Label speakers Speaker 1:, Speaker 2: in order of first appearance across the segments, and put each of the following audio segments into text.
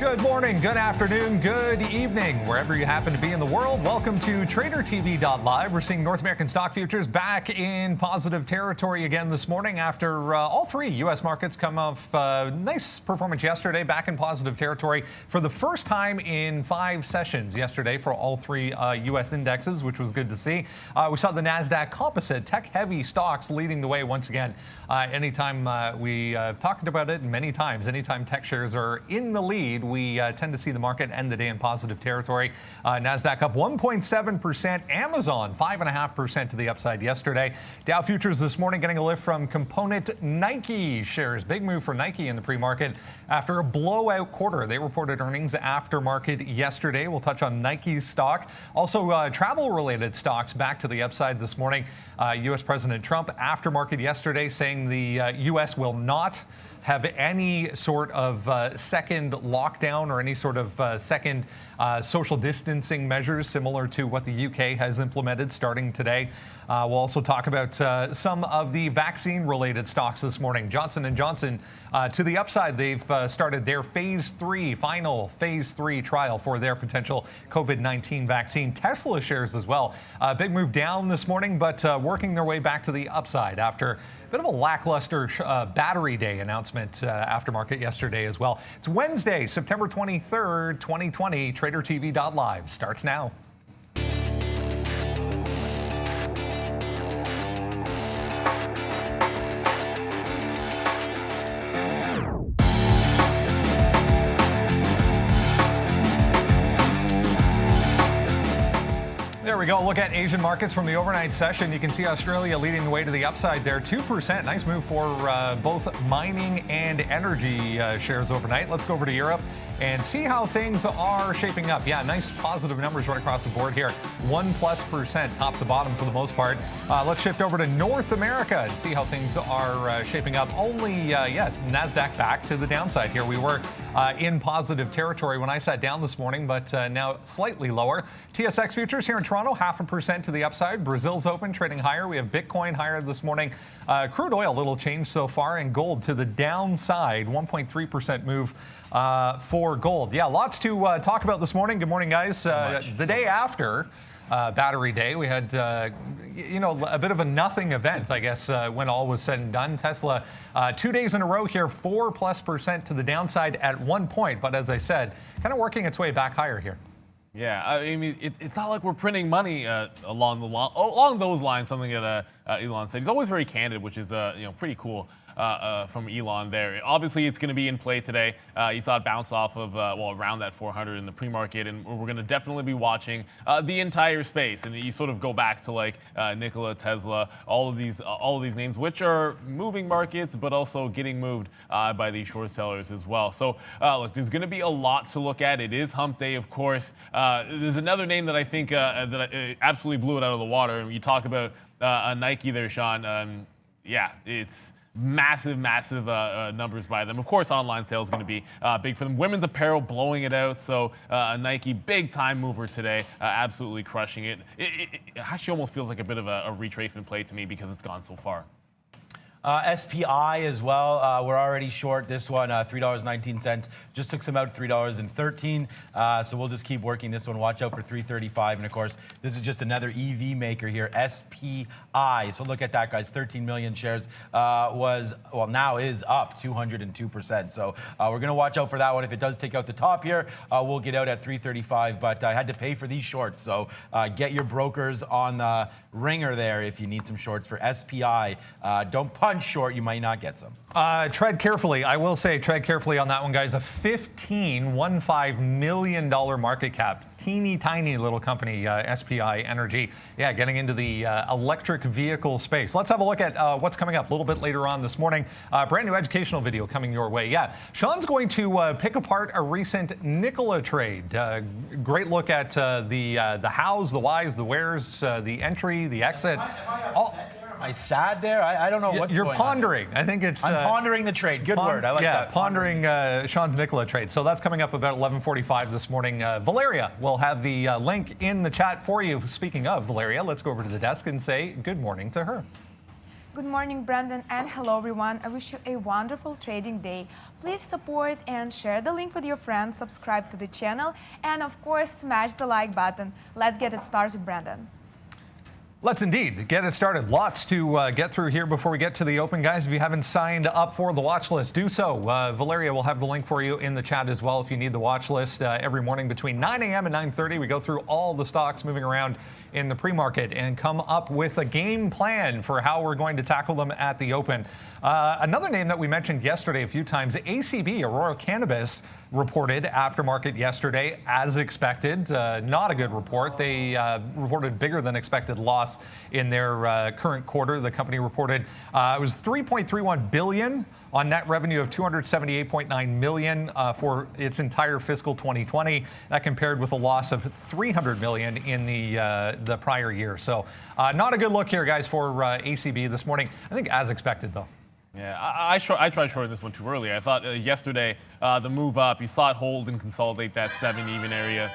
Speaker 1: Good morning, good afternoon, good evening, wherever you happen to be in the world. Welcome to tradertv.live. We're seeing North American stock futures back in positive territory again this morning after all three U.S. markets come off nice performance yesterday, back in positive territory for the first time in 5 sessions yesterday for all three U.S. indexes, which was good to see. We saw the NASDAQ composite, tech-heavy stocks leading the way once again. Anytime we talked about it many times, anytime tech shares are in the lead, we tend to see the market end the day in positive territory. NASDAQ up 1.7%, Amazon 5.5% to the upside yesterday. Dow futures this morning getting a lift from component Nike shares. Big move for Nike in the pre-market after a blowout quarter. They reported earnings after market yesterday. We'll touch on Nike's stock. Also, travel-related stocks back to the upside this morning. U.S. President Trump after market yesterday saying the U.S. will not have any sort of second lockdown or any sort of second social distancing measures similar to what the UK has implemented starting today. We'll also talk about some of the vaccine-related stocks this morning. Johnson & Johnson to the upside. They've started their final phase 3 trial for their potential COVID-19 vaccine. Tesla shares as well. Big move down this morning, but working their way back to the upside after a bit of a lackluster battery day announcement after market yesterday as well. It's Wednesday, September 23rd, 2020. TraderTV.live starts now. There we go. Look at Asian markets from the overnight session. You can see Australia leading the way to the upside there. 2%. Nice move for both mining and energy shares overnight. Let's go over to Europe and see how things are shaping up. Yeah, nice positive numbers right across the board here. 1+% top to bottom for the most part. Let's shift over to North America and see how things are shaping up. Only, yes, NASDAQ back to the downside here. We were in positive territory when I sat down this morning, but now slightly lower. TSX futures here in Toronto, 0.5% to the upside. Brazil's open, trading higher. We have Bitcoin higher this morning. Crude oil, little change so far, and gold to the downside, 1.3% move for gold. Yeah, lots to talk about this morning. Good morning, guys. The day after Battery Day, we had, a bit of a nothing event, I guess, when all was said and done. Tesla, 2 days in a row here, 4+% to the downside at one point. But as I said, kind of working its way back higher here.
Speaker 2: Yeah, I mean, it's not like we're printing money along those lines. Something that Elon said. He's always very candid, which is pretty cool. From Elon there. Obviously, it's going to be in play today. You saw it bounce off of, around that 400 in the pre-market, and we're going to definitely be watching the entire space. And you sort of go back to like Nikola, Tesla, all of these names, which are moving markets, but also getting moved by these short sellers as well. So, look, there's going to be a lot to look at. It is Hump Day, of course. There's another name that I think that absolutely blew it out of the water. You talk about Nike there, Sean. Yeah, it's massive numbers by them. Of course, online sales is going to be big for them. Women's apparel blowing it out. So Nike, big time mover today, absolutely crushing it. It actually almost feels like a bit of a retracement play to me because it's gone so far.
Speaker 3: SPI as well. We're already short this one, $3.19. Just took some out, $3.13. So we'll just keep working this one. Watch out for $3.35. And of course, this is just another EV maker here, SPI. So look at that, guys. 13 million shares now is up 202%. So we're going to watch out for that one. If it does take out the top here, we'll get out at $3.35. But I had to pay for these shorts. So get your brokers on the ringer there if you need some shorts for SPI. Don't punch short, you might not get some.
Speaker 1: Tread carefully. I will say tread carefully on that one, guys. A $15 million market cap. Teeny tiny little company, SPI Energy. Yeah, getting into the electric vehicle space. Let's have a look at what's coming up a little bit later on this morning. Brand new educational video coming your way. Yeah, Sean's going to pick apart a recent Nikola trade. Great look at the hows, the whys, the wheres, the entry, the exit.
Speaker 3: Am I sad there? I don't know what
Speaker 1: you're pondering. I think it's.
Speaker 3: I'm pondering the trade. Good word. I like that.
Speaker 1: Yeah, pondering Sean's Nikola trade. So that's coming up about 11:45 this morning. Valeria will have the link in the chat for you. Speaking of Valeria, let's go over to the desk and say good morning to her.
Speaker 4: Good morning, Brandon, and hello, everyone. I wish you a wonderful trading day. Please support and share the link with your friends, subscribe to the channel, and of course, smash the like button. Let's get it started, Brandon.
Speaker 1: Let's indeed get it started. Lots to get through here before we get to the open, guys. If you haven't signed up for the watch list, do so. Valeria will have the link for you in the chat as well if you need the watch list. Every morning between 9 a.m. and 9:30, we go through all the stocks moving around in the pre-market and come up with a game plan for how we're going to tackle them at the open. Another name that we mentioned yesterday a few times, ACB, Aurora Cannabis, reported aftermarket yesterday as expected. Not a good report. They reported bigger than expected loss in their current quarter. The company reported it was $3.31 billion on net revenue of $278.9 million for its entire fiscal 2020. That compared with a loss of $300 million in the prior year. So not a good look here, guys, for ACB this morning. I think as expected, though.
Speaker 2: Yeah, I tried shorting this one too early. I thought yesterday the move up, you saw it hold and consolidate that 7 even area.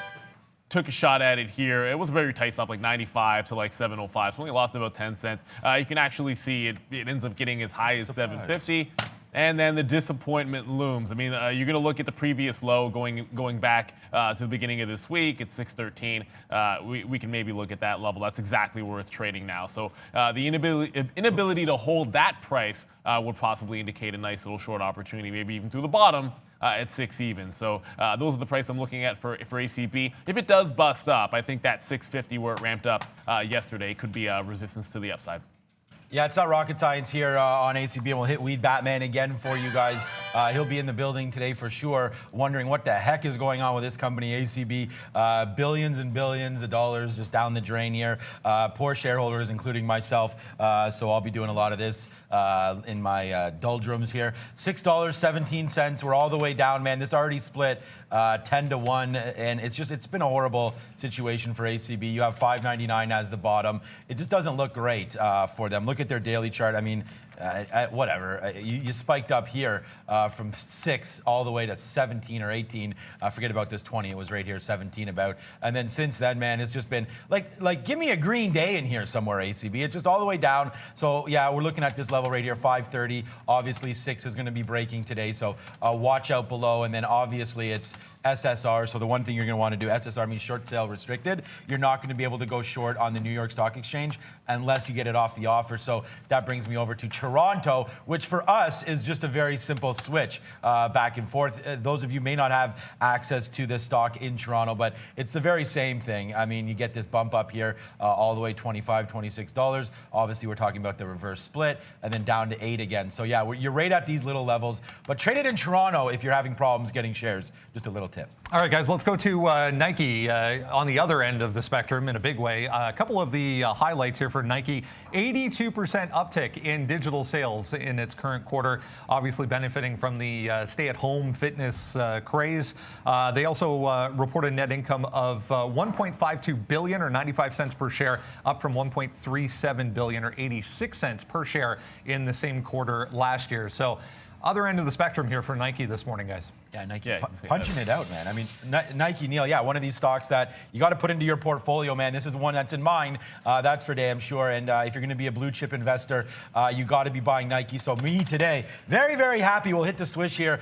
Speaker 2: Took a shot at it here. It was very tight, up like 95 to like 705. So only lost about 10 cents. You can actually see it ends up getting as high as 750. And then the disappointment looms. I mean, you're going to look at the previous low going back to the beginning of this week at 613. We can maybe look at that level. That's exactly where it's trading now. So the inability to hold that price would possibly indicate a nice little short opportunity, maybe even through the bottom at 6 even. So those are the price I'm looking at for ACB. If it does bust up, I think that 650 where it ramped up yesterday could be resistance to the upside.
Speaker 3: Yeah, it's not rocket science here on ACB, and we'll hit Weed Batman again for you guys. He'll be in the building today for sure, wondering what the heck is going on with this company, ACB. Billions and billions of dollars just down the drain here. Poor shareholders, including myself, so I'll be doing a lot of this in my doldrums here. $6.17, we're all the way down, man. This already split 10-1, and it's been a horrible situation for ACB. You have $5.99 as the bottom. It just doesn't look great for them. Look at their daily chart. I mean, whatever. You spiked up here from 6 all the way to 17 or 18. Forget about this 20. It was right here, 17 about. And then since then, man, it's just been like give me a green day in here somewhere, ACB. It's just all the way down. So yeah, we're looking at this level right here, 530. Obviously, 6 is going to be breaking today. So watch out below. And then obviously it's SSR. So the one thing you're going to want to do, SSR means short sale restricted. You're not going to be able to go short on the New York Stock Exchange unless you get it off the offer. So that brings me over to Toronto, which for us is just a very simple switch back and forth. Those of you may not have access to this stock in Toronto, but it's the very same thing. I mean, you get this bump up here all the way $25, $26. Obviously, we're talking about the reverse split, and then down to 8 again. So yeah, you're right at these little levels, but trade it in Toronto if you're having problems getting shares. Just a little tip.
Speaker 1: All right, guys, let's go to Nike on the other end of the spectrum in a big way. A couple of the highlights here for Nike. 82% uptick in digital sales in its current quarter, obviously benefiting from the stay-at-home fitness craze. They also reported net income of $1.52 billion or 95 cents per share, up from $1.37 billion or 86 cents per share in the same quarter last year. So other end of the spectrum here for Nike this morning, guys.
Speaker 3: Yeah, Nike punching it out, man. I mean, Nike, Neil, yeah, one of these stocks that you got to put into your portfolio, man. This is the one that's in mine. That's for damn sure. And if you're going to be a blue chip investor, you got to be buying Nike. So me today, very, very happy. We'll hit the swish here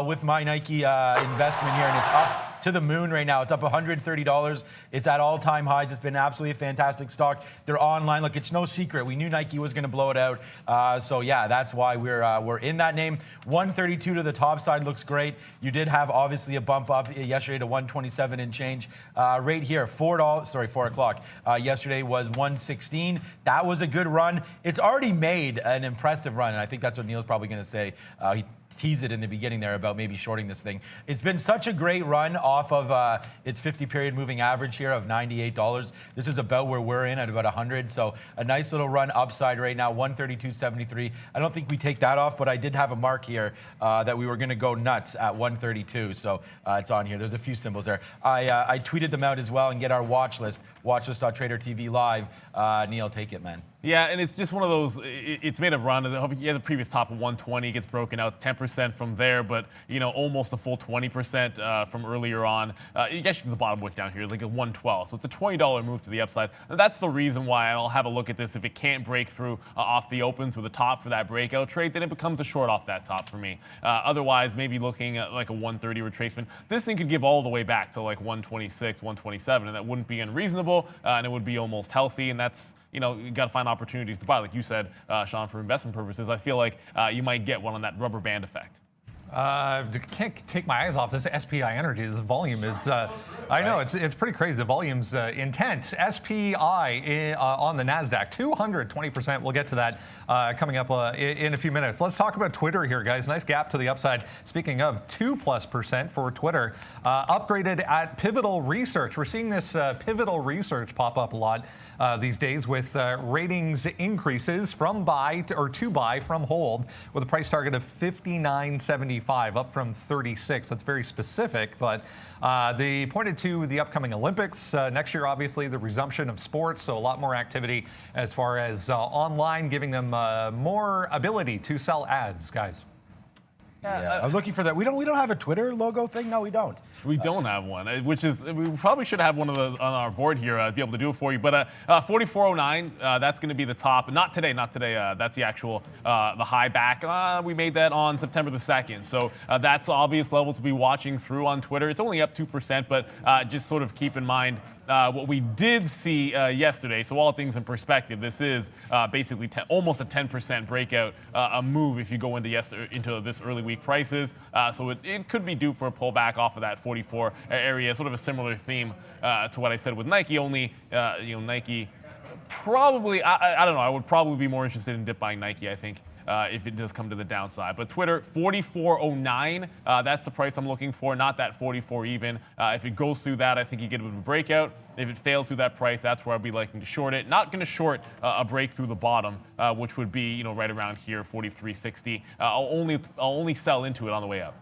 Speaker 3: with my Nike investment here, and it's up to the moon right now. It's up $130. It's at all-time highs. It's been absolutely a fantastic stock. They're online. Look, it's no secret. We knew Nike was going to blow it out. So yeah, that's why we're in that name. 132 to the top side looks great. You did have obviously a bump up yesterday to 127 and change. Right here, $4 o'clock. Yesterday was 116. That was a good run. It's already made an impressive run, and I think that's what Neil's probably going to say. He teased it in the beginning there about maybe shorting this thing. It's been such a great run off of its 50-period moving average here of $98. This is about where we're in at about 100. So a nice little run upside right now, 132.73. I don't think we take that off, but I did have a mark here that we were going to go nuts at 132. So it's on here. There's a few symbols there. I tweeted them out as well and get our watch list, watchlist.tradertv.live. Neil, take it, man.
Speaker 2: Yeah, and it's just one of those. It's made a run. Yeah, the previous top of 120 gets broken out 10% from there, but almost a full 20% from earlier on. You get to the bottom wick down here, like a 112. So it's a $20 move to the upside. And that's the reason why I'll have a look at this. If it can't break through off the open through the top for that breakout trade, then it becomes a short off that top for me. Otherwise, maybe looking at like a 130 retracement. This thing could give all the way back to like 126, 127, and that wouldn't be unreasonable, and it would be almost healthy. And that's you got to find opportunities to buy, like you said, Sean, for investment purposes. I feel like you might get one on that rubber band effect.
Speaker 1: Can't take my eyes off this SPI energy. This volume is, I know, it's pretty crazy. The volume's intense. SPI on the NASDAQ, 220%. We'll get to that coming up in a few minutes. Let's talk about Twitter here, guys. Nice gap to the upside. Speaking of 2+% for Twitter, upgraded at Pivotal Research. We're seeing this Pivotal Research pop up a lot these days with ratings increases from buy to buy from hold with a price target of $59.75. Up from 36. That's very specific, but they pointed to the upcoming Olympics next year, obviously, the resumption of sports, so a lot more activity as far as online, giving them more ability to sell ads, guys.
Speaker 3: Yeah, I'm looking for that. We don't have a Twitter logo thing. No, we don't.
Speaker 2: We don't have one, which is we probably should have one of those on our board here to be able to do it for you. But 4409, that's going to be the top. Not today. That's the actual the high back. We made that on September the 2nd. So that's obvious level to be watching through on Twitter. It's only up 2%, but just sort of keep in mind what we did see yesterday. So all things in perspective, this is basically almost a 10% breakout, a move if you go into this early week prices. So it could be due for a pullback off of that 44 area. Sort of a similar theme to what I said with Nike. Only Nike probably I don't know. I would probably be more interested in dip buying Nike, I think. If it does come to the downside. But Twitter, 4409, that's the price I'm looking for, not that 44 even. If it goes through that, I think you get a bit of a breakout. If it fails through that price, that's where I'll be liking to short it. Not going to short a break through the bottom, which would be right around here, 43.60. I'll only sell into it on the way up.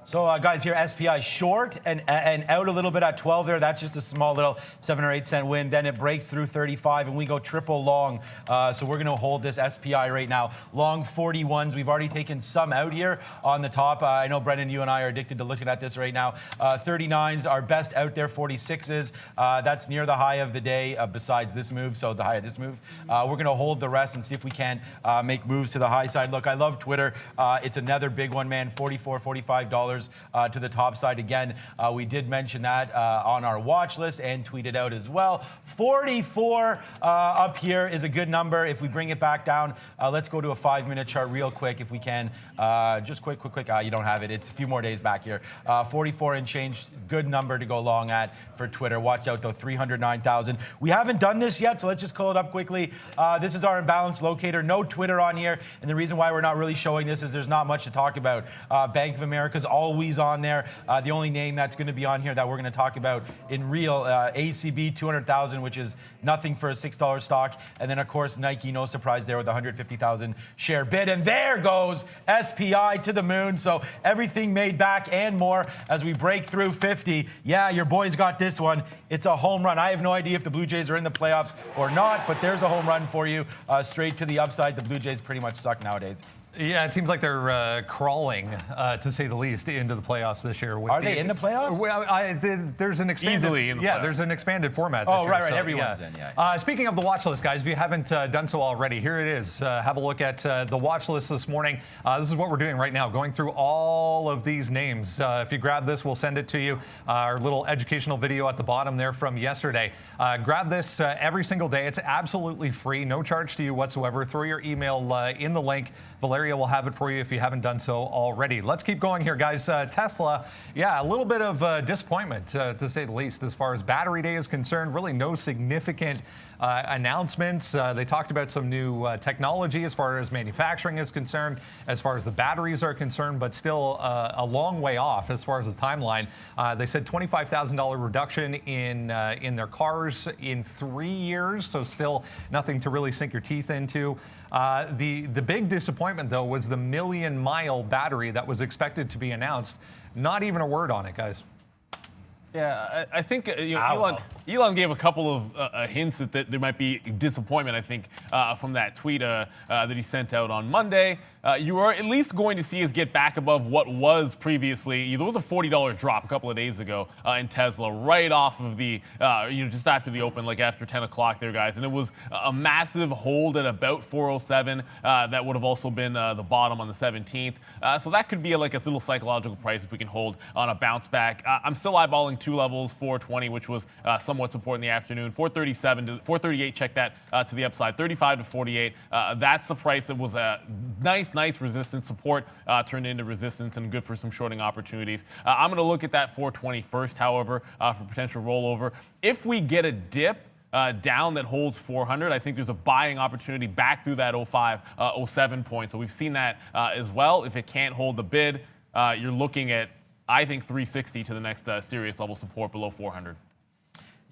Speaker 3: So, guys, here SPI short and out a little bit at 12 there. That's just a small little 7 or 8 cent win. Then it breaks through 35, and we go triple long. So we're going to hold this SPI right now. Long 41s. We've already taken some out here on the top. I know, Brendan, you and I are addicted to looking at this right now. 39s are best out there. 46s. That's near the high of the day besides this move, so the high of this move. We're going to hold the rest and see if we can make moves to the high side. Look, I love Twitter. It's another big one, man. $44, $45. To the top side again. We did mention that on our watch list and tweeted out as well. 44 up here is a good number. If we bring it back down, let's go to a 5-minute chart real quick if we can. Just quick. You don't have it. It's a few more days back here. 44 and change, good number to go long at for Twitter. Watch out though, 309,000. We haven't done this yet, so let's just call it up quickly. This is our imbalance locator. No Twitter on here, and the reason why we're not really showing this is there's not much to talk about. Bank of America's always on there. The only name that's going to be on here that we're going to talk about in real, ACB 200,000, which is nothing for a $6 stock. And then, of course, Nike, no surprise there with 150,000 share bid. And there goes SPI to the moon. So everything made back and more as we break through 50. Yeah, your boys got this one. It's a home run. I have no idea if the Blue Jays are in the playoffs or not, but there's a home run for you straight to the upside. The Blue Jays pretty much suck nowadays.
Speaker 1: Yeah, it seems like they're crawling, to say the least, into the playoffs this year.
Speaker 3: Are they in the playoffs?
Speaker 1: Well, there's an expanded.
Speaker 2: Easily in the playoffs.
Speaker 1: There's an expanded format this year.
Speaker 3: Right.
Speaker 1: So,
Speaker 3: Everyone's in, yeah.
Speaker 1: Speaking of the watch list, guys, if you haven't done so already, here it is. Have a look at the watch list this morning. This is what we're doing right now, going through all of these names. If you grab this, we'll send it to you. Our little educational video at the bottom there from yesterday. Grab this every single day. It's absolutely free, no charge to you whatsoever. Throw your email in the link. Valeria will have it for you if you haven't done so already. Let's keep going here, guys. Tesla, a little bit of disappointment, to say the least, as far as battery day is concerned. Really no significant announcements. They talked about some new technology as far as manufacturing is concerned, as far as the batteries are concerned, but still a long way off as far as the timeline. They said $25,000 reduction in their cars in 3 years, so still nothing to really sink your teeth into. The big disappointment, though, was the 1,000,000-mile battery that was expected to be announced. Not even a word on it, guys.
Speaker 2: Yeah, I think Elon gave a couple of hints that there might be disappointment, I think, from that tweet that he sent out on Monday. You are at least going to see us get back above what was previously. There was a $40 drop a couple of days ago in Tesla right off of the, just after the open, like after 10 o'clock there, guys. And it was a massive hold at about 407. That would have also been the bottom on the 17th. So that could be like a little psychological price if we can hold on a bounce back. I'm still eyeballing two levels, 420, which was somewhat support in the afternoon, 437 to 438, check that to the upside, 35 to 48. That's the price that was a nice resistance. Support turned into resistance and good for some shorting opportunities. I'm going to look at that 420 first, however, for potential rollover. If we get a dip down that holds 400, I think there's a buying opportunity back through that 05, 07 point. So we've seen that as well. If it can't hold the bid, you're looking at, I think, 360 to the next serious level support below 400.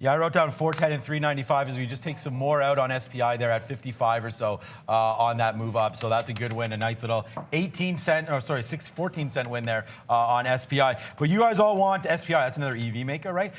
Speaker 3: Yeah, I wrote down 410 and 395 as we just take some more out on SPI there at 55 or so on that move up. So that's a good win, a nice little 14 cent win there on SPI. But you guys all want SPI. That's another EV maker, right?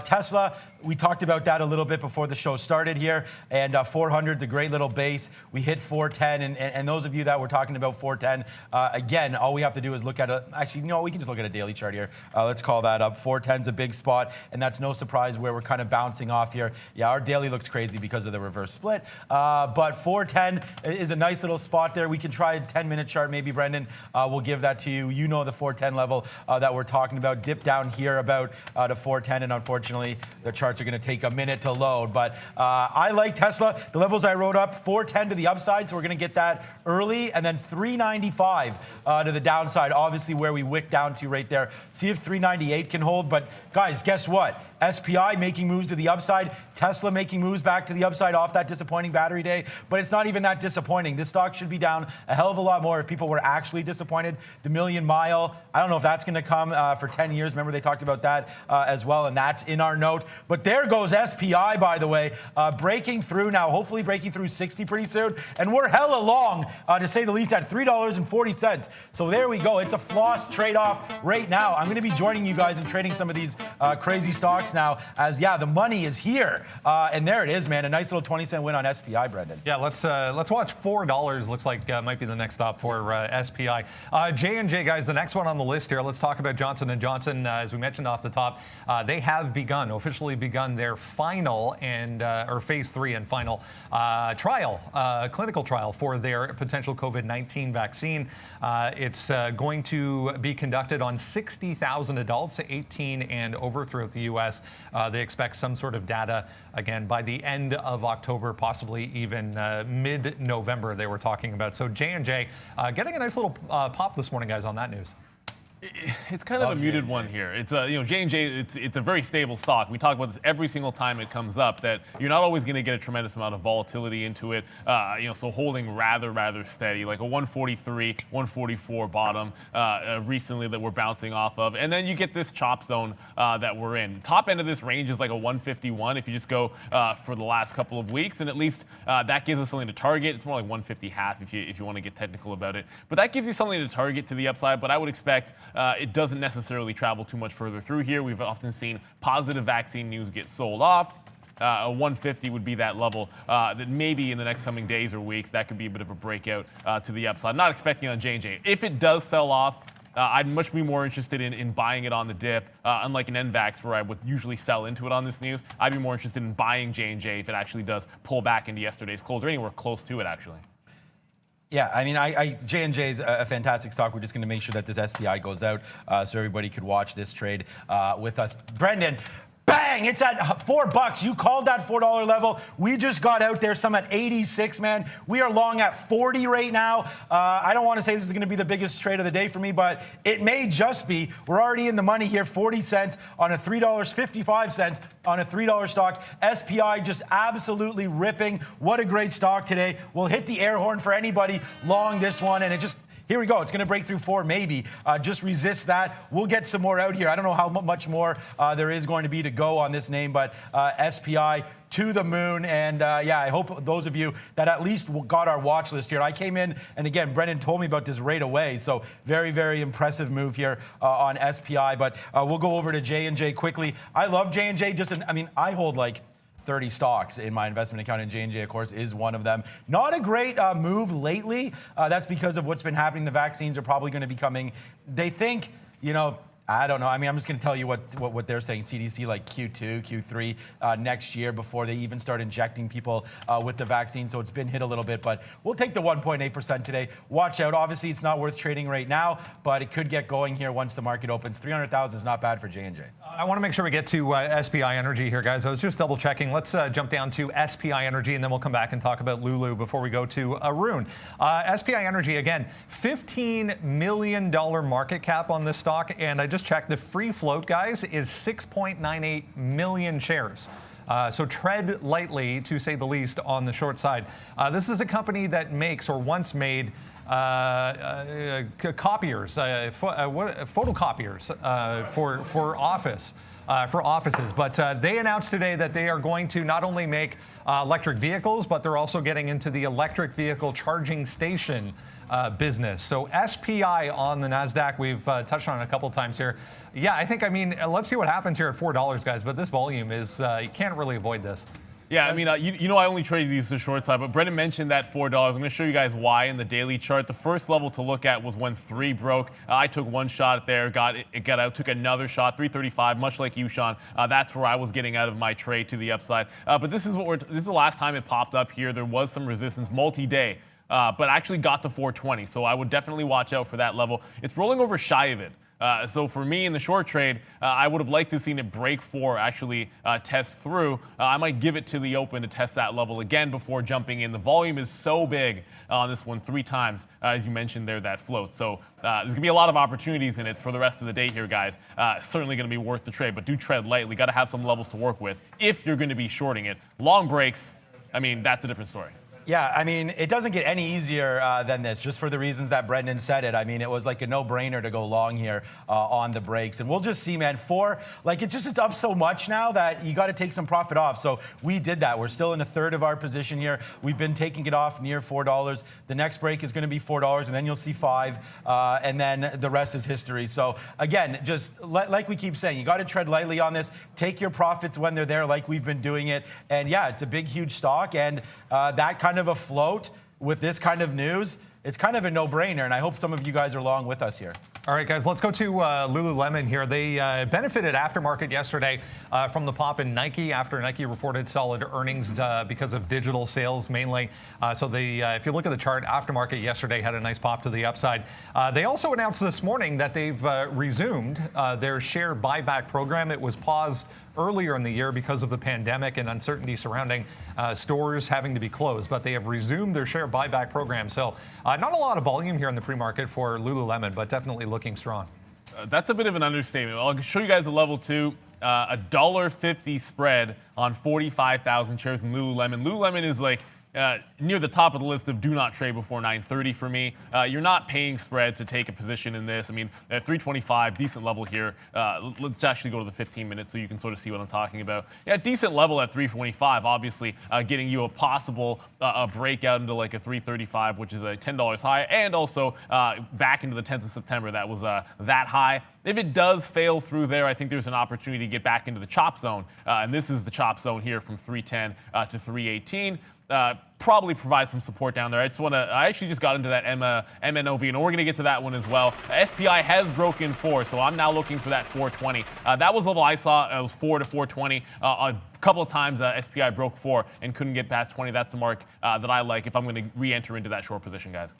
Speaker 3: Tesla. We talked about that a little bit before the show started here, and 400 is a great little base. We hit 410, and those of you that were talking about 410, again, all we have to do is look at actually, no, we can just look at a daily chart here. Let's call that up. 410 is a big spot, and that's no surprise where we're kind of bouncing off here. Yeah, our daily looks crazy because of the reverse split, but 410 is a nice little spot there. We can try a 10-minute chart, maybe, Brendan. We'll give that to you. You know the 410 level that we're talking about. Dip down here about to 410, and unfortunately, the charts are going to take a minute to load. But I like Tesla. The levels I wrote up, 410 to the upside, so we're going to get that early, and then 395 to the downside, obviously where we wick down to right there. See if 398 can hold. But guys, guess what? SPI making moves to the upside, Tesla making moves back to the upside off that disappointing battery day, but it's not even that disappointing. This stock should be down a hell of a lot more if people were actually disappointed. The million mile, I don't know if that's going to come for 10 years. Remember, they talked about that as well, and that's in our note. But there goes SPI, by the way, breaking through now, hopefully breaking through 60 pretty soon, and we're hella long, to say the least, at $3.40. So there we go. It's a floss trade-off right now. I'm going to be joining you guys in trading some of these crazy stocks now, as the money is here, and there it is, man. A nice little 20-cent win on SPI, Brendan.
Speaker 1: Yeah, let's watch $4. Looks like might be the next stop for SPI. J&J, guys, the next one on the list here. Let's talk about Johnson & Johnson. As we mentioned off the top, they have officially begun their final or phase 3 and final clinical trial for their potential COVID-19 vaccine. It's going to be conducted on 60,000 adults, 18 and over, throughout the U.S. They expect some sort of data, again, by the end of October, possibly even mid-November, they were talking about. So J&J getting a nice little pop this morning, guys, on that news.
Speaker 2: It's kind of a muted one here. It's J&J. It's a very stable stock. We talk about this every single time it comes up, that you're not always going to get a tremendous amount of volatility into it. So holding rather steady, like a 143, 144 bottom recently that we're bouncing off of, and then you get this chop zone that we're in. Top end of this range is like a 151 if you just go for the last couple of weeks, and at least that gives us something to target. It's more like 150 half if you want to get technical about it, but that gives you something to target to the upside. But I would expect it doesn't necessarily travel too much further through here. We've often seen positive vaccine news get sold off. A 150 would be that level that maybe in the next coming days or weeks, that could be a bit of a breakout to the upside. Not expecting on J&J. If it does sell off, I'd much be more interested in buying it on the dip. Unlike an NVAX where I would usually sell into it on this news, I'd be more interested in buying J&J if it actually does pull back into yesterday's close or anywhere close to it, actually.
Speaker 3: Yeah, I mean, J&J is a fantastic stock. We're just going to make sure that this SPI goes out so everybody could watch this trade with us. Brendan, bang! It's at $4. You called that $4 level. We just got out there, some at 86, man. We are long at 40 right now. I don't want to say this is going to be the biggest trade of the day for me, but it may just be. We're already in the money here, 40 cents on a $3.55 on a $3 stock. SPI just absolutely ripping. What a great stock today. We'll hit the air horn for anybody long this one, and it just... Here we go. It's going to break through 4, maybe. Just resist that. We'll get some more out here. I don't know how much more there is going to be to go on this name, but SPI, to the moon. And yeah, I hope those of you that at least got our watch list here. I came in, and again, Brendan told me about this right away. So very, very impressive move here on SPI. But we'll go over to J&J quickly. I love J&J. I mean, I hold like 30 stocks in my investment account, and J&J, of course, is one of them. Not a great move lately. That's because of what's been happening. The vaccines are probably going to be coming. They think, you know, I don't know. I mean, I'm just going to tell you what they're saying. CDC, like Q2, Q3 next year before they even start injecting people with the vaccine. So it's been hit a little bit, but we'll take the 1.8% today. Watch out. Obviously, it's not worth trading right now, but it could get going here once the market opens. 300,000 is not bad for J&J.
Speaker 1: I want to make sure we get to SPI Energy here, guys. I was just double checking. Let's jump down to SPI Energy, and then we'll come back and talk about Lulu before we go to Arun. SPI Energy, again, $15 million market cap on this stock, and I just checked. The free float, guys, is 6.98 million shares. So tread lightly, to say the least, on the short side. This is a company that makes, or once made, copiers, photocopiers for offices. But they announced today that they are going to not only make electric vehicles, but they're also getting into the electric vehicle charging station business. So SPI on the NASDAQ, we've touched on it a couple times here. Yeah, I mean, let's see what happens here at $4, guys. But this volume is, you can't really avoid this.
Speaker 2: Yeah, I mean, you know I only trade these to short side, but Brendan mentioned that $4. I'm going to show you guys why in the daily chart. The first level to look at was when 3 broke. I took one shot there, got out, took another shot, 335, much like you, Sean. That's where I was getting out of my trade to the upside. But this is the last time it popped up here. There was some resistance multi-day. But actually got to 420, so I would definitely watch out for that level. It's rolling over shy of it. So for me in the short trade, I would have liked to have seen it break 4, actually test through. I might give it to the open to test that level again before jumping in. The volume is so big on this one, 3 times, as you mentioned there, that float. So there's going to be a lot of opportunities in it for the rest of the day here, guys. Certainly going to be worth the trade, but do tread lightly. Got to have some levels to work with if you're going to be shorting it. Long breaks, I mean, that's a different story.
Speaker 3: Yeah, I mean, it doesn't get any easier than this, just for the reasons that Brendan said it. I mean, it was like a no-brainer to go long here on the breaks. And we'll just see, man, 4, like it's up so much now that you got to take some profit off. So we did that. We're still in a third of our position here. We've been taking it off near $4. The next break is going to be $4, and then you'll see 5, and then the rest is history. So again, just like we keep saying, you got to tread lightly on this. Take your profits when they're there, like we've been doing it. And yeah, it's a big, huge stock, and that kind of a float with this kind of news, it's kind of a no-brainer, and I hope some of you guys are along with us here.
Speaker 1: All right, guys, let's go to Lululemon here. They benefited aftermarket yesterday from the pop in Nike after Nike reported solid earnings because of digital sales mainly. So if you look at the chart, aftermarket yesterday had a nice pop to the upside. They also announced this morning that they've resumed their share buyback program. It was paused earlier in the year because of the pandemic and uncertainty surrounding stores having to be closed, but they have resumed their share buyback program. So not a lot of volume here in the pre-market for Lululemon, but definitely looking strong.
Speaker 2: That's a bit of an understatement. I'll show you guys a level 2. A $1.50 spread on 45,000 shares in Lululemon. Lululemon is like near the top of the list of do not trade before 9:30 for me. You're not paying spread to take a position in this. I mean, at 325, decent level here. Let's actually go to the 15 minutes so you can sort of see what I'm talking about. Yeah, decent level at 325, obviously getting you a possible a breakout into like a 335, which is a $10 high, and also back into the 10th of September, that was that high. If it does fail through there, I think there's an opportunity to get back into the chop zone, and this is the chop zone here from 310 to 318. Probably provide some support down there. I actually just got into that MNOV, and we're going to get to that one as well. SPI has broken 4, so I'm now looking for that 420. That was the level I saw. It was 4 to 420. A couple of times SPI broke 4 and couldn't get past 20. That's the mark that I like if I'm going to re-enter into that short position, guys.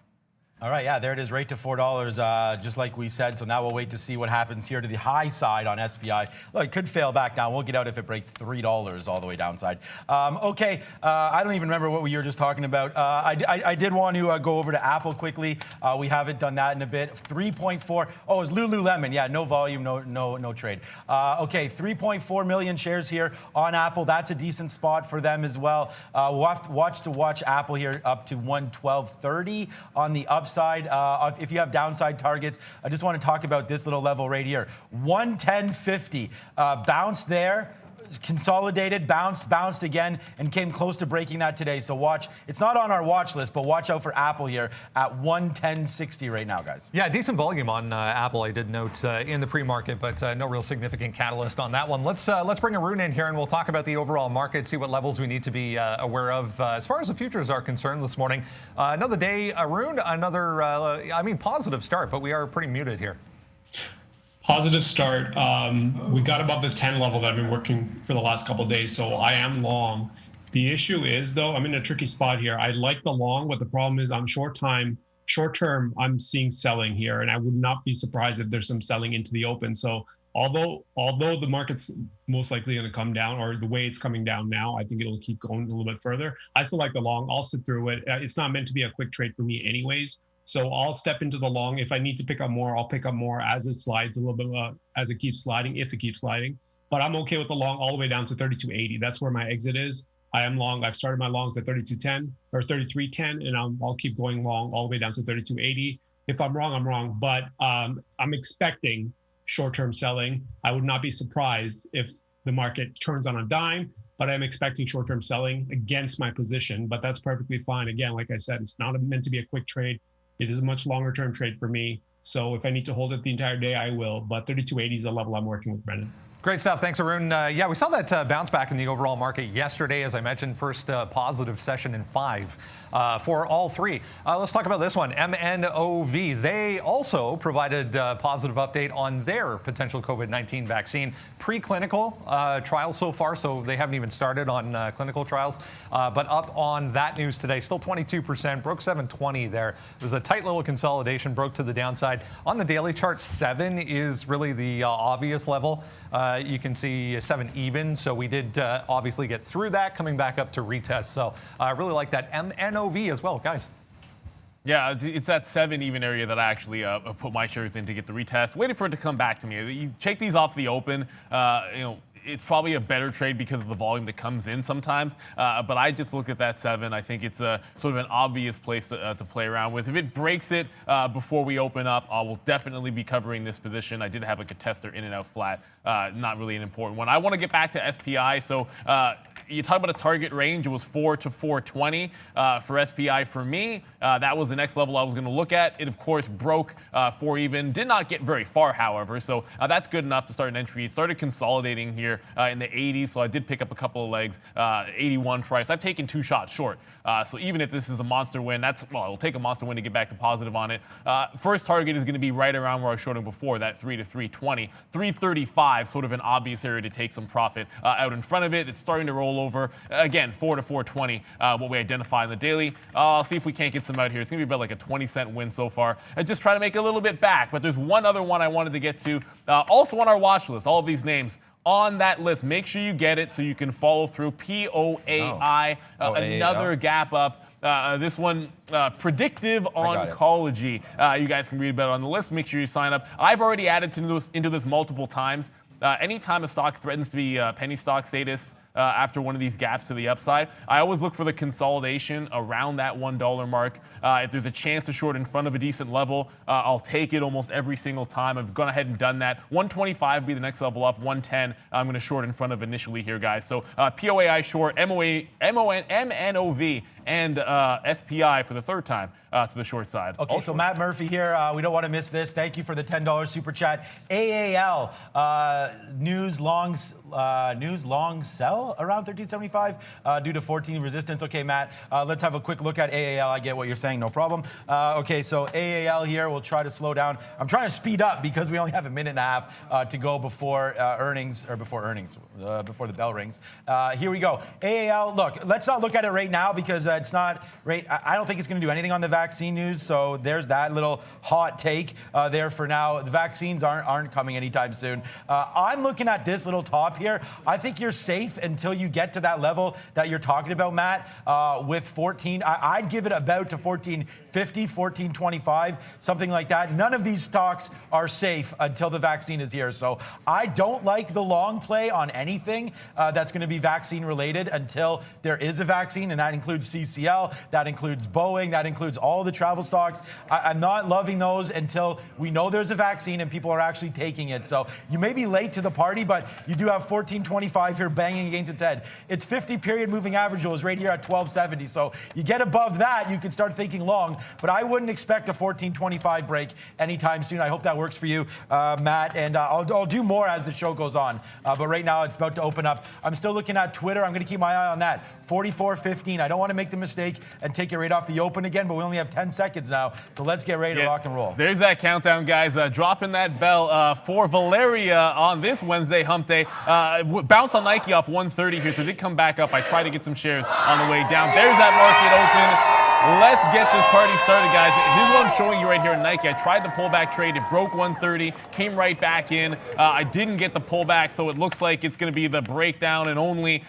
Speaker 3: All right, yeah, there it is, right to $4, just like we said. So now we'll wait to see what happens here to the high side on SPI. Look, it could fail back down. We'll get out if it breaks $3 all the way downside. Okay, I don't even remember what we were just talking about. I did want to go over to Apple quickly. We haven't done that in a bit. 3.4. Oh, it's Lululemon. Yeah, no volume, no trade. Okay, 3.4 million shares here on Apple. That's a decent spot for them as well. We'll have to watch Apple here up to 112.30 on the upside. If you have downside targets, I just want to talk about this little level right here. 110.50 bounce there. consolidated, bounced again, and came close to breaking that today. So watch. It's not on our watch list, but watch out for Apple here at 110.60 right now, guys.
Speaker 1: Yeah, decent volume on Apple, I did note in the pre-market, but no real significant catalyst on that one. Let's bring Arun in here, and we'll talk about the overall market, see what levels we need to be aware of as far as the futures are concerned this morning. Another day, Arun, another, positive start, but we are pretty muted here.
Speaker 5: Positive start. We got above the 10 level that I've been working for the last couple of days, so I am long. The issue is, though, I'm in a tricky spot here. I like the long, but the problem is I'm short term, I'm seeing selling here, and I would not be surprised if there's some selling into the open. So although the market's most likely going to come down, or the way it's coming down now, I think it'll keep going a little bit further. I still like the long. I'll sit through it. It's not meant to be a quick trade for me anyways. So I'll step into the long. If I need to pick up more, I'll pick up more as it slides a little bit, as it keeps sliding, if it keeps sliding. But I'm okay with the long all the way down to 32.80. That's where my exit is. I am long. I've started my longs at 32.10 or 33.10, and I'll keep going long all the way down to 32.80. If I'm wrong, I'm wrong. But I'm expecting short-term selling. I would not be surprised if the market turns on a dime, but I'm expecting short-term selling against my position. But that's perfectly fine. Again, like I said, it's not meant to be a quick trade. It is a much longer term trade for me. So if I need to hold it the entire day, I will. But 32.80 is the level I'm working with, Brendan.
Speaker 1: Great stuff. Thanks, Arun. Yeah, we saw that bounce back in the overall market yesterday. As I mentioned, first positive session in 5 for all three. Let's talk about this one, MNOV. They also provided a positive update on their potential COVID-19 vaccine. Preclinical trials so far, so they haven't even started on clinical trials. But up on that news today, still 22%, broke 720 there. It was a tight little consolidation, broke to the downside. On the daily chart, 7 is really the obvious level. You can see 7 even, so we did obviously get through that, coming back up to retest. So I really like that MNOV as well, guys.
Speaker 2: Yeah, it's that 7 even area that I actually put my shares in to get the retest. Waiting for it to come back to me. You take these off the open, it's probably a better trade because of the volume that comes in sometimes. But I just look at that 7. I think it's sort of an obvious place to play around with. If it breaks it before we open up, I will definitely be covering this position. I did have like a tester in and out flat. Not really an important one. I want to get back to SPI. So you talk about a target range. It was 4 to 420 for SPI for me. That was the next level I was going to look at. It, of course, broke 4 even. Did not get very far, however. So that's good enough to start an entry. It started consolidating here in the 80s, so I did pick up a couple of legs. 81 price. I've taken 2 shots short. So even if this is a monster win, it'll take a monster win to get back to positive on it. First target is going to be right around where I was shorting before, that 3 to 320. 335, sort of an obvious area to take some profit out in front of it. It's starting to roll over. Again, 4 to 420, what we identify in the daily. I'll see if we can't get some out here. It's going to be about like a 20-cent win so far. And just try to make a little bit back. But there's one other one I wanted to get to. Also on our watch list, all of these names on that list. Make sure you get it so you can follow through. POAI, another gap up. This one, predictive oncology. You guys can read about it on the list. Make sure you sign up. I've already added into this multiple times. Anytime a stock threatens to be penny stock status after one of these gaps to the upside, I always look for the consolidation around that $1 mark. If there's a chance to short in front of a decent level, I'll take it almost every single time. I've gone ahead and done that. 125 will be the next level up. 110 I'm going to short in front of initially here, guys. So POAI short, MNOV, and SPI for the third time to the short side.
Speaker 3: Okay, so Matt Murphy here. We don't want to miss this. Thank you for the $10 super chat. AAL news long sell around 1375 due to 14 resistance. Okay, Matt, let's have a quick look at AAL. I get what you're saying, no problem. Okay, so AAL here. We'll try to slow down. I'm trying to speed up because we only have a minute and a half to go before before the bell rings. Here we go. AAL. Look, let's not look at it right now because it's not right. I don't think it's going to do anything on the vaccine news. So there's that little hot take there for now. The vaccines aren't coming anytime soon. I'm looking at this little top here. I think you're safe until you get to that level that you're talking about, Matt, with 14. I'd give it about to 1450, 1425, something like that. None of these stocks are safe until the vaccine is here. So I don't like the long play on anything that's going to be vaccine related until there is a vaccine, and that includes CCL, that includes Boeing, that includes all the travel stocks. I'm not loving those until we know there's a vaccine and people are actually taking it. So you may be late to the party, but you do have about 14.25 here, banging against its head. Its 50-period moving average is right here at 12.70. So you get above that, you can start thinking long. But I wouldn't expect a 14.25 break anytime soon. I hope that works for you, Matt. And I'll do more as the show goes on. But right now, it's about to open up. I'm still looking at Twitter. I'm going to keep my eye on that. 44.15. I don't want to make the mistake and take it right off the open again, but we only have 10 seconds now. So let's get ready to rock and roll.
Speaker 2: There's that countdown, guys. Dropping that bell for Valeria on this Wednesday hump day. Bounce on Nike off 130 here, so it did come back up. I tried to get some shares on the way down. There's that market open. Let's get this party started, guys. This is what I'm showing you right here in Nike. I tried the pullback trade. It broke 130, came right back in. I didn't get the pullback, so it looks like it's going to be the breakdown and only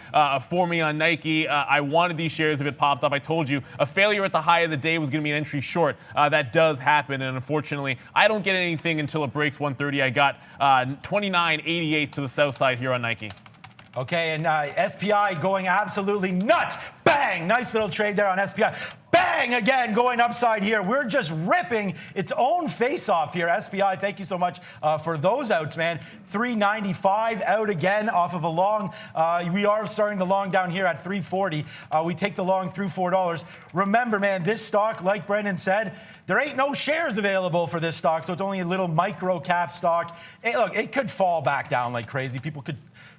Speaker 2: for me on Nike. I wanted these shares if it popped up. I told you a failure at the high of the day was going to be an entry short. That does happen, and unfortunately, I don't get anything until it breaks 130. I got 29.88 to the south side here on Nike.
Speaker 3: Okay, and SPI going absolutely nuts. Bang! Nice little trade there on SPI. Bang! Again, going upside here. We're just ripping its own face off here. SPI, thank you so much for those outs, man. 395 out again off of a long. We are starting the long down here at 340. We take the long through $4. Remember, man, this stock, like Brendan said, there ain't no shares available for this stock, so it's only a little micro cap stock. Look, it could fall back down like crazy. People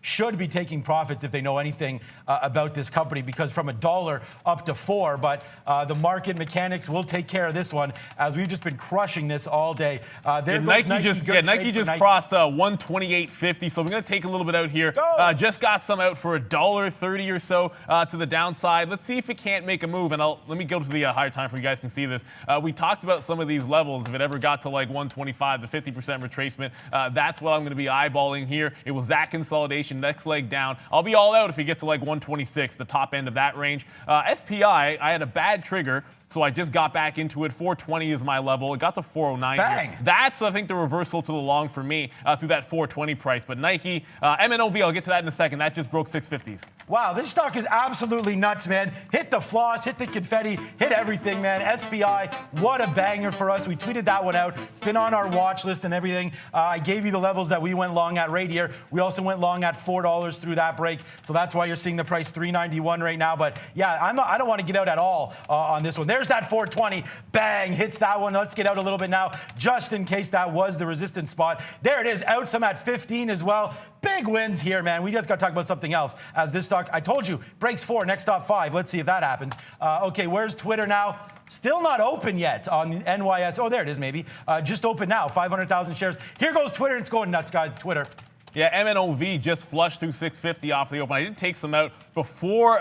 Speaker 3: should be taking profits if they know anything about this company, because from $1 up to $4, but the market mechanics will take care of this one as we've just been crushing this all day.
Speaker 2: Nike just crossed 128.50, so we're going to take a little bit out here. Just got some out for $1.30 or so to the downside. Let's see if it can't make a move, and let me go to the higher time frame. You guys can see this. We talked about some of these levels. If it ever got to like 125, the 50% retracement, that's what I'm going to be eyeballing here. It was that consolidation. Next leg down. I'll be all out if it gets to like 126, the top end of that range. SPI, I had a bad trigger, so I just got back into it. 420 is my level. It got to 409.
Speaker 3: Bang!
Speaker 2: Here. That's, I think, the reversal to the long for me through that 420 price. But Nike, MNOV, I'll get to that in a second. That just broke 650s.
Speaker 3: Wow, this stock is absolutely nuts, man. Hit the floss, hit the confetti, hit everything, man. SPI, what a banger for us. We tweeted that one out. It's been on our watch list and everything. I gave you the levels that we went long at right here. We also went long at $4 through that break, so that's why you're seeing the price $391 right now. But yeah, I don't want to get out at all on this one. There's that 420. Bang, hits that one. Let's get out a little bit now, just in case that was the resistance spot. There it is, out some at 15 as well. Big wins here, man. We just got to talk about something else. As this stock, I told you, breaks 4, next top 5. Let's see if that happens. Okay, where's Twitter now? Still not open yet on the NYSE. Oh, there it is, maybe. Just open now, 500,000 shares. Here goes Twitter. It's going nuts, guys. Twitter.
Speaker 2: Yeah, MNOV just flushed through 650 off the open. I did take some out before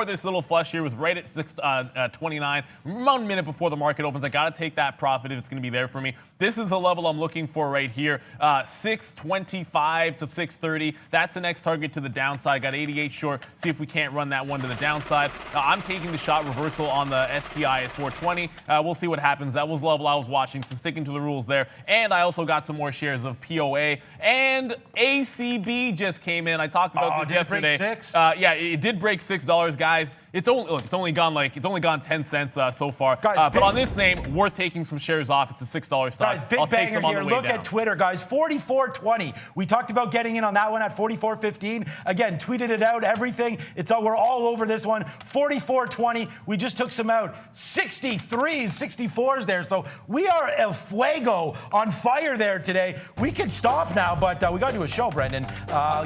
Speaker 2: this little flush here was right at 629. About a minute before the market opens. I got to take that profit if it's going to be there for me. This is the level I'm looking for right here. 625 to 630. That's the next target to the downside. Got 88 short. See if we can't run that one to the downside. I'm taking the shot reversal on the SPI at 420. We'll see what happens. That was the level I was watching, so sticking to the rules there. And I also got some more shares of POA. And ACB just came in. I talked about this yesterday.
Speaker 3: Break 6?
Speaker 2: Yeah, it did break $6, guys. It's only gone 10 cents so far.
Speaker 3: Guys,
Speaker 2: but on this name, worth taking some shares off. It's a $6 stock.
Speaker 3: Guys, big banger here. Look at Twitter, guys. 44.20. We talked about getting in on that one at 44.15. Again, tweeted it out. Everything. We're all over this one. 44.20. We just took some out. 63s, 64s there. So we are el fuego, on fire there today. We could stop now, but we got to do a show, Brendan.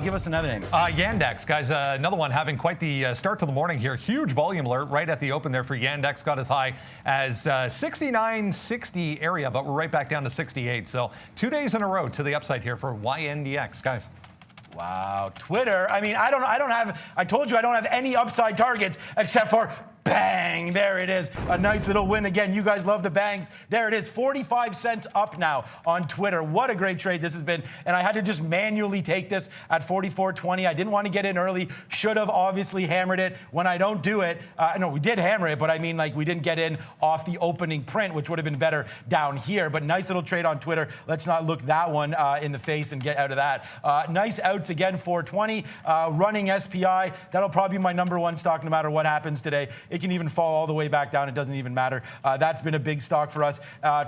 Speaker 3: Give us another name.
Speaker 1: Yandex, guys. Another one having quite the start to the morning here. Huge volume alert right at the open there for Yandex. Got as high as 69.60 area, but we're right back down to 68. So 2 days in a row to the upside here for YNDX, guys.
Speaker 3: Wow, Twitter. I mean, I told you I don't have any upside targets except for bang. There it is. A nice little win again. You guys love the bangs. There it is. 45 cents up now on Twitter. What a great trade this has been. And I had to just manually take this at 44.20. I didn't want to get in early. Should have obviously hammered it. When I don't do it, no, we did hammer it, but I mean, like, we didn't get in off the opening print, which would have been better down here. But nice little trade on Twitter. Let's not look that one in the face and get out of that. Nice outs again, 420. Running SPI. That'll probably be my #1 stock no matter what happens today. It can even fall all the way back down. It doesn't even matter. That's been a big stock for us.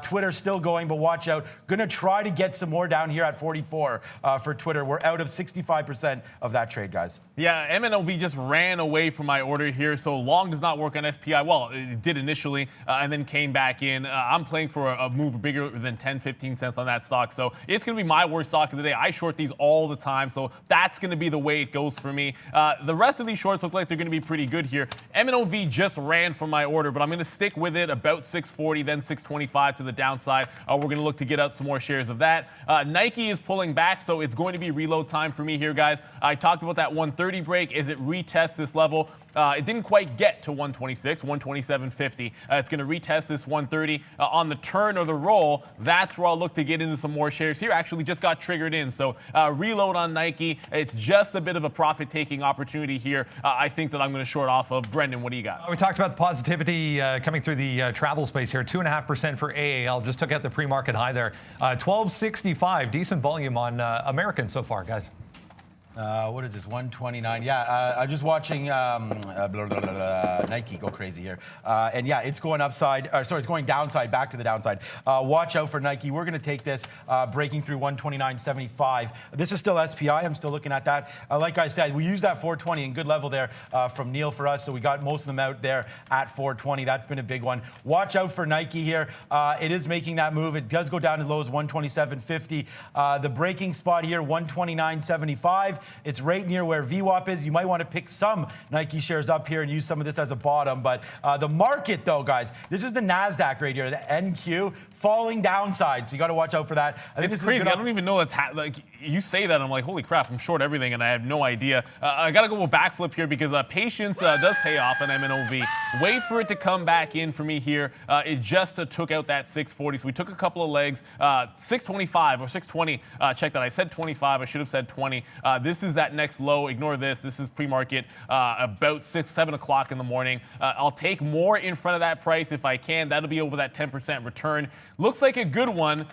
Speaker 3: Twitter still going, but watch out. Going to try to get some more down here at 44 for Twitter. We're out of 65% of that trade, guys.
Speaker 2: Yeah, MNOV just ran away from my order here, so long does not work on SPI. Well, it did initially, and then came back in. I'm playing for a move bigger than 10, 15 cents on that stock, so it's going to be my worst stock of the day. I short these all the time, so that's going to be the way it goes for me. The rest of these shorts look like they're going to be pretty good here. MNOV just ran from my order, but I'm going to stick with it about 640, then 625 to the downside. We're going to look to get out some more shares of that. Nike is pulling back, so it's going to be reload time for me here, guys. I talked about that 130 break as it retests this level. It didn't quite get to 126, 127.50. It's going to retest this 130 on the turn or the roll. That's where I'll look to get into some more shares here. Actually just got triggered in. So reload on Nike. It's just a bit of a profit-taking opportunity here. I think that I'm going to short off of. Brendan, what do you got?
Speaker 1: We talked about the positivity coming through the travel space here. 2.5% for AAL. Just took out the pre-market high there. 1265. Decent volume on American so far, guys.
Speaker 3: What is this? 129. Yeah, I'm just watching Nike go crazy here. And yeah, it's going upside. Sorry, it's going downside, back to the downside. Watch out for Nike. We're going to take this breaking through 129.75. This is still SPI. I'm still looking at that. Like I said, we use that 420 in good level there from Neil for us. So we got most of them out there at 420. That's been a big one. Watch out for Nike here. It is making that move. It does go down to lows 127.50. The breaking spot here, 129.75. It's right near where VWAP is. You might want to pick some Nike shares up here and use some of this as a bottom. But the market, though, guys, this is the NASDAQ right here, the NQ. Falling downside, so you got to watch out for that. I think
Speaker 2: it's
Speaker 3: this
Speaker 2: crazy.
Speaker 3: Is
Speaker 2: I don't even know that's like you say that. I'm like, holy crap! I'm short everything, and I have no idea. I got to go a backflip here because patience does pay off on MNOV. Wait for it to come back in for me here. It just took out that 640, so we took a couple of legs. 625 or 620. Check that. I said 25. I should have said 20. This is that next low. Ignore this. This is pre-market about 6, 7 o'clock in the morning. I'll take more in front of that price if I can. That'll be over that 10% return. Looks like a good one.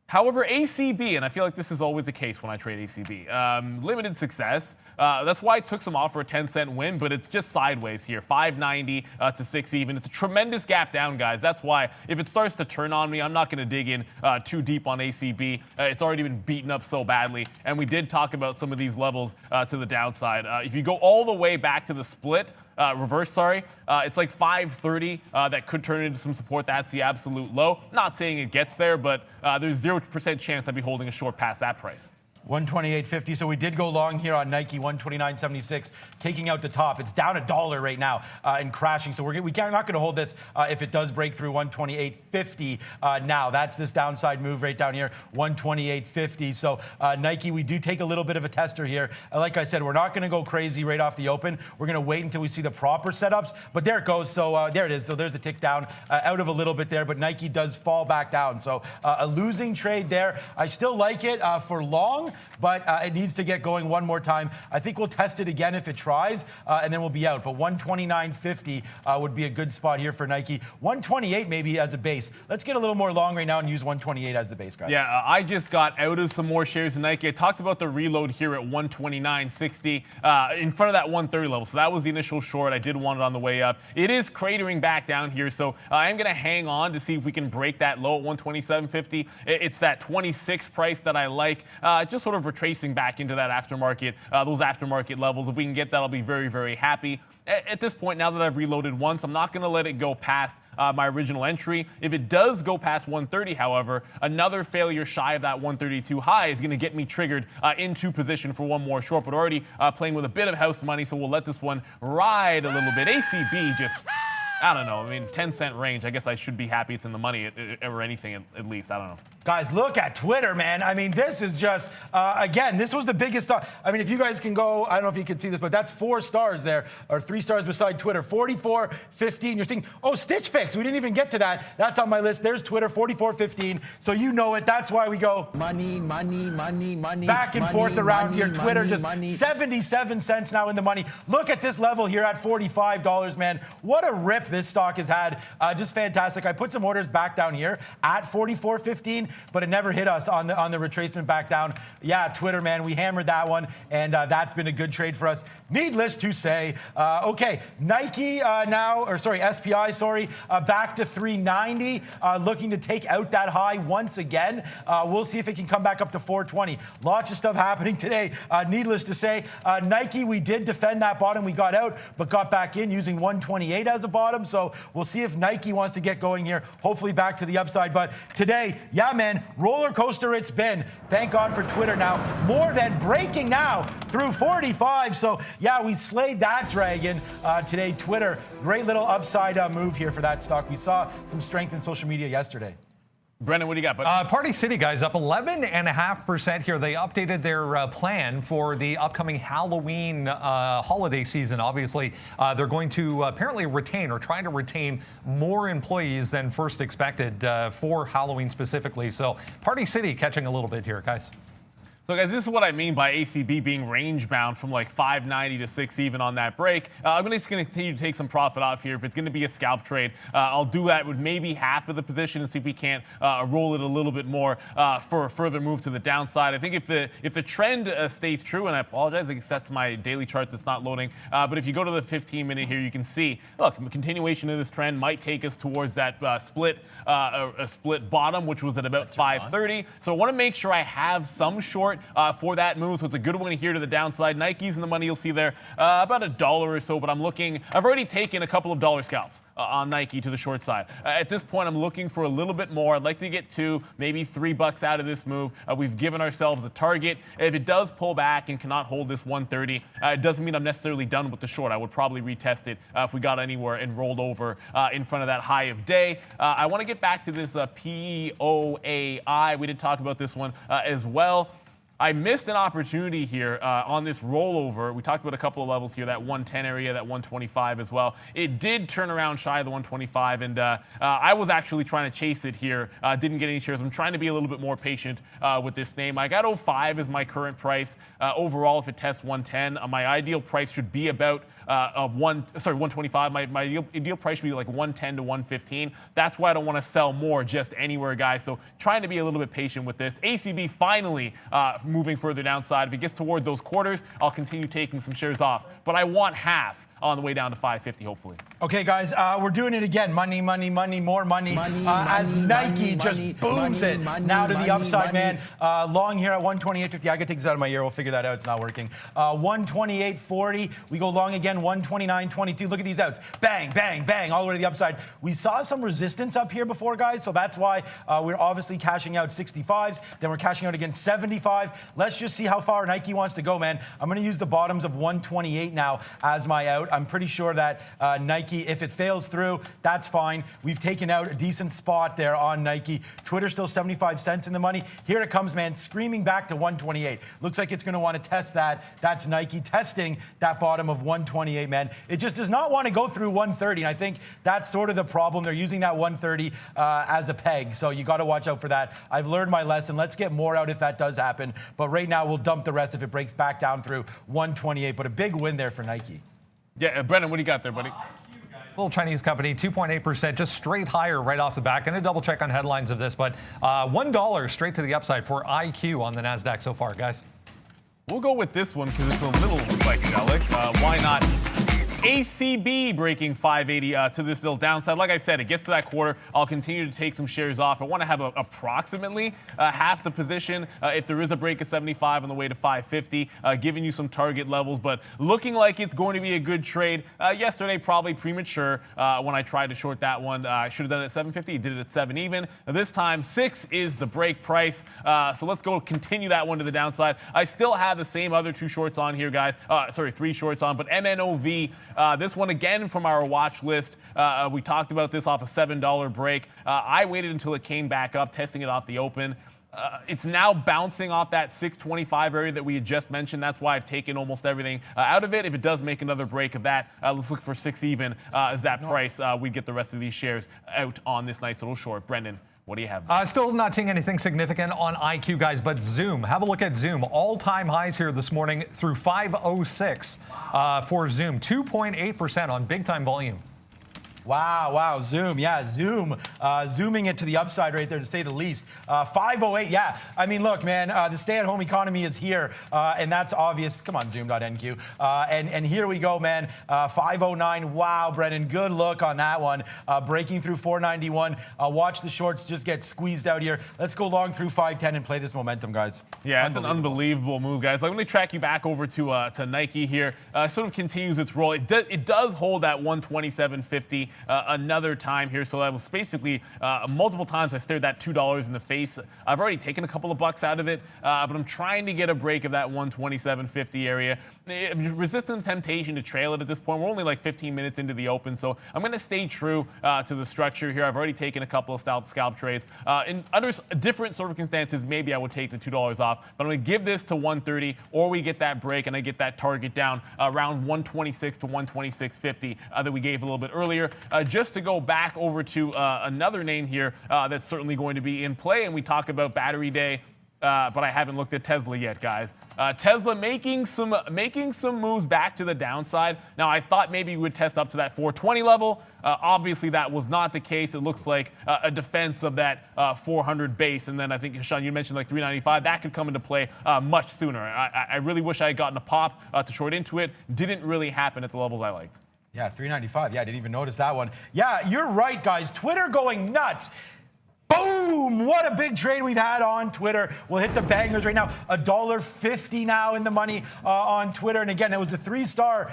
Speaker 2: However, ACB, and I feel like this is always the case when I trade ACB, limited success. That's why I took some off for a 10-cent win, but it's just sideways here, 590 to 6 even. It's a tremendous gap down, guys. That's why if it starts to turn on me, I'm not going to dig in too deep on ACB. It's already been beaten up so badly, and we did talk about some of these levels to the downside. If you go all the way back to the split, reverse, sorry. It's like 530 that could turn into some support. That's the absolute low. Not saying it gets there, but there's 0% chance I'd be holding a short past that price.
Speaker 3: 128.50. So we did go long here on Nike, 129.76, taking out the top. It's down $1 right now and crashing. So we're not going to hold this if it does break through 128.50 now. That's this downside move right down here, 128.50. So Nike, we do take a little bit of a tester here. Like I said, we're not going to go crazy right off the open. We're going to wait until we see the proper setups. But there it goes. So there it is. So there's the tick down out of a little bit there. But Nike does fall back down. So a losing trade there. I still like it for long, but it needs to get going one more time. I think we'll test it again if it tries, and then we'll be out. But 129.50 would be a good spot here for Nike. 128 maybe as a base. Let's get a little more long right now and use 128 as the base, guys.
Speaker 2: Yeah, I just got out of some more shares in Nike. I talked about the reload here at 129.60 in front of that 130 level. So that was the initial short. I did want it on the way up. It is cratering back down here, so I am going to hang on to see if we can break that low at 127.50. It's that 26 price that I like. Just sort of retracing back into that aftermarket, those aftermarket levels. If we can get that, I'll be very, very happy. At this point, now that I've reloaded once, I'm not going to let it go past my original entry. If it does go past 130, however, another failure shy of that 132 high is going to get me triggered into position for one more short, but already playing with a bit of house money, so we'll let this one ride a little bit. ACB just... I don't know. I mean, 10-cent range. I guess I should be happy it's in the money or anything at least. I don't know.
Speaker 3: Guys, look at Twitter, man. I mean, this is just, again, this was the biggest star. I mean, if you guys can go, I don't know if you can see this, but that's 4 stars there, or 3 stars beside Twitter. 44.15. You're seeing, oh, Stitch Fix. We didn't even get to that. That's on my list. There's Twitter, 44.15. So you know it. That's why we go
Speaker 6: money,
Speaker 3: back and forth around here. Twitter just
Speaker 6: money.
Speaker 3: 77 cents now in the money. Look at this level here at $45, man. What a rip this stock has had. Just fantastic. I put some orders back down here at 44.15. but it never hit us on the retracement back down. Yeah, Twitter, man, we hammered that one, and that's been a good trade for us. Needless to say. Okay, Nike SPI, back to 390, looking to take out that high once again. We'll see if it can come back up to 420. Lots of stuff happening today. Needless to say, Nike, we did defend that bottom. We got out, but got back in using 128 as a bottom. So we'll see if Nike wants to get going here. Hopefully back to the upside. But today, yeah, man, roller coaster it's been. Thank God for Twitter now. More than breaking now through 45. So yeah, we slayed that dragon today. Twitter, great little upside move here for that stock. We saw some strength in social media yesterday.
Speaker 2: Brendan, what do you got?
Speaker 1: Party City, guys, up 11.5% here. They updated their plan for the upcoming Halloween holiday season. Obviously, they're going to apparently retain or try to retain more employees than first expected for Halloween specifically. So Party City catching a little bit here, guys.
Speaker 2: So, guys, this is what I mean by ACB being range-bound from like 590 to 6 even on that break. I'm just going to continue to take some profit off here. If it's going to be a scalp trade, I'll do that with maybe half of the position and see if we can't roll it a little bit more for a further move to the downside. I think if the trend stays true, and I apologize, I guess that's my daily chart that's not loading, but if you go to the 15-minute here, you can see, look, a continuation of this trend might take us towards that split bottom, which was at about 530. So I want to make sure I have some short for that move, so it's a good one here to the downside. Nike's in the money, you'll see there about $1 or so, but I've already taken a couple of dollar scalps on Nike to the short side. At this point, I'm looking for a little bit more. I'd like to get $2, maybe $3 out of this move. We've given ourselves a target. If it does pull back and cannot hold this 130, it doesn't mean I'm necessarily done with the short. I would probably retest it if we got anywhere and rolled over in front of that high of day. I want to get back to this POAI. We did talk about this one as well. I missed an opportunity here on this rollover. We talked about a couple of levels here, that 110 area, that 125 as well. It did turn around shy of the 125, and I was actually trying to chase it here. Didn't get any shares. I'm trying to be a little bit more patient with this name. I got 05 as my current price. Overall, if it tests 110, my ideal price should be about 125. My ideal price should be like 110 to 115. That's why I don't want to sell more just anywhere, guys. So trying to be a little bit patient with this. ACB finally moving further downside. If it gets toward those quarters, I'll continue taking some shares off. But I want half on the way down to 550, hopefully.
Speaker 3: Okay, guys, we're doing it again. Money, money, money, more money. As Nike just booms it now to the upside, man. Long here at 128.50. I could take this out of my ear. We'll figure that out. It's not working. 128.40. We go long again. 129.22. Look at these outs. Bang, bang, bang, all the way to the upside. We saw some resistance up here before, guys, so that's why we're obviously cashing out 65s. Then we're cashing out again 75. Let's just see how far Nike wants to go, man. I'm going to use the bottoms of 128 now as my out. I'm pretty sure that Nike, if it fails through, that's fine. We've taken out a decent spot there on Nike. Twitter still 75 cents in the money. Here it comes, man, screaming back to 128. Looks like it's going to want to test that. That's Nike testing that bottom of 128, man. It just does not want to go through 130. And I think that's sort of the problem. They're using that 130 as a peg. So you got to watch out for that. I've learned my lesson. Let's get more out if that does happen. But right now, we'll dump the rest if it breaks back down through 128. But a big win there for Nike.
Speaker 2: Yeah, Brendan, what do you got there, buddy?
Speaker 1: Little Chinese company, 2.8%, just straight higher right off the back. Going to double check on headlines of this, but $1 straight to the upside for IQ on the NASDAQ so far, guys.
Speaker 2: We'll go with this one because it's a little psychedelic. Why not? ACB breaking 580 to this little downside. Like I said, it gets to that quarter. I'll continue to take some shares off. I want to have approximately half the position if there is a break of 75 on the way to 550, giving you some target levels, but looking like it's going to be a good trade. Yesterday, probably premature when I tried to short that one. I should have done it at 750. Did it at 7 even. This time, 6 is the break price. So let's go continue that one to the downside. I still have the same other 2 shorts on here, guys. 3 shorts on, but MNOV. This one again from our watch list. We talked about this off a $7 break. I waited until it came back up, testing it off the open. It's now bouncing off that 625 area that we had just mentioned. That's why I've taken almost everything out of it. If it does make another break of that, let's look for 6 even as that price. We get the rest of these shares out on this nice little short. Brendan, what do you have?
Speaker 1: Still not seeing anything significant on IQ, guys, but Zoom. Have a look at Zoom. All-time highs here this morning through 506 for Zoom. 2.8% on big-time volume.
Speaker 3: Wow, Zoom. Yeah, Zoom. Zooming it to the upside right there, to say the least. 508, yeah. I mean, look, man, the stay-at-home economy is here, and that's obvious. Come on, Zoom.NQ. And here we go, man. 509, wow, Brennan, good look on that one. Breaking through 491. Watch the shorts just get squeezed out here. Let's go long through 510 and play this momentum, guys.
Speaker 2: Yeah, it's an unbelievable move, guys. Like, let me track you back over to Nike here. Sort of continues its roll. It does hold that 127.50 another time here. So that was basically multiple times I stared that $2 in the face. I've already taken a couple of bucks out of it, but I'm trying to get a break of that 127.50 area. Resistance, temptation to trail it at this point. We're only like 15 minutes into the open, so I'm going to stay true to the structure here. I've already taken a couple of scalp trades. Under different circumstances, maybe I would take the $2 off, but I'm going to give this to 130, or we get that break and I get that target down around 126 to 126.50 that we gave a little bit earlier. Just to go back over to another name here that's certainly going to be in play, and we talk about battery day. But I haven't looked at Tesla yet, guys. Tesla making some moves back to the downside. Now, I thought maybe we would test up to that 420 level. Obviously, that was not the case. It looks like a defense of that 400 base. And then I think, Sean, you mentioned like 395. That could come into play much sooner. I really wish I had gotten a pop to short into it. Didn't really happen at the levels I liked.
Speaker 3: Yeah, 395. Yeah, I didn't even notice that one. Yeah, you're right, guys. Twitter going nuts. Boom! What a big trade we've had on Twitter. We'll hit the bangers right now. $1.50 now in the money on Twitter. And again, it was a 3-star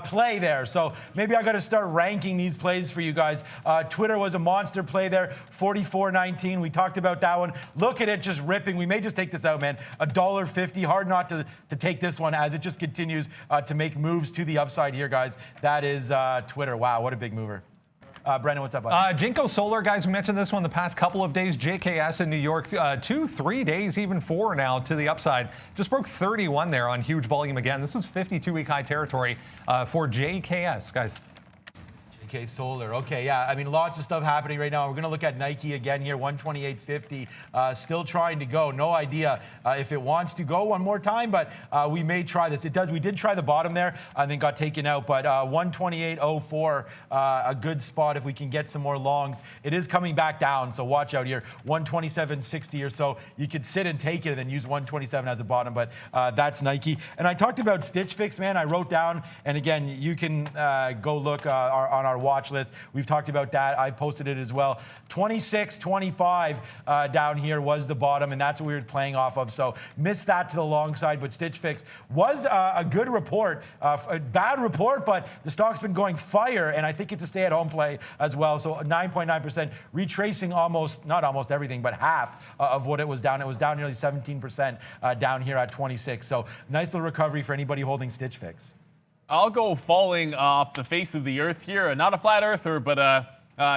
Speaker 3: play there. So maybe I got to start ranking these plays for you guys. Twitter was a monster play there. 44.19. We talked about that one. Look at it just ripping. We may just take this out, man. $1.50. Hard not to take this one as it just continues to make moves to the upside here, guys. That is Twitter. Wow, what a big mover. Brennan, what's up, bud?
Speaker 1: Jinko Solar, guys, we mentioned this one the past couple of days. JKS in New York, 2-3 days, even 4 now to the upside. Just broke 31 there on huge volume again. This is 52-week high territory for JKS, guys.
Speaker 3: Okay, Solar. Okay, yeah. I mean, lots of stuff happening right now. We're going to look at Nike again here, 128.50. Still trying to go. No idea if it wants to go one more time, but we may try this. It does. We did try the bottom there and then got taken out, but 128.04, a good spot if we can get some more longs. It is coming back down, so watch out here. 127.60 or so. You could sit and take it and then use 127 as a bottom, but that's Nike. And I talked about Stitch Fix, man. I wrote down, and again, you can go look on our watch list. We've talked about that. I've posted it as well. 26.25 down here was the bottom, and that's what we were playing off of. So missed that to the long side, but Stitch Fix was a good report. A bad report, but the stock's been going fire, and I think it's a stay-at-home play as well. So 9.9%, retracing not almost everything, but half of what it was down. It was down nearly 17% down here at 26. So nice little recovery for anybody holding Stitch Fix.
Speaker 2: I'll go falling off the face of the earth here. Not a flat earther, but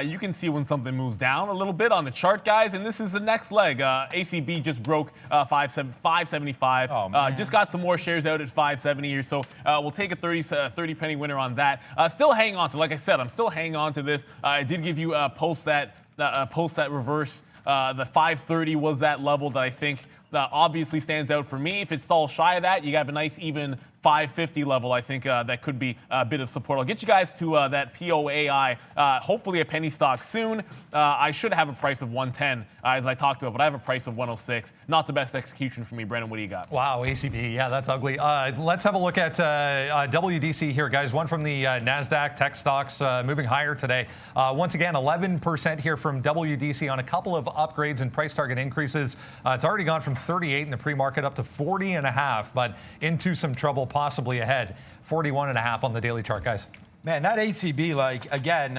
Speaker 2: you can see when something moves down a little bit on the chart, guys. And this is the next leg. ACB just broke 575.
Speaker 3: Oh, man.
Speaker 2: Just got some more shares out at 570 here. So we'll take a 30 penny winner on that. Still hang on to, like I said, I'm still hanging on to this. I did give you post that reverse. The 530 was that level that I think obviously stands out for me. If it stalls shy of that, you have a nice even 550 level. I think that could be a bit of support. I'll get you guys to that POAI, hopefully a penny stock soon. I should have a price of 110 as I talked about, but I have a price of 106. Not the best execution for me. Brennan, what do you got?
Speaker 1: Wow, ACB, yeah, that's ugly. Let's have a look at WDC here, guys. One from the NASDAQ tech stocks moving higher today. Once again, 11% here from WDC on a couple of upgrades and price target increases. It's already gone from 38 in the pre-market up to 40.5, but into some trouble possibly ahead. 41.5 on the daily chart, guys.
Speaker 3: Man, that ACB, like, again,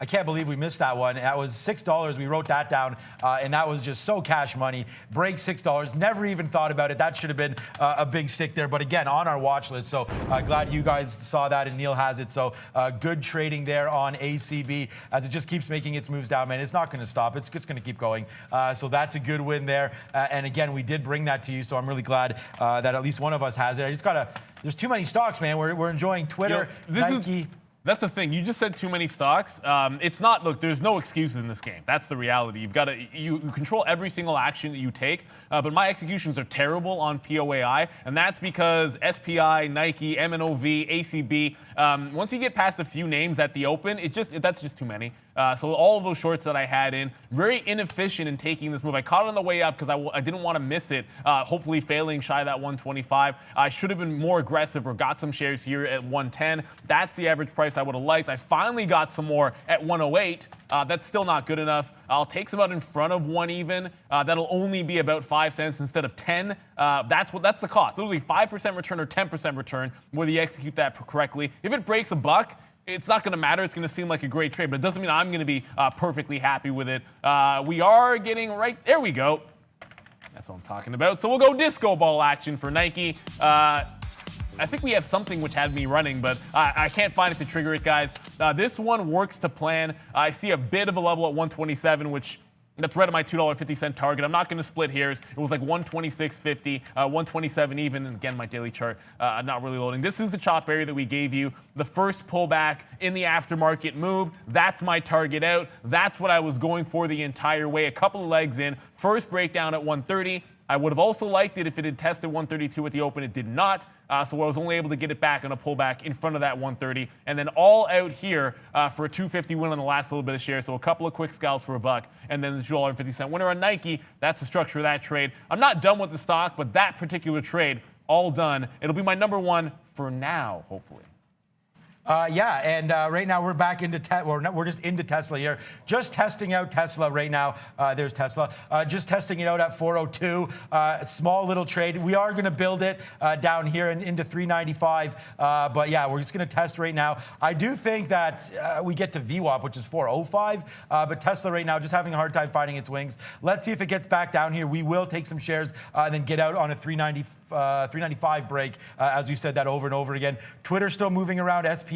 Speaker 3: I can't believe we missed that one. That was $6. We wrote that down, and that was just so cash money. Break $6. Never even thought about it. That should have been a big stick there. But again, on our watch list. So glad you guys saw that, and Neil has it. So good trading there on ACB as it just keeps making its moves down, man. It's not going to stop. It's just going to keep going. So that's a good win there. And again, we did bring that to you. So I'm really glad that at least one of us has it. I just got to. There's too many stocks, man. We're enjoying Twitter, Nike.
Speaker 2: That's the thing. You just said too many stocks. It's not. Look, there's no excuses in this game. That's the reality. You've got to you control every single action that you take. But my executions are terrible on POAI, and that's because SPI, Nike, MNOV, ACB. Once you get past a few names at the open, that's just too many. So all of those shorts that I had in, very inefficient in taking this move. I caught it on the way up because I didn't want to miss it, hopefully failing shy of that 125. I should have been more aggressive or got some shares here at 110. That's the average price I would have liked. I finally got some more at 108. That's still not good enough. I'll take some out in front of one even. That'll only be about 5 cents instead of 10. That's the cost. Literally 5% return or 10% return, whether you execute that correctly. If it breaks a buck, it's not going to matter. It's going to seem like a great trade, but it doesn't mean I'm going to be perfectly happy with it. We are getting right. There we go. That's what I'm talking about. So we'll go disco ball action for Nike. I think we have something which had me running, but I can't find it to trigger it, guys. This one works to plan. I see a bit of a level at 127, which that's right at my $2.50 target. I'm not going to split hairs. It was like 126.50, 127 even. And again, my daily chart not really loading. This is the chop area that we gave you. The first pullback in the aftermarket move. That's my target out. That's what I was going for the entire way. A couple of legs in. First breakdown at 130. I would have also liked it if it had tested 132 at the open. It did not, so I was only able to get it back on a pullback in front of that 130. And then all out here for a 250 win on the last little bit of share. So a couple of quick scalps for a buck, and then the $2.50 winner on Nike. That's the structure of that trade. I'm not done with the stock, but that particular trade, all done. It'll be my number one for now, hopefully.
Speaker 3: Yeah, and right now we're back into we're just into Tesla here. Just testing out Tesla right now. There's Tesla. Just testing it out at 402. Small little trade. We are going to build it down here and into 395. But yeah, we're just going to test right now. I do think that we get to VWAP, which is 405. But Tesla right now just having a hard time finding its wings. Let's see if it gets back down here. We will take some shares and then get out on a 395 break. As we've said that over and over again. Twitter still moving around. SPI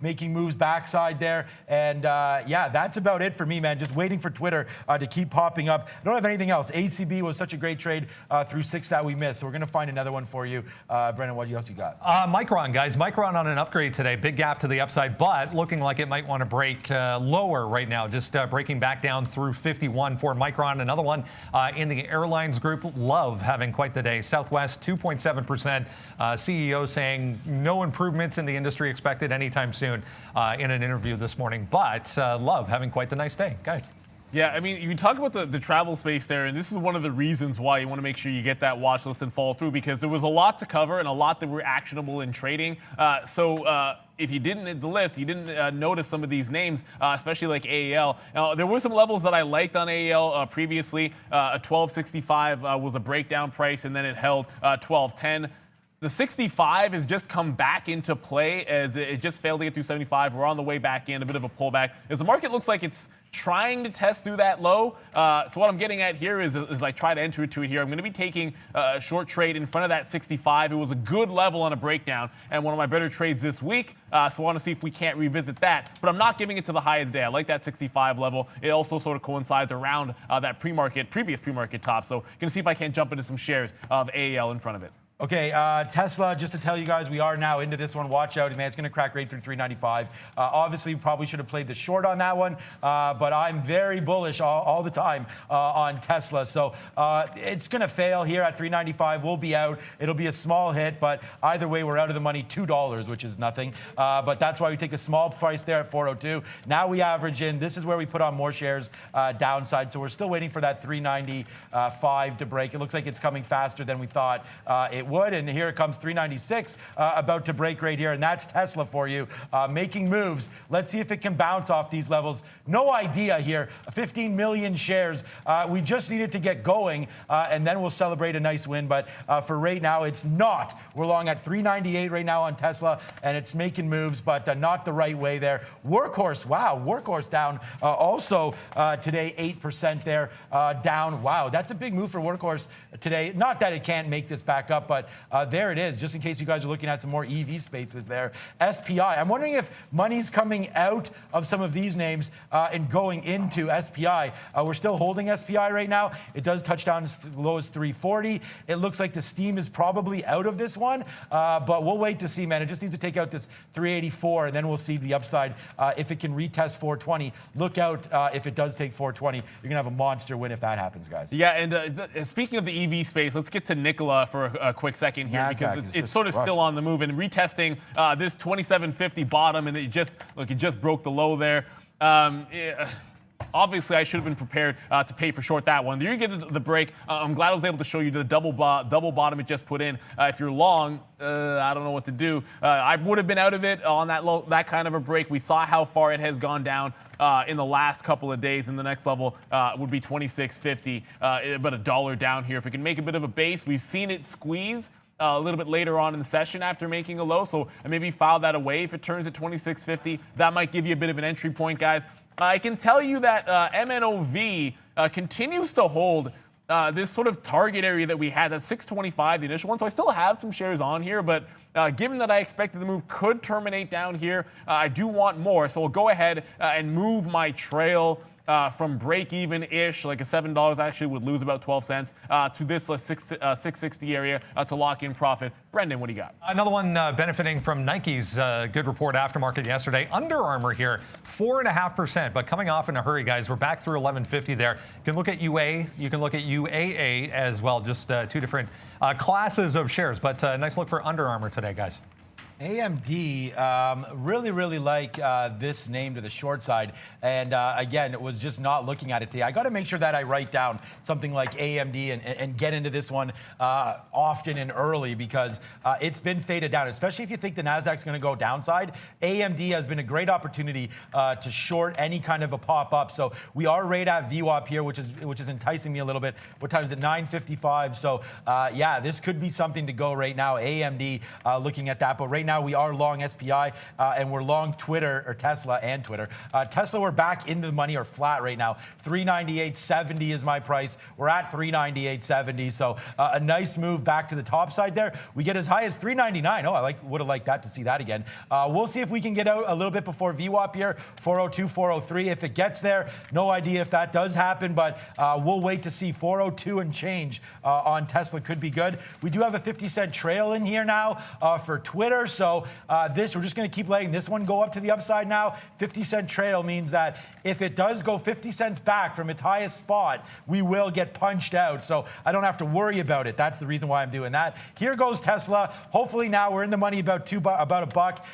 Speaker 3: making moves backside there. And yeah, that's about it for me, man. Just waiting for Twitter to keep popping up. I don't have anything else. ACB was such a great trade through 6 that we missed. So we're going to find another one for you. Brendan, what else you got?
Speaker 1: Micron, guys. Micron on an upgrade today. Big gap to the upside, but looking like it might want to break lower right now. Just breaking back down through 51 for Micron. Another one in the airlines group. Love having quite the day. Southwest, 2.7%. CEO saying no improvements in the industry expected anytime soon in an interview this morning. But Love having quite the nice day, guys.
Speaker 2: Yeah, I mean, you talk about the travel space there, and this is one of the reasons why you want to make sure you get that watch list and follow through, because there was a lot to cover and a lot that were actionable in trading. If you didn't hit the list, you didn't notice some of these names, especially like AAL. Now, there were some levels that I liked on AAL previously. A 1265 was a breakdown price, and then it held 1210. The 65 has just come back into play as it just failed to get through 75. We're on the way back in, a bit of a pullback. As the market looks like it's trying to test through that low. So what I'm getting at here is I try to enter into it here. I'm going to be taking a short trade in front of that 65. It was a good level on a breakdown and one of my better trades this week. So I want to see if we can't revisit that. But I'm not giving it to the high of the day. I like that 65 level. It also sort of coincides around that previous pre-market top. So going to see if I can't jump into some shares of AAL in front of it.
Speaker 3: Okay, Tesla, just to tell you guys, we are now into this one. Watch out, man. It's going to crack right through 395. Obviously, probably should have played the short on that one, but I'm very bullish all the time on Tesla. So it's going to fail here at 395. We'll be out. It'll be a small hit, but either way, we're out of the money, $2, which is nothing. But that's why we take a small price there at 402. Now we average in. This is where we put on more shares downside. So we're still waiting for that 395 to break. It looks like it's coming faster than we thought it would, and here it comes, 396 about to break right here, and that's Tesla for you, making moves. Let's see if it can bounce off these levels. No idea here. 15 million shares. We just need it to get going, and then we'll celebrate a nice win. But for right now, it's not. We're long at 398 right now on Tesla, and it's making moves, but not the right way there. Workhorse, wow, Workhorse down also today, 8% there down. Wow, that's a big move for Workhorse today. Not that it can't make this back up, but there it is, just in case you guys are looking at some more EV spaces there. SPI, I'm wondering if money's coming out of some of these names and going into SPI. We're still holding SPI right now. It does touch down as low as 340. It looks like the steam is probably out of this one, but we'll wait to see, man. It just needs to take out this 384, and then we'll see the upside if it can retest 420. Look out if it does take 420. You're going to have a monster win if that happens, guys.
Speaker 2: Yeah, and speaking of the EV space, let's get to Nikola for a quick second here,
Speaker 3: NASDAQ
Speaker 2: because it's sort of still on the move and retesting this 2750 bottom, and it just broke the low there. Obviously, I should have been prepared to pay for short that one. You're getting the break. I'm glad I was able to show you the double bottom it just put in. If you're long, I don't know what to do. I would have been out of it on that kind of a break. We saw how far it has gone down in the last couple of days, and the next level would be 2650, but $1 down here. If we can make a bit of a base, we've seen it squeeze a little bit later on in the session after making a low, so maybe file that away if it turns at 2650. That might give you a bit of an entry point, guys. I can tell you that MNOV continues to hold this sort of target area that we had, that 625, the initial one. So I still have some shares on here, but given that I expected the move could terminate down here, I do want more. So we'll go ahead and move my trail from break-even-ish, like a $7 actually would lose about 12 cents, to this 660 area to lock in profit. Brendan, what do you got?
Speaker 1: Another one benefiting from Nike's good report aftermarket yesterday. Under Armour here, 4.5%, but coming off in a hurry, guys. We're back through 1150 there. You can look at UA, you can look at UAA as well, just two different classes of shares. But nice look for Under Armour today, guys.
Speaker 3: AMD, really like this name to the short side. And again, it was just not looking at it today. I got to make sure that I write down something like AMD and get into this one often and early, because it's been faded down, especially if you think the NASDAQ's going to go downside. AMD has been a great opportunity to short any kind of a pop-up. So we are right at VWAP here, which is enticing me a little bit. What time is it? 9:55. So yeah, this could be something to go right now. AMD looking at that. But right now, we are long SPI and we're long Twitter, or Tesla and Twitter. Tesla, we're back into the money, or flat right now. 398.70 is my price. We're at 398.70, so a nice move back to the top side there. We get as high as 399. Oh, I would have liked that to see that again. We'll see if we can get out a little bit before VWAP here, 402, 403. If it gets there, no idea if that does happen, but we'll wait to see. 402 and change on Tesla could be good. We do have a 50-cent trail in here now for Twitter. So we're just going to keep letting this one go up to the upside now. 50-cent trail means that if it does go 50 cents back from its highest spot, we will get punched out. So I don't have to worry about it. That's the reason why I'm doing that. Here goes Tesla. Hopefully now we're in the money about a buck.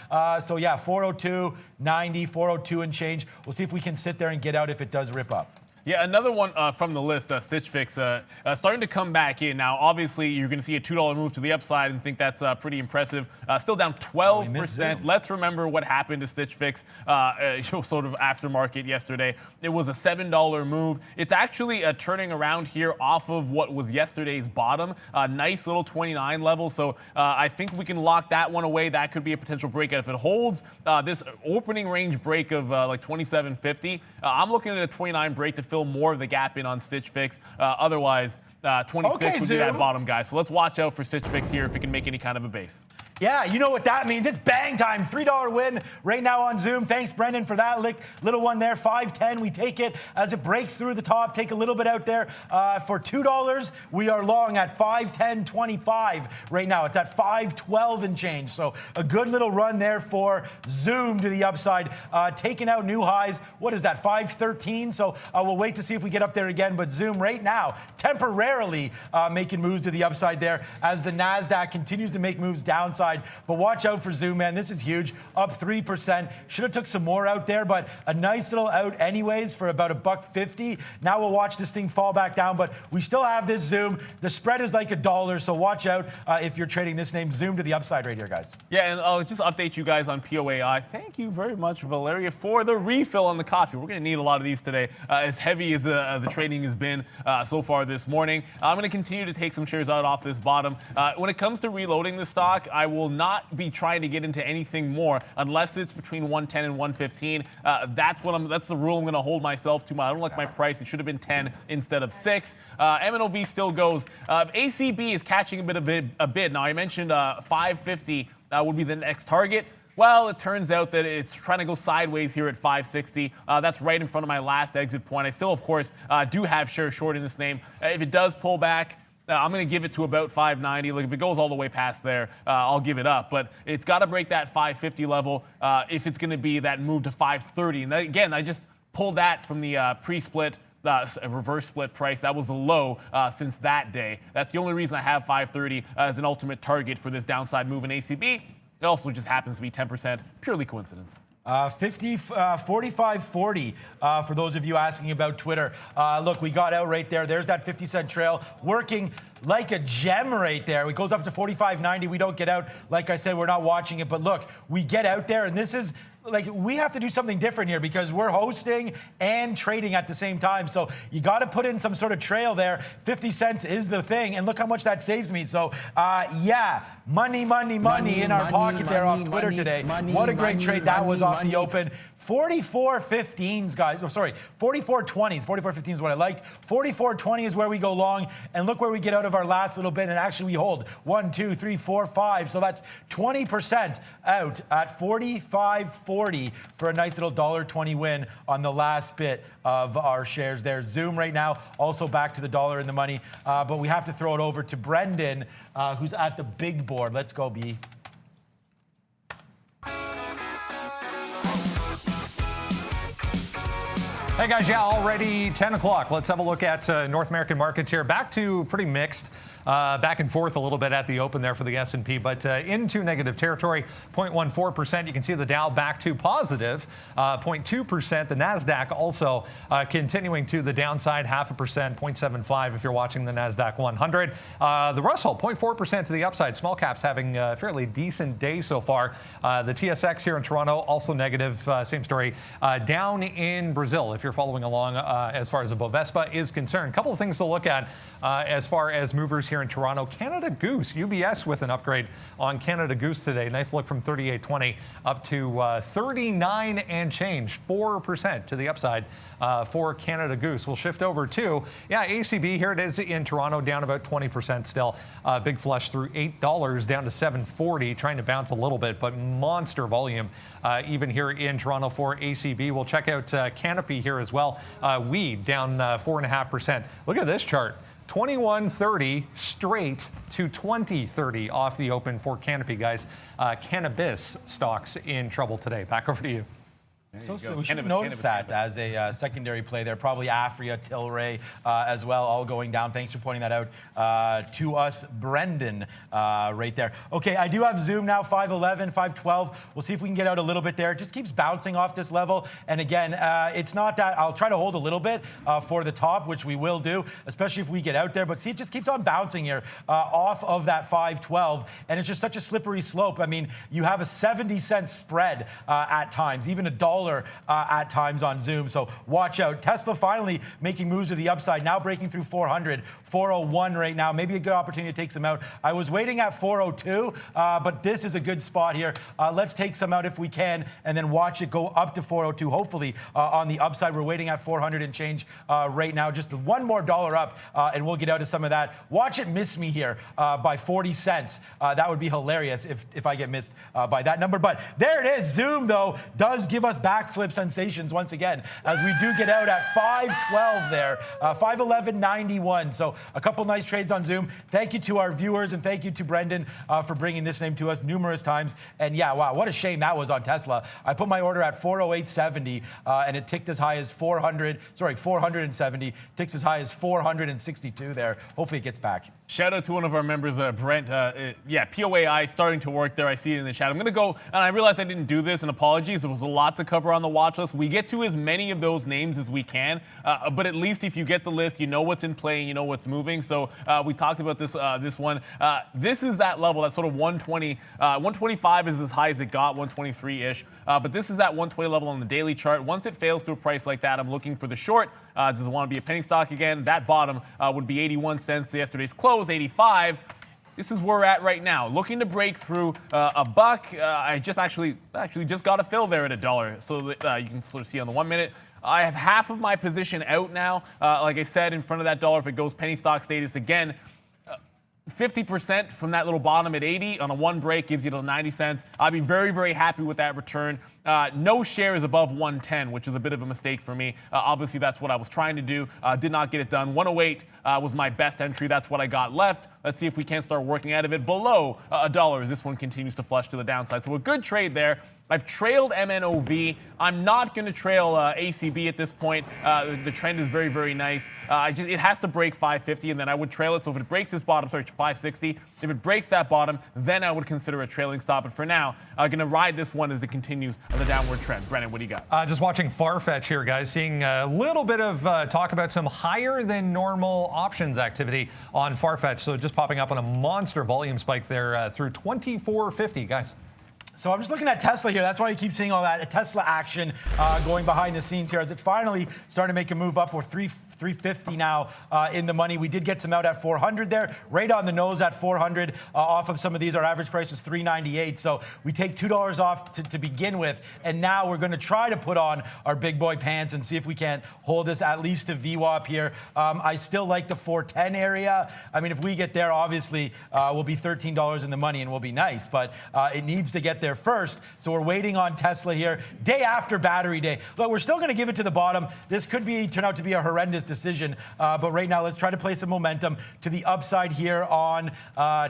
Speaker 3: So yeah, 402.90, 402 and change. We'll see if we can sit there and get out if it does rip up.
Speaker 2: Yeah, another one from the list, Stitch Fix, starting to come back in. Now, obviously, you're going to see a $2 move to the upside and think that's pretty impressive. Still down 12%. Let's remember what happened to Stitch Fix sort of aftermarket yesterday. It was a $7 move. It's actually turning around here off of what was yesterday's bottom. Nice little 29 level. So I think we can lock that one away. That could be a potential breakout. If it holds this opening range break of like 27.50, I'm looking at a 29 break to fill more of the gap in on Stitch Fix. Otherwise, 26 would be that bottom, guys. So let's watch out for Stitch Fix here if it can make any kind of a base.
Speaker 3: Yeah, you know what that means. It's bang time. $3 win right now on Zoom. Thanks, Brendan, for that little one there. 510, we take it as it breaks through the top. Take a little bit out there. For $2, we are long at 510.25 right now. It's at 512 and change. So a good little run there for Zoom to the upside. Taking out new highs. What is that, 513? So we'll wait to see if we get up there again. But Zoom right now, temporarily making moves to the upside there as the NASDAQ continues to make moves downside. But watch out for Zoom, man. This is huge. Up 3%. Should have took some more out there, but a nice little out anyways for about $1.50. Now we'll watch this thing fall back down, but we still have this Zoom. The spread is like $1, so watch out if you're trading this name. Zoom to the upside right here, guys.
Speaker 2: Yeah, and I'll just update you guys on POAI. Thank you very much, Valeria, for the refill on the coffee. We're going to need a lot of these today, as heavy as the trading has been so far this morning. I'm going to continue to take some shares out off this bottom. When it comes to reloading the stock, I will will not be trying to get into anything more unless it's between 110 and 115. That's the rule I'm going to hold myself to. I don't like my price. It should have been 10 instead of 6. MNOV still goes. ACB is catching a bit. Now, I mentioned 550 would be the next target. Well, it turns out that it's trying to go sideways here at 560. That's right in front of my last exit point. I still, of course, do have share short in this name. If it does pull back, I'm going to give it to about 590. Like, if it goes all the way past there, I'll give it up. But it's got to break that 550 level if it's going to be that move to 530. And again, I just pulled that from the pre-split. A reverse split price. That was the low since that day. That's the only reason I have 530 as an ultimate target for this downside move in ACB. It also just happens to be 10%, purely coincidence.
Speaker 3: 45.40 for those of you asking about Twitter. Look, we got out right there. There's that 50-cent trail working like a gem right there. It goes up to 45.90. We don't get out. Like I said, we're not watching it. But look, we get out there, and this is like, we have to do something different here because we're hosting and trading at the same time. So you got to put in some sort of trail there. 50 cents is the thing. And look how much that saves me. So, yeah, money in our pocket there off Twitter today. What a great trade that was off the open. 44.15s, guys. Oh, sorry, 44.20s. 44.15 is what I liked. 44.20 is where we go long. And look where we get out of our last little bit. And actually, we hold 1, 2, 3, 4, 5. So that's 20% out at 45.40 for a nice little $1.20 win on the last bit of our shares there. Zoom right now, also back to the dollar in the money. But we have to throw it over to Brendan, who's at the big board. Let's go, B.
Speaker 1: Hey guys, yeah, already 10 o'clock. Let's have a look at North American markets here. Back to pretty mixed, back and forth a little bit at the open there for the S&P, but into negative territory, 0.14%. You can see the Dow back to positive, 0.2%. The NASDAQ also continuing to the downside, 0.5%, 0.75 if you're watching the NASDAQ 100. The Russell, 0.4% to the upside. Small caps having a fairly decent day so far. The TSX here in Toronto, also negative, same story. Down in Brazil, if you're following along as far as the BOVESPA is concerned. A couple of things to look at as far as movers here in Toronto. Canada Goose, UBS with an upgrade on Canada Goose today. Nice look from 38.20 up to 39 and change, 4% to the upside for Canada Goose. We'll shift over to, ACB. Here it is in Toronto, down about 20% still. Big flush through $8 down to $7.40, trying to bounce a little bit, but monster volume even here in Toronto for ACB. We'll check out Canopy here as well. Weed down 4.5%. Look at this chart. 21.30 straight to 20.30 off the open for Canopy, guys. Cannabis stocks in trouble today. Back over to you.
Speaker 3: So we should have noticed that as a secondary play there. Probably Afria, Tilray as well, all going down. Thanks for pointing that out to us, Brendan, right there. Okay, I do have Zoom now, 511, 512. We'll see if we can get out a little bit there. It just keeps bouncing off this level. And again, it's not that I'll try to hold a little bit for the top, which we will do, especially if we get out there. But see, it just keeps on bouncing here off of that 512. And it's just such a slippery slope. I mean, you have a 70-cent spread at times, even $1 at times on Zoom. So watch out. Tesla finally making moves to the upside, now breaking through 400, 401 right now. Maybe a good opportunity to take some out. I was waiting at 402, but this is a good spot here. Let's take some out if we can, and then watch it go up to 402, hopefully on the upside. We're waiting at 400 and change right now. Just one more dollar up, and we'll get out of some of that. Watch it miss me here by 40 cents. That would be hilarious if I get missed by that number. But there it is. Zoom, though, does give us backflip sensations once again, as we do get out at 512 there, 511.91. So a couple nice trades on Zoom. Thank you to our viewers, and thank you to Brendan for bringing this name to us numerous times. And yeah, wow, what a shame that was on Tesla. I put my order at 408.70, and it ticked as high as 470, ticks as high as 462 there. Hopefully it gets back.
Speaker 2: Shout out to one of our members, Brent. POAI starting to work there. I see it in the chat. I'm going to go, and I realized I didn't do this, and apologies. There was a lot to cover on the watch list. We get to as many of those names as we can, but at least if you get the list, you know what's in play and you know what's moving. So we talked about this one. This is that level, that sort of 120. 125 is as high as it got, 123-ish. But this is that 120 level on the daily chart. Once it fails to a price like that, I'm looking for the short. Does it want to be a penny stock again? That bottom would be 81 cents. Yesterday's close, 85. this is where we're at right now. Looking to break through a buck. I just actually just got a fill there at $1. So that, you can sort of see on the 1 minute. I have half of my position out now. Like I said, in front of that dollar, if it goes penny stock status again, 50% from that little bottom at 80 on a one break gives you to 90 cents. I'd be very, very happy with that return. No shares above 110, which is a bit of a mistake for me. Obviously, that's what I was trying to do. Did not get it done. 108 was my best entry. That's what I got left. Let's see if we can't start working out of it below $1 as this one continues to flush to the downside. So a good trade there. I've trailed MNOV. I'm not going to trail ACB at this point. The trend is very, very nice. It has to break 550, and then I would trail it. So if it breaks this bottom, sorry, 560. If it breaks that bottom, then I would consider a trailing stop. But for now, I'm going to ride this one as it continues on the downward trend. Brennan, what do you got?
Speaker 1: Just watching Farfetch here, guys. Seeing a little bit of talk about some higher than normal options activity on Farfetch. So just popping up on a monster volume spike there through 2450, guys.
Speaker 3: So I'm just looking at Tesla here. That's why you keep seeing all that Tesla action going behind the scenes here as it finally started to make a move up. We're 350 now in the money. We did get some out at 400 there, right on the nose at 400 off of some of these. Our average price was 398. So we take $2 off to begin with. And now we're going to try to put on our big boy pants and see if we can't hold this at least to VWAP here. I still like the 410 area. I mean, if we get there, obviously we'll be $13 in the money and we'll be nice. But it needs to get there first. So we're waiting on Tesla here. Day after battery day. Look, we're still going to give it to the bottom. This could turn out to be a horrendous decision. But right now, let's try to play some momentum to the upside here on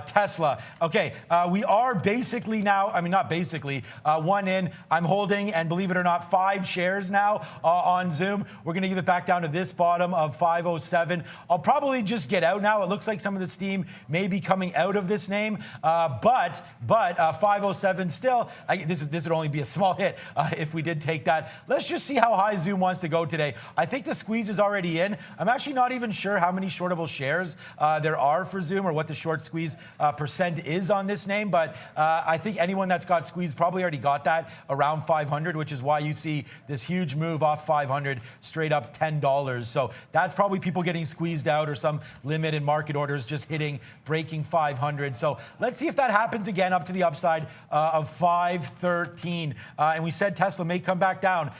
Speaker 3: Tesla. Okay, we are basically now, I mean, not basically, one in. I'm holding, and believe it or not, 5 shares now on Zoom. We're going to give it back down to this bottom of 507. I'll probably just get out now. It looks like some of the steam may be coming out of this name. But 507 still, this would only be a small hit if we did take that. Let's just see how high Zoom wants to go today. I think the squeeze is already in. I'm actually not even sure how many shortable shares there are for Zoom or what the short squeeze percent is on this name, but I think anyone that's got squeezed probably already got that around 500, which is why you see this huge move off 500 straight up $10. So that's probably people getting squeezed out or some limit in market orders just breaking 500. So let's see if that happens again up to the upside of 513. And we said Tesla may come back down.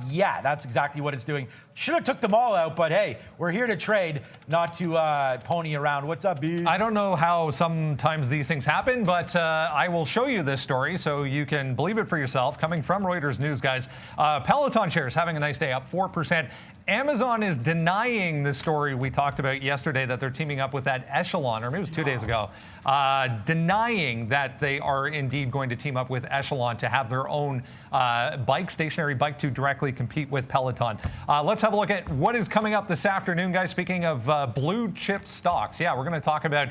Speaker 3: Yeah, that's exactly what it's doing. Should have took them all out, but hey, we're here to trade, not to pony around. What's up, B?
Speaker 1: I don't know how sometimes these things happen, but I will show you this story so you can believe it for yourself. Coming from Reuters News, guys. Peloton shares having a nice day, up 4%. Amazon is denying the story we talked about yesterday that they're teaming up with that Echelon, or maybe it was 2 days ago, denying that they are indeed going to team up with Echelon to have their own stationary bike to directly compete with Peloton. Let's have a look at what is coming up this afternoon, guys. Speaking of blue chip stocks, yeah, we're going to talk about,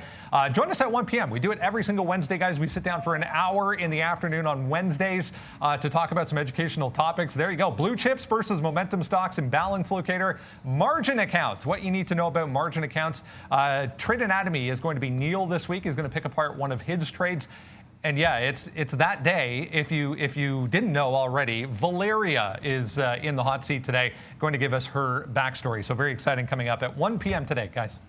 Speaker 1: join us at 1 p.m. We do it every single Wednesday, guys. We sit down for an hour in the afternoon on Wednesdays to talk about some educational topics. There you go. Blue chips versus momentum stocks and balance locator. Margin accounts, what you need to know about margin accounts. Trade Anatomy is going to be Neil this week. He's going to pick apart one of his trades. And yeah, it's that day. If you didn't know already, Valeria is in the hot seat today, going to give us her backstory. So very exciting coming up at 1 p.m. today, guys.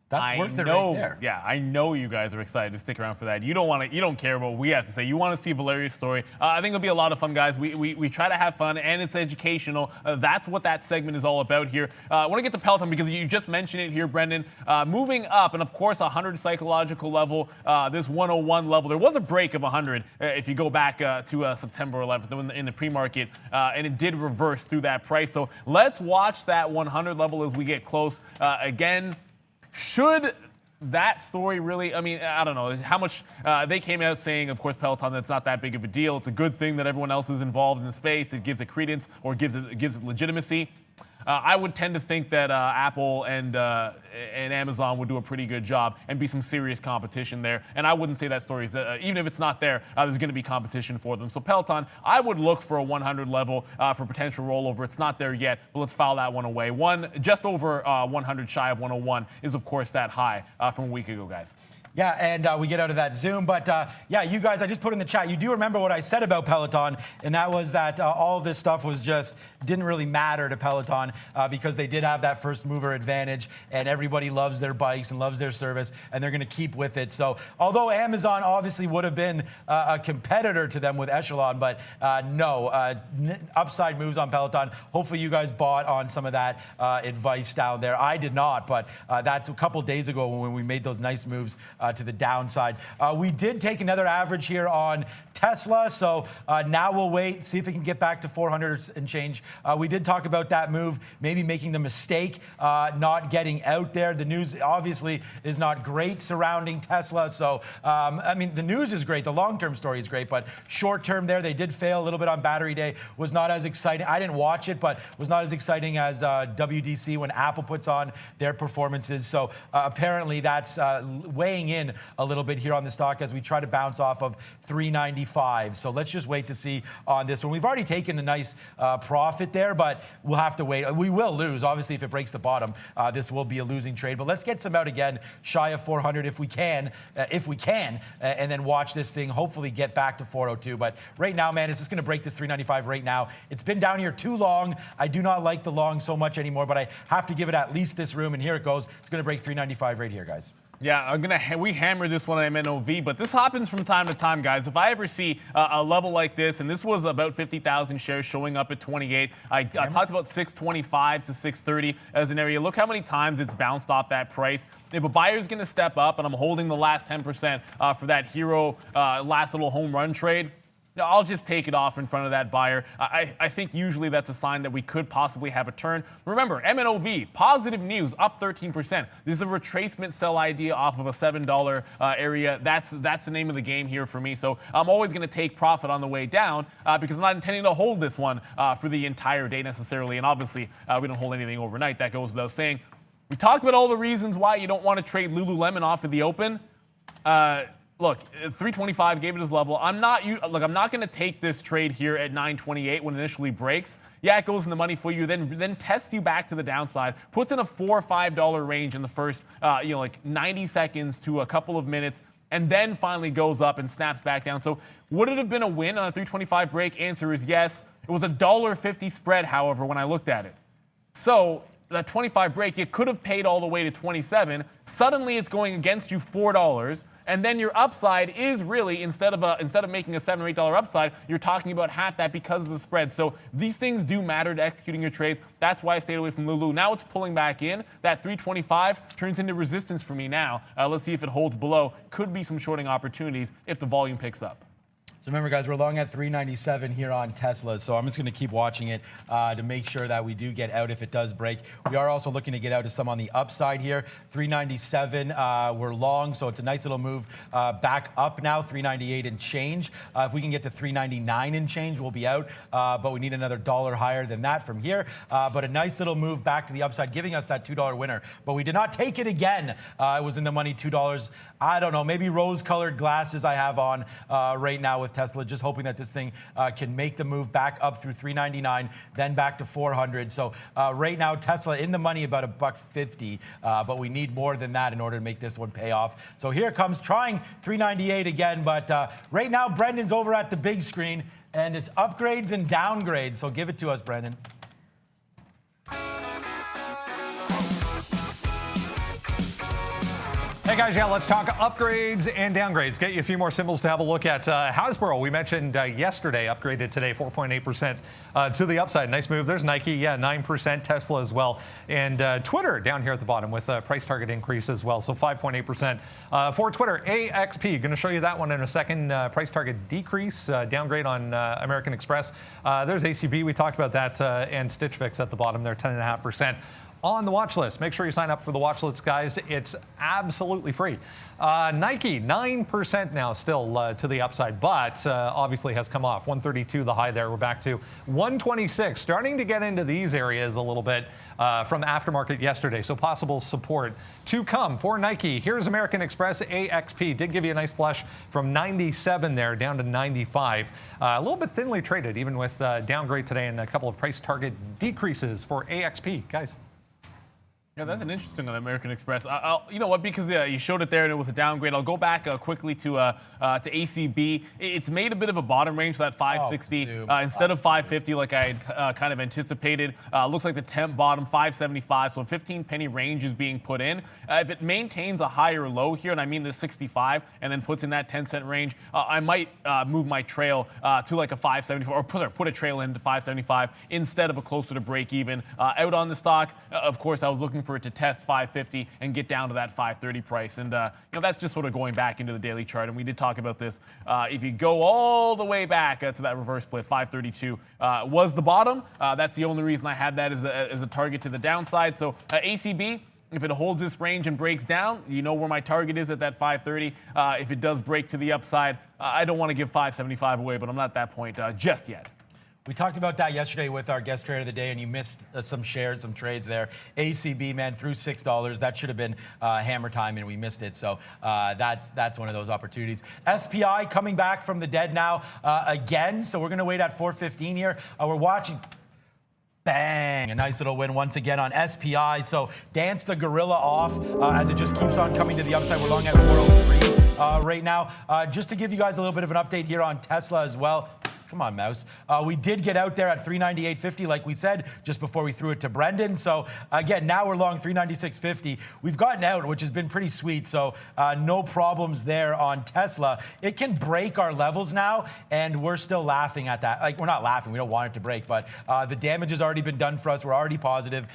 Speaker 3: That's worth it right there.
Speaker 2: Yeah, I know you guys are excited to stick around for that. You don't care about what we have to say. You want to see Valeria's story. I think it'll be a lot of fun, guys. We try to have fun, and it's educational. That's what that segment is all about here. I want to get to Peloton because you just mentioned it here, Brendan. Moving up, and of course, 100 psychological level, this 101 level. There was a break of 100 if you go back to September 11th in the pre-market, and it did reverse through that price. So let's watch that 100 level as we get close. Again, should that story really, I mean, I don't know how much they came out saying, of course, Peloton, that's not that big of a deal. It's a good thing that everyone else is involved in the space. It gives it credence or gives it legitimacy. I would tend to think that Apple and Amazon would do a pretty good job and be some serious competition there. And I wouldn't say that story is, even if it's not there, there's going to be competition for them. So Peloton, I would look for a 100 level for potential rollover. It's not there yet, but let's file that one away. Just over 100 shy of 101 is, of course, that high from a week ago, guys.
Speaker 3: Yeah, and we get out of that Zoom. But yeah, you guys, I just put in the chat, you do remember what I said about Peloton, and that was that all of this stuff was just didn't really matter to Peloton because they did have that first mover advantage, and everybody loves their bikes and loves their service, and they're going to keep with it. So although Amazon obviously would have been a competitor to them with Echelon, but no, upside moves on Peloton. Hopefully you guys bought on some of that advice down there. I did not, but that's a couple days ago when we made those nice moves to the downside. We did take another average here on Tesla, so now we'll wait, see if it can get back to 400 and change. We did talk about that move, maybe making the mistake, not getting out there. The news obviously is not great surrounding Tesla, so I mean, the news is great, the long-term story is great, but short-term there, they did fail a little bit on Battery Day, was not as exciting. I didn't watch it, but was not as exciting as WDC when Apple puts on their performances, so apparently that's weighing in a little bit here on the stock as we try to bounce off of 395. So let's just wait to see on this one. We've already taken a nice profit there, but we'll have to wait. We will lose. Obviously, if it breaks the bottom, this will be a losing trade. But let's get some out again, shy of 400 if we can, and then watch this thing hopefully get back to 402. But right now, man, it's just going to break this 395 right now. It's been down here too long. I do not like the long so much anymore, but I have to give it at least this room, and here it goes. It's going to break 395 right here, guys.
Speaker 2: Yeah, we hammered this one at MNOV, but this happens from time to time, guys. If I ever see a level like this, and this was about 50,000 shares showing up at 28, I talked about 625 to 630 as an area. Look how many times it's bounced off that price. If a buyer's going to step up, and I'm holding the last 10% for that hero last little home run trade, I'll just take it off in front of that buyer. I think usually that's a sign that we could possibly have a turn. Remember, MNOV, positive news, up 13%. This is a retracement sell idea off of a $7 area. That's the name of the game here for me. So I'm always going to take profit on the way down because I'm not intending to hold this one for the entire day necessarily. And obviously, we don't hold anything overnight. That goes without saying. We talked about all the reasons why you don't want to trade Lululemon off of the open. Look, 325 gave it his level. I'm not going to take this trade here at 928 when it initially breaks. Yeah, it goes in the money for you, then tests you back to the downside, puts in a $4 or $5 range in the first, like 90 seconds to a couple of minutes, and then finally goes up and snaps back down. So would it have been a win on a 325 break? Answer is yes. It was a $1.50 spread, however, when I looked at it. So that 25 break, it could have paid all the way to 27. Suddenly, it's going against you $4. And then your upside is really, instead of making a $7 or $8 upside, you're talking about half that because of the spread. So these things do matter to executing your trades. That's why I stayed away from Lulu. Now it's pulling back in. That 325 turns into resistance for me now. Let's see if it holds below. Could be some shorting opportunities if the volume picks up.
Speaker 3: So remember, guys, we're long at 397 here on Tesla, so I'm just going to keep watching it to make sure that we do get out if it does break. We are also looking to get out to some on the upside here. 397, we're long, so it's a nice little move back up now, 398 and change. If we can get to 399 and change, we'll be out, but we need another $1 higher than that from here. But a nice little move back to the upside, giving us that $2 winner. But we did not take it again. It was in the money, $2. I don't know, maybe rose-colored glasses I have on right now with Tesla, just hoping that this thing can make the move back up through 399, then back to 400. So right now, Tesla in the money about $1.50, but we need more than that in order to make this one pay off. So here it comes, trying 398 again, but right now, Brendan's over at the big screen, and it's upgrades and downgrades. So give it to us, Brendan.
Speaker 1: Hey guys, yeah, let's talk upgrades and downgrades. Get you a few more symbols to have a look at. Hasbro, we mentioned yesterday, upgraded today 4.8% to the upside. Nice move. There's Nike, yeah, 9%. Tesla as well. And Twitter down here at the bottom with a price target increase as well. So 5.8% for Twitter. AXP, going to show you that one in a second. Price target decrease, downgrade on American Express. There's ACB, we talked about that, and Stitch Fix at the bottom there, 10.5%. On the watch list. Make sure you sign up for the watch list, guys. It's absolutely free. Nike, 9% now still to the upside, but obviously has come off. 132 the high there. We're back to 126. Starting to get into these areas a little bit from aftermarket yesterday. So possible support to come for Nike. Here's American Express. AXP did give you a nice flush from 97 there down to 95. A little bit thinly traded, even with downgrade today and a couple of price target decreases for AXP. Guys.
Speaker 2: Yeah, that's an interesting on American Express. You know what? Because you showed it there and it was a downgrade. I'll go back quickly to ACB. It's made a bit of a bottom range, so that 560 instead of 550, like I had kind of anticipated. Looks like the temp bottom 575, so a 15-penny range is being put in. If it maintains a higher low here, and I mean the 65, and then puts in that 10-cent range, I might move my trail to like a 574, or put a trail into 575 instead of a closer to break even. Out on the stock, of course, I was looking for it to test 550 and get down to that 530 price. And that's just sort of going back into the daily chart. And we did talk about this. If you go all the way back to that reverse split, 532 was the bottom. That's the only reason I had that as a target to the downside. So ACB, if it holds this range and breaks down, you know where my target is at that 530. If it does break to the upside, I don't want to give 575 away, but I'm not at that point just yet.
Speaker 3: We talked about that yesterday with our guest trader of the day, and you missed some shares, some trades there. ACB, man, through $6. That should have been hammer time, and we missed it. So that's one of those opportunities. SPI coming back from the dead now again. So we're going to wait at 415 here. We're watching. Bang! A nice little win once again on SPI. So dance the gorilla off as it just keeps on coming to the upside. We're long at 403 right now. Just to give you guys a little bit of an update here on Tesla as well. Come on, mouse. We did get out there at 398.50, like we said, just before we threw it to Brendan. So, again, now we're long 396.50. We've gotten out, which has been pretty sweet, so no problems there on Tesla. It can break our levels now, and we're still laughing at that. Like, we're not laughing. We don't want it to break, but the damage has already been done for us. We're already positive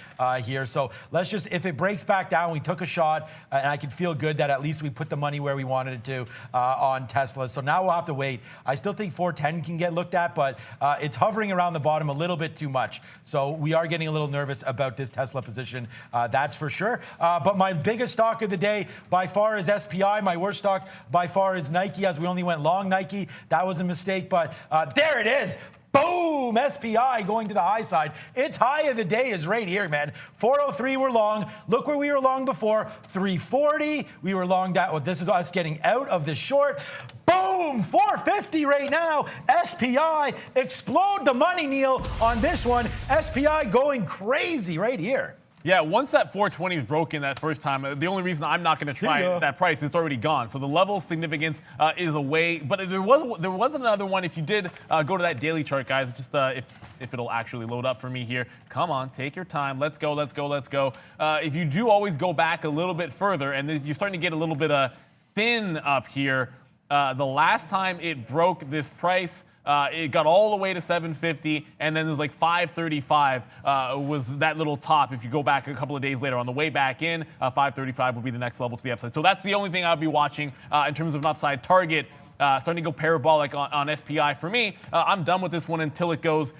Speaker 3: here. So let's just, if it breaks back down, we took a shot, and I can feel good that at least we put the money where we wanted it to on Tesla. So now we'll have to wait. I still think 410 can get looked at, but it's hovering around the bottom a little bit too much. So we are getting a little nervous about this Tesla position, that's for sure. But my biggest stock of the day by far is SPI. My worst stock by far is Nike, as we only went long Nike. That was a mistake, but there it is. Boom! SPI going to the high side. Its high of the day is right here, man. 403 we're long. Look where we were long before. 340. We were long down. Well, this is us getting out of the short. Boom! 450 right now. SPI. Explode the money, Neil, on this one. SPI going crazy right here.
Speaker 2: Yeah, once that 420 is broken that first time, the only reason I'm not going to try that price, it's already gone. So the level of significance is away. But there was another one. If you did go to that daily chart, guys, just if it'll actually load up for me here. Come on, take your time. Let's go, let's go, let's go. If you do always go back a little bit further, and you're starting to get a little bit thin up here, the last time it broke this price, it got all the way to 750, and then there's like 535 was that little top. If you go back a couple of days later, on the way back in, 535 would be the next level to the upside. So that's the only thing I'll be watching in terms of an upside target. Starting to go parabolic on SPI for me. I'm done with this one until it goes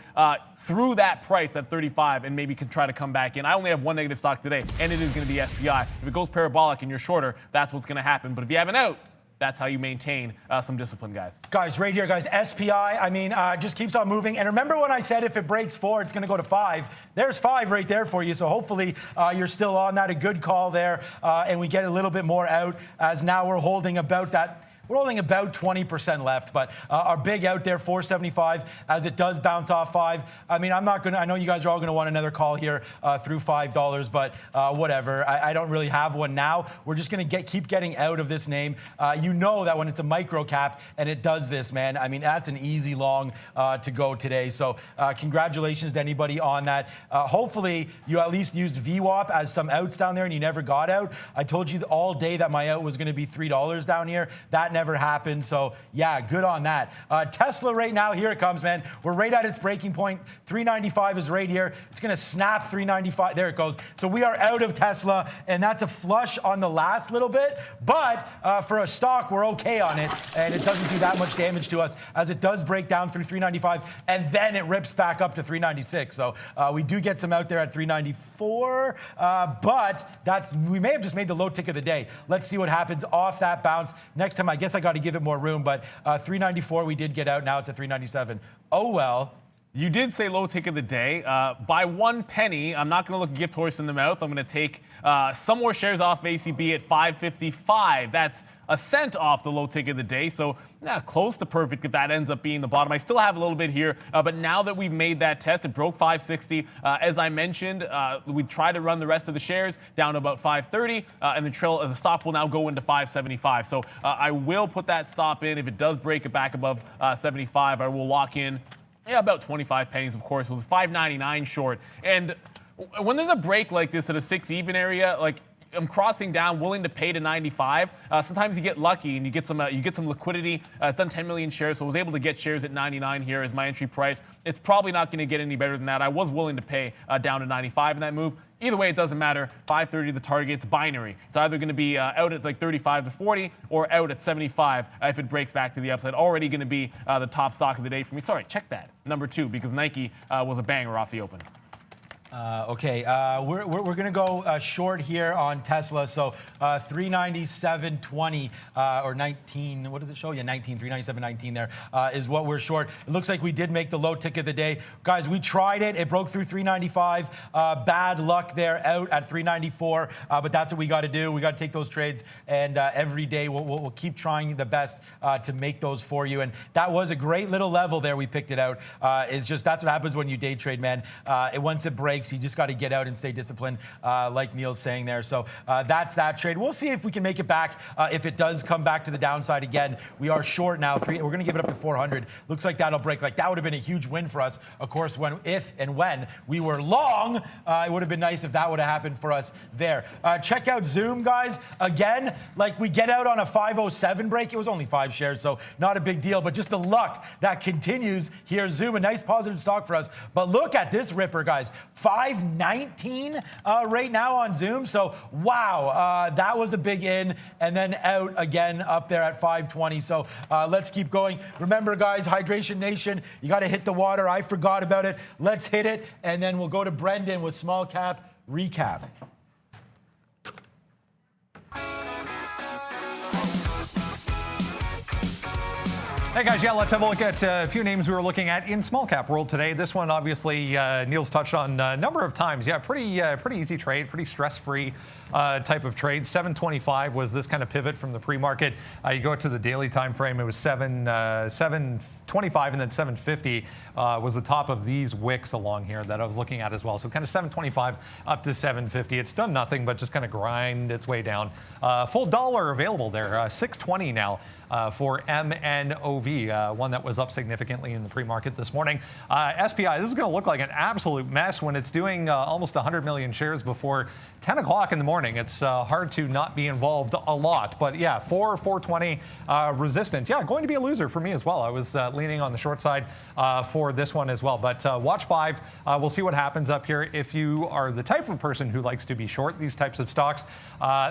Speaker 2: through that price at 35 and maybe can try to come back in. I only have one negative stock today, and it is going to be SPI. If it goes parabolic and you're shorter, that's what's going to happen. But if you have an out, that's how you maintain some discipline, guys.
Speaker 3: Guys, right here, guys, SPI, I mean, just keeps on moving. And remember when I said if it breaks 4, it's going to go to 5? There's 5 right there for you. So hopefully you're still on that. A good call there. And we get a little bit more out, as now we're holding about that. We're holding about 20% left, but our big out there, 475, as it does bounce off 5. I mean, I'm not going to, I know you guys are all going to want another call here through $5, but whatever. I don't really have one now. We're just going to keep getting out of this name. You know that when it's a micro cap and it does this, man, I mean, that's an easy long to go today. So congratulations to anybody on that. Hopefully you at least used VWAP as some outs down there and you never got out. I told you all day that my out was going to be $3 down here. That never happened. So yeah, good on that. Tesla right now, here it comes, man. We're right at its breaking point. 395 is right here. It's going to snap 395. There it goes. So we are out of Tesla, and that's a flush on the last little bit. But for a stock, we're okay on it, and it doesn't do that much damage to us, as it does break down through 395, and then it rips back up to 396. So we do get some out there at 394, but we may have just made the low tick of the day. Let's see what happens off that bounce. Next time, I guess I got to give it more room, but 394 we did get out. Now it's at 397. Oh well.
Speaker 2: You did say low tick of the day. By 1 penny, I'm not going to look a gift horse in the mouth. I'm going to take some more shares off ACB at 5.55. That's a cent off the low tick of the day. So close to perfect if that ends up being the bottom. I still have a little bit here, but now that we've made that test, it broke 560. As I mentioned, we try to run the rest of the shares down to about 530, and the stop will now go into 575. So I will put that stop in. If it does break it back above 75, I will lock in about 25 pennies, of course. It was 5.99 short. And when there's a break like this at a 6 even area, like I'm crossing down, willing to pay to 95. Sometimes you get lucky and you get some liquidity. It's done 10 million shares, so I was able to get shares at 99 here as my entry price. It's probably not going to get any better than that. I was willing to pay down to 95 in that move. Either way, it doesn't matter. 530 the target. It's binary. It's either going to be out at like 35 to 40 or out at 75 if it breaks back to the upside. Already going to be the top stock of the day for me. Sorry, check that. Number 2, because Nike was a banger off the open.
Speaker 3: Okay, we're going to go short here on Tesla. So 397.20 or 19, what does it show? Yeah, 19, 397.19 there is what we're short. It looks like we did make the low tick of the day. Guys, we tried it. It broke through 395. Bad luck there, out at 394. But that's what we got to do. We got to take those trades. And every day we'll keep trying the best to make those for you. And that was a great little level there. We picked it out. It's just, that's what happens when you day trade, man. Once it breaks, you just got to get out and stay disciplined, like Neil's saying there. So that's that trade. We'll see if we can make it back. If it does come back to the downside again, we are short now. We're going to give it up to 400. Looks like that'll break. Like that would have been a huge win for us. Of course, if and when we were long, it would have been nice if that would have happened for us there. Check out Zoom, guys. Again, like we get out on a 507 break. It was only 5 shares, so not a big deal. But just the luck that continues here. Zoom, a nice positive stock for us. But look at this ripper, guys. 519 right now on Zoom. So, wow, that was a big in. And then out again up there at 520. So, let's keep going. Remember, guys, Hydration Nation, you got to hit the water. I forgot about it. Let's hit it. And then we'll go to Brendan with small cap recap.
Speaker 1: Hey guys, yeah, let's have a look at a few names we were looking at in small cap world today. This one, obviously, Neil's touched on a number of times. Yeah, pretty easy trade, pretty stress-free type of trade. 725 was this kind of pivot from the pre-market. You go to the daily time frame, it was 725, and then 750 was the top of these wicks along here that I was looking at as well. So kind of 725 up to 750. It's done nothing but just kind of grind its way down. Full dollar available there, 620 now. For MNOV, one that was up significantly in the pre-market this morning. SPI, this is going to look like an absolute mess when it's doing almost 100 million shares before 10 o'clock in the morning. It's hard to not be involved a lot. But yeah, 420 resistance. Yeah, going to be a loser for me as well. I was leaning on the short side for this one as well. But watch 5. We'll see what happens up here. If you are the type of person who likes to be short these types of stocks,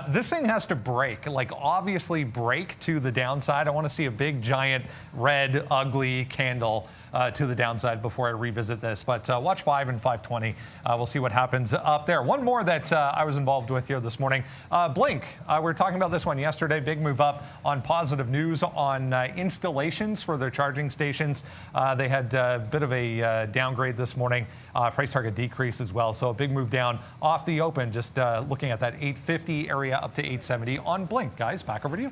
Speaker 1: this thing has to break, like obviously break to the downside. I want to see a big, giant, red, ugly candle to the downside before I revisit this. But watch 5 and 520. We'll see what happens up there. One more that I was involved with here this morning. Blink. We were talking about this one yesterday. Big move up on positive news on installations for their charging stations. They had a bit of a downgrade this morning. Price target decrease as well. So a big move down off the open. Just looking at that 850 area up to 870 on Blink. Guys, back over to you.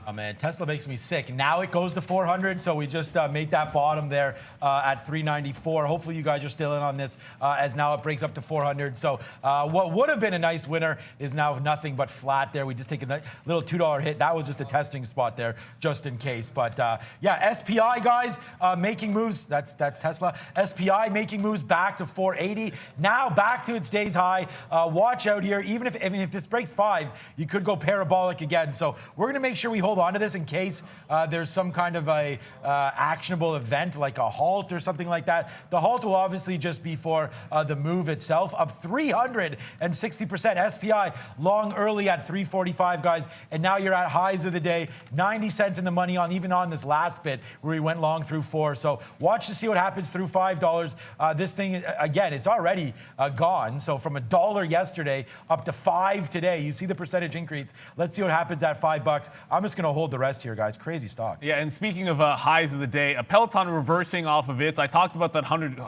Speaker 3: Oh man, Tesla makes me sick. Now it goes to 400, so we just made that bottom there at 394. Hopefully you guys are still in on this as now it breaks up to 400. So what would have been a nice winner is now nothing but flat there. We just take a little $2 hit. That was just a testing spot there, just in case. But yeah, SPI guys making moves. That's Tesla. SPI making moves back to 480. Now back to its day's high. Watch out here. Even if this breaks 5, you could go parabolic again. So we're going to make sure we hold on to this in case there's some kind of a actionable event like a halt or something like that. The halt will obviously just be for the move itself. Up 360%. SPI long early at 345, guys. And now you're at highs of the day. 90 cents in the money on even on this last bit where we went long through 4. So watch to see what happens through $5. This thing, again, it's already gone. So from $1 yesterday up to 5 today, you see the percentage increase. Let's see what happens at $5. I'm just going going to hold the rest here, guys. Crazy stock.
Speaker 2: Yeah, and speaking of highs of the day, a Peloton reversing off of its. I talked about that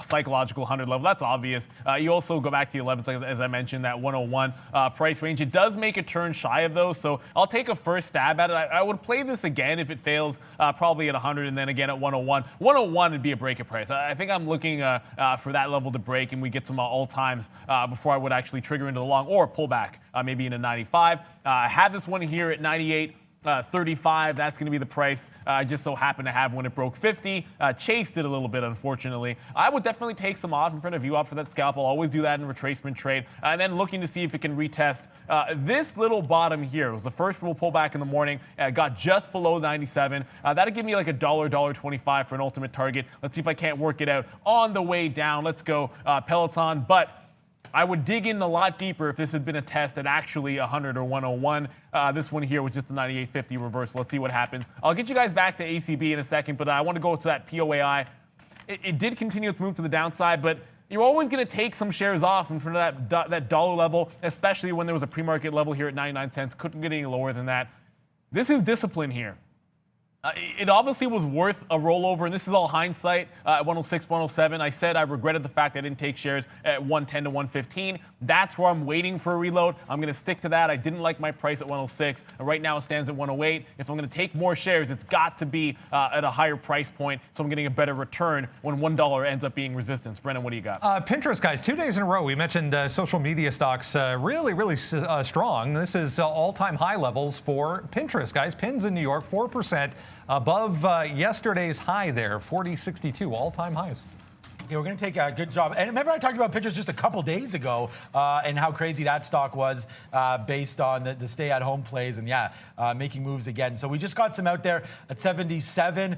Speaker 2: psychological 100 level. That's obvious. You also go back to the 11th, as I mentioned, that 101 price range. It does make a turn shy of those, so I'll take a first stab at it. I would play this again if it fails, probably at 100 and then again at 101. 101 would be a break at price. I think I'm looking for that level to break and we get some all-times before I would actually trigger into the long or pull back maybe into 95. I have this one here at 98. 35, that's going to be the price. I just so happened to have when it broke 50. Chased it a little bit, unfortunately. I would definitely take some off in front of you up for that scalp. I'll always do that in a retracement trade. And then looking to see if it can retest. This little bottom here was the first we'll pull back in the morning. Got just below 97. That'll give me like $1.25 for an ultimate target. Let's see if I can't work it out on the way down. Let's go Peloton. But I would dig in a lot deeper if this had been a test at actually 100 or 101. This one here was just a 98.50 reversal. Let's see what happens. I'll get you guys back to ACB in a second, but I want to go to that POAI. It did continue to move to the downside, but you're always going to take some shares off in front of that dollar level, especially when there was a pre-market level here at 99 cents. Couldn't get any lower than that. This is discipline here. It obviously was worth a rollover, and this is all hindsight. At 106, 107, I said I regretted the fact I didn't take shares at 110 to 115. That's where I'm waiting for a reload. I'm going to stick to that. I didn't like my price at 106. Right now it stands at 108. If I'm going to take more shares, it's got to be at a higher price point, so I'm getting a better return when $1 ends up being resistance. Brennan, what do you got?
Speaker 1: Pinterest, guys, 2 days in a row. We mentioned social media stocks really strong. This is all-time high levels for Pinterest, guys. Pins in New York, 4%. Above yesterday's high there, 40.62, all-time highs.
Speaker 3: Okay, we're going to take a good job. And remember I talked about Pinterest just a couple days ago and how crazy that stock was based on the stay-at-home plays and, making moves again. So we just got some out there at 77.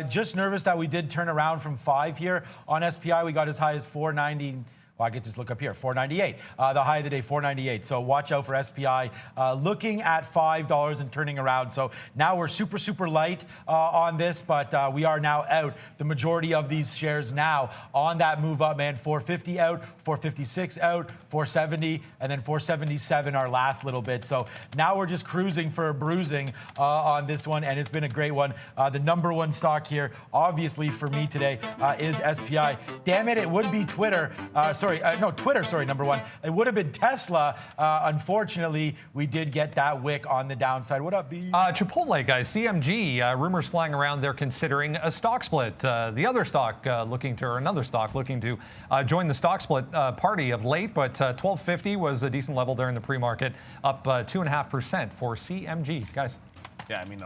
Speaker 3: Just nervous that we did turn around from 5 here on SPI. We got as high as 490. Well, I could just look up here, 498. The high of the day, 498. So watch out for SPI. Looking at $5 and turning around. So now we're super light on this, but we are now out. The majority of these shares now on that move up, man. 450 out, 456 out, 470, and then 477 our last little bit. So now we're just cruising for a bruising on this one, and it's been a great one. The number one stock here, obviously for me today, is SPI. Damn it, it would be Twitter. Twitter, number one. It would have been Tesla. Unfortunately, we did get that wick on the downside. What up, B?
Speaker 1: Chipotle, guys, CMG, rumors flying around, they're considering a stock split. The other stock another stock looking to join the stock split party of late, but 1250 was a decent level there in the pre-market, up 2.5% for CMG, guys.
Speaker 2: Yeah, I mean,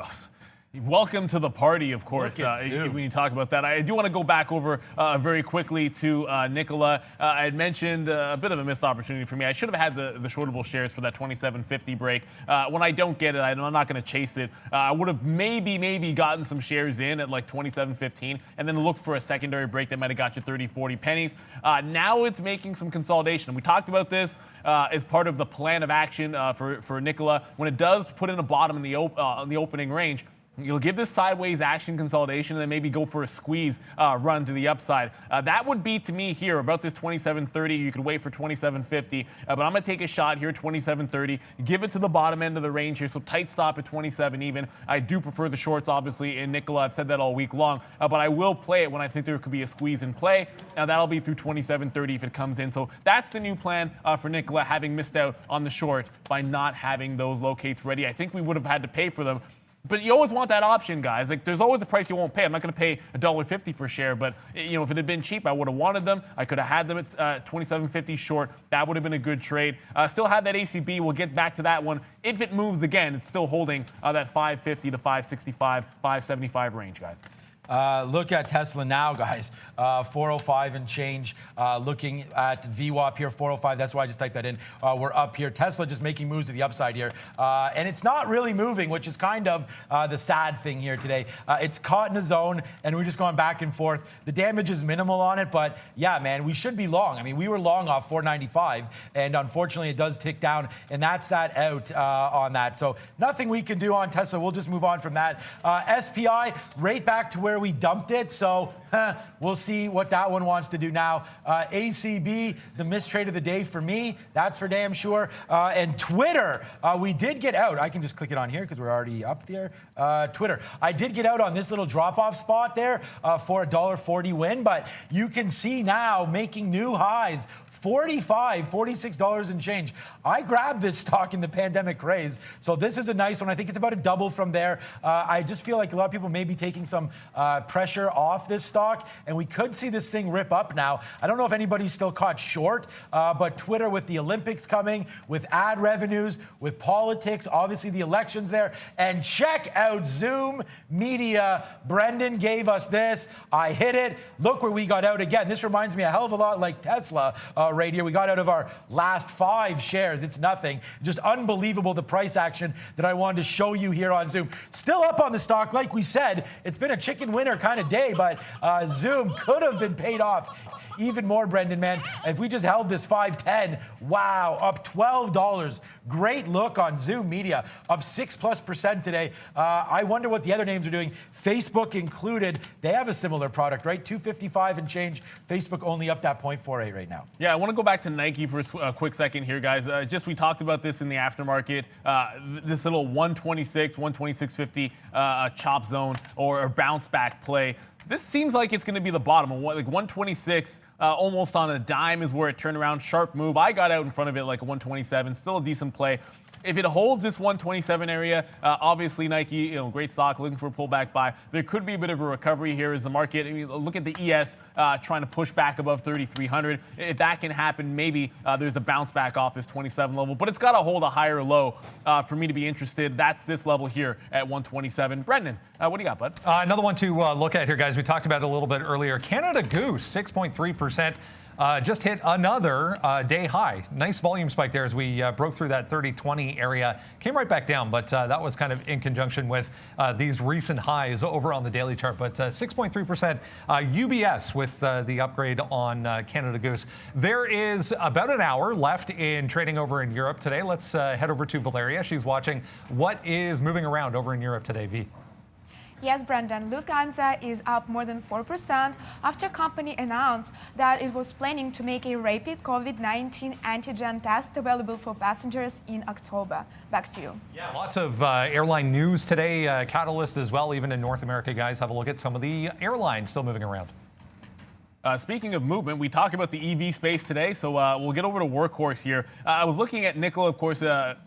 Speaker 2: welcome to the party, of course, when you talk about that. I do want to go back over very quickly to Nikola. I had mentioned a bit of a missed opportunity for me. I should have had the shortable shares for that 2750 break. When I don't get it, I'm not going to chase it. I would have maybe gotten some shares in at like 2715 and then looked for a secondary break that might have got you 30, 40 pennies. Now it's making some consolidation. We talked about this as part of the plan of action for Nikola. When it does put in a bottom in the opening range, you'll give this sideways action consolidation and then maybe go for a squeeze run to the upside. That would be, to me, here, about this 2730. You could wait for 2750. But I'm going to take a shot here, 2730. Give it to the bottom end of the range here, so tight stop at 27 even. I do prefer the shorts, obviously, in Nikola. I've said that all week long. But I will play it when I think there could be a squeeze in play. Now, that'll be through 2730 if it comes in. So that's the new plan for Nikola, having missed out on the short by not having those locates ready. I think we would have had to pay for them. But you always want that option, guys. Like, there's always a price you won't pay. I'm not going to pay $1.50 per share, but if it had been cheap, I would have wanted them. I could have had them at $27.50 short. That would have been a good trade. Still have that ACB. We'll get back to that one. If it moves again, it's still holding that 550 to 565, 575 range, guys.
Speaker 3: Look at Tesla now, guys. 405 and change. Looking at VWAP here, 405. That's why I just typed that in. We're up here. Tesla just making moves to the upside here. And it's not really moving, which is kind of the sad thing here today. It's caught in a zone, and we're just going back and forth. The damage is minimal on it, but yeah, man, we should be long. I mean, we were long off 495, and unfortunately, it does tick down, and that's that out on that. So nothing we can do on Tesla. We'll just move on from that. SPI, right back to where where we dumped it, so we'll see what that one wants to do now. ACB, the mistrade of the day for me, that's for damn sure. And Twitter, we did get out. I can just click it on here because we're already up there. Twitter, I did get out on this little drop-off spot there for a $1.40 win, but you can see now making new highs. $46 and change. I grabbed this stock in the pandemic craze, so this is a nice one. I think it's about a double from there. I just feel like a lot of people may be taking some pressure off this stock, and we could see this thing rip up now. I don't know if anybody's still caught short, but Twitter with the Olympics coming, with ad revenues, with politics, obviously the elections there, and check out Zoom Media. Brendan gave us this. I hit it. Look where we got out again. This reminds me a hell of a lot like Tesla right here. We got out of our last 5 shares. It's nothing. Just unbelievable, the price action that I wanted to show you here on Zoom. Still up on the stock, like we said. It's been a chicken winner kind of day, but Zoom could have been paid off even more, Brendan, man. If we just held this 510, wow, up $12. Great look on Zoom Media, up 6+% today. I wonder what the other names are doing. Facebook included. They have a similar product, right? 255 and change. Facebook only up that 0.48 right now.
Speaker 2: Yeah, I want to go back to Nike for a quick second here, guys. We talked about this in the aftermarket. This little 126, 126.50 chop zone or bounce back play. This seems like it's going to be the bottom. Like 126, almost on a dime is where it turned around. Sharp move. I got out in front of it like a 127. Still a decent play. If it holds this 127 area, obviously Nike, great stock, looking for a pullback buy. There could be a bit of a recovery here as the market. I mean, look at the ES trying to push back above 3,300. If that can happen, maybe there's a bounce back off this 27 level. But it's got to hold a higher low for me to be interested. That's this level here at 127. Brendan, what do you got, bud?
Speaker 1: Another one to look at here, guys. We talked about it a little bit earlier. Canada Goose, 6.3%. Just hit another day high. Nice volume spike there as we broke through that 30-20 area. Came right back down, but that was kind of in conjunction with these recent highs over on the daily chart. But 6.3% UBS with the upgrade on Canada Goose. There is about an hour left in trading over in Europe today. Let's head over to Valeria. She's watching what is moving around over in Europe today, V.
Speaker 4: Yes, Brendan, Lufthansa is up more than 4% after company announced that it was planning to make a rapid COVID-19 antigen test available for passengers in October. Back to you.
Speaker 1: Yeah, lots of airline news today, Catalyst as well, even in North America, guys. Have a look at some of the airlines still moving around.
Speaker 2: Speaking of movement, we talked about the EV space today, so we'll get over to Workhorse here. I was looking at Nikola, of course,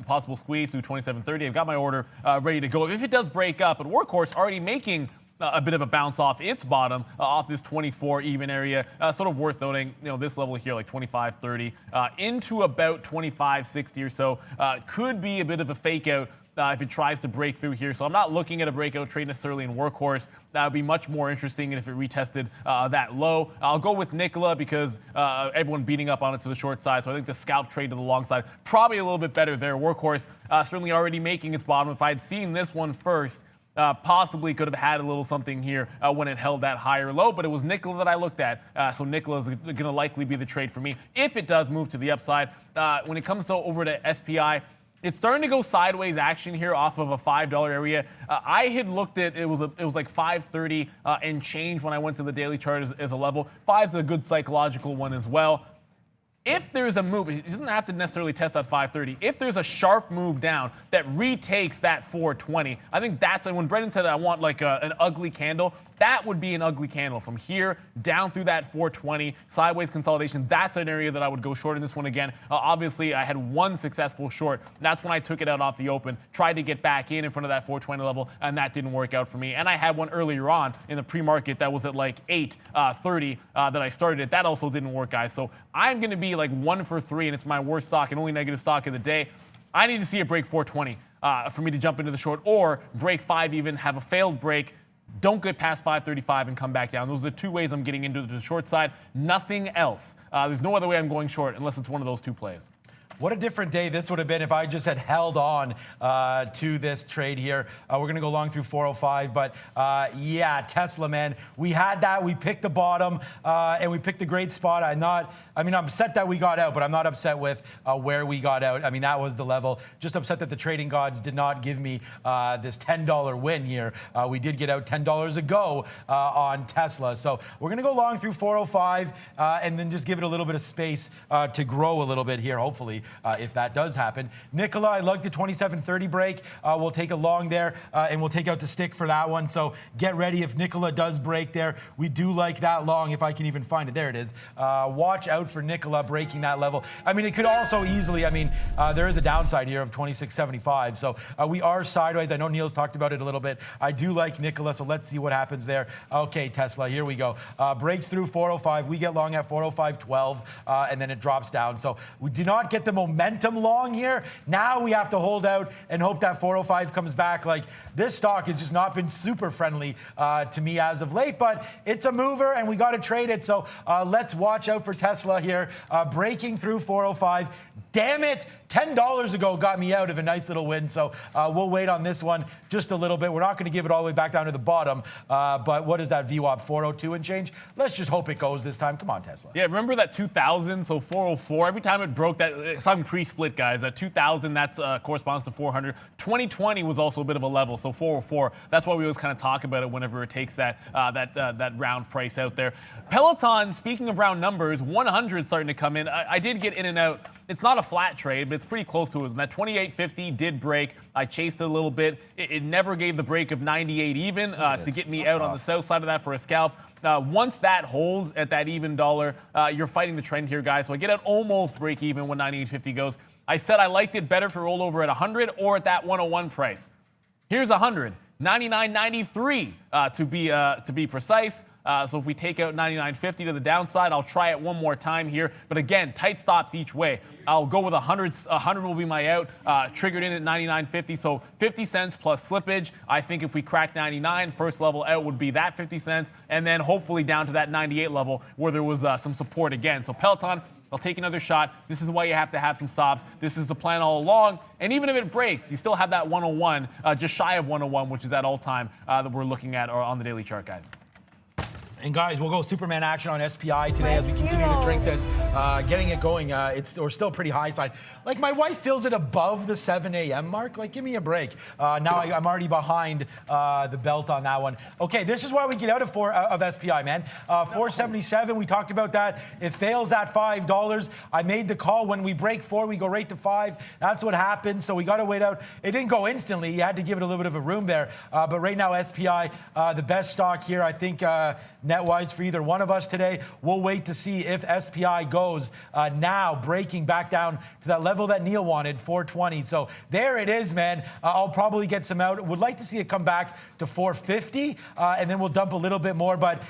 Speaker 2: possible squeeze through 2730. I've got my order ready to go. If it does break up, but Workhorse already making a bit of a bounce off its bottom, off this 24 even area. Sort of worth noting, this level here, like 25.30, into about 25.60 or so. Could be a bit of a fake out if it tries to break through here. So I'm not looking at a breakout trade necessarily in Workhorse. That would be much more interesting if it retested that low. I'll go with Nikola because everyone beating up on it to the short side. So I think the scalp trade to the long side, probably a little bit better there. Workhorse certainly already making its bottom. If I had seen this one first, possibly could have had a little something here when it held that higher low, but it was Nikola that I looked at. So Nikola is going to likely be the trade for me if it does move to the upside. When it comes to over to SPI, it's starting to go sideways action here off of a $5 area. I had looked at it was like 530 and change when I went to the daily chart as a level. 5's a good psychological one as well. If there's a move, it doesn't have to necessarily test that 530. If there's a sharp move down that retakes that 420, I think that's when Brendan said I want like an ugly candle. That would be an ugly candle from here down through that 420 sideways consolidation. That's an area that I would go short in this one again. Obviously, I had one successful short. That's when I took it out off the open, tried to get back in front of that 420 level, and that didn't work out for me. And I had one earlier on in the pre-market that was at like 8.30 that I started at. That also didn't work, guys. So I'm going to be like 1 for 3, and it's my worst stock and only negative stock of the day. I need to see it break 420 for me to jump into the short, or break 5 even, have a failed break. Don't get past 535 and come back down. Those are the two ways I'm getting into the short side. Nothing else. There's no other way I'm going short unless it's one of those two plays.
Speaker 3: What a different day this would have been if I just had held on to this trade here. We're going to go long through 405, but yeah, Tesla, man. We had that. We picked the bottom, and we picked a great spot. I'm upset that we got out, but I'm not upset with where we got out. I mean, that was the level. Just upset that the trading gods did not give me this $10 win here. We did get out $10 ago on Tesla. So we're going to go long through 405 and then just give it a little bit of space to grow a little bit here, hopefully. If that does happen. Nikola, I lugged the 2730 break. We'll take a long there, and we'll take out the stick for that one. So get ready if Nikola does break there. We do like that long, if I can even find it. There it is. Watch out for Nikola breaking that level. I mean, it could also easily, there is a downside here of 2675. So we are sideways. I know Neil's talked about it a little bit. I do like Nikola, so let's see what happens there. Okay, Tesla, here we go. Breaks through 405. We get long at 405.12, and then it drops down. So we do not get the momentum long here. Now we have to hold out and hope that 405 comes back. Like, this stock has just not been super friendly to me as of late, but it's a mover and we got to trade it. So let's watch out for Tesla here, breaking through 405. Damn it, $10 ago got me out of a nice little win. So we'll wait on this one just a little bit. We're not going to give it all the way back down to the bottom, but what is that VWAP, 402 and change? Let's just hope it goes this time. Come on, Tesla.
Speaker 2: Yeah, remember that 2000, so 404, every time it broke that, it's talking pre-split, guys, that 2000, that corresponds to 400. 2020 was also a bit of a level, so 404, that's why we always kind of talk about it whenever it takes that round price out there. Peloton, speaking of round numbers, 100 starting to come in. I did get in and out. It's not a flat trade, but it's pretty close to it. That 28.50 did break. I chased it a little bit. It never gave the break of 98 even to get me out on the south side of that for a scalp. Once that holds at that even dollar, you're fighting the trend here, guys. So I get out almost break even when 98.50 goes. I said I liked it better for rollover at 100 or at that 101 price. Here's 100, 99.93 to be precise. So if we take out 99.50 to the downside, I'll try it one more time here. But again, tight stops each way. I'll go with 100. 100 will be my out. Triggered in at 99.50, so 50 cents plus slippage. I think if we crack 99, first level out would be that 50 cents, and then hopefully down to that 98 level where there was some support again. So Peloton, I'll take another shot. This is why you have to have some stops. This is the plan all along. And even if it breaks, you still have that 101, just shy of 101, which is that all-time that we're looking at or on the daily chart, guys.
Speaker 3: And guys, we'll go Superman action on SPI today as we continue to drink this, getting it going. We're still pretty high side. Like, my wife feels it above the 7 a.m. mark. Like, give me a break. Now I'm already behind the belt on that one. Okay, this is why we get out of SPI, man. 477, we talked about that. It fails at $5. I made the call. When we break 4, we go right to 5. That's what happened. So we got to wait out. It didn't go instantly. You had to give it a little bit of a room there. But right now, SPI, the best stock here, I think, net-wise for either one of us today. We'll wait to see if SPI goes now, breaking back down to that level that Neil wanted, 420. So there it is, man. I'll probably get some out. Would like to see it come back to 450, and then we'll dump a little bit more. But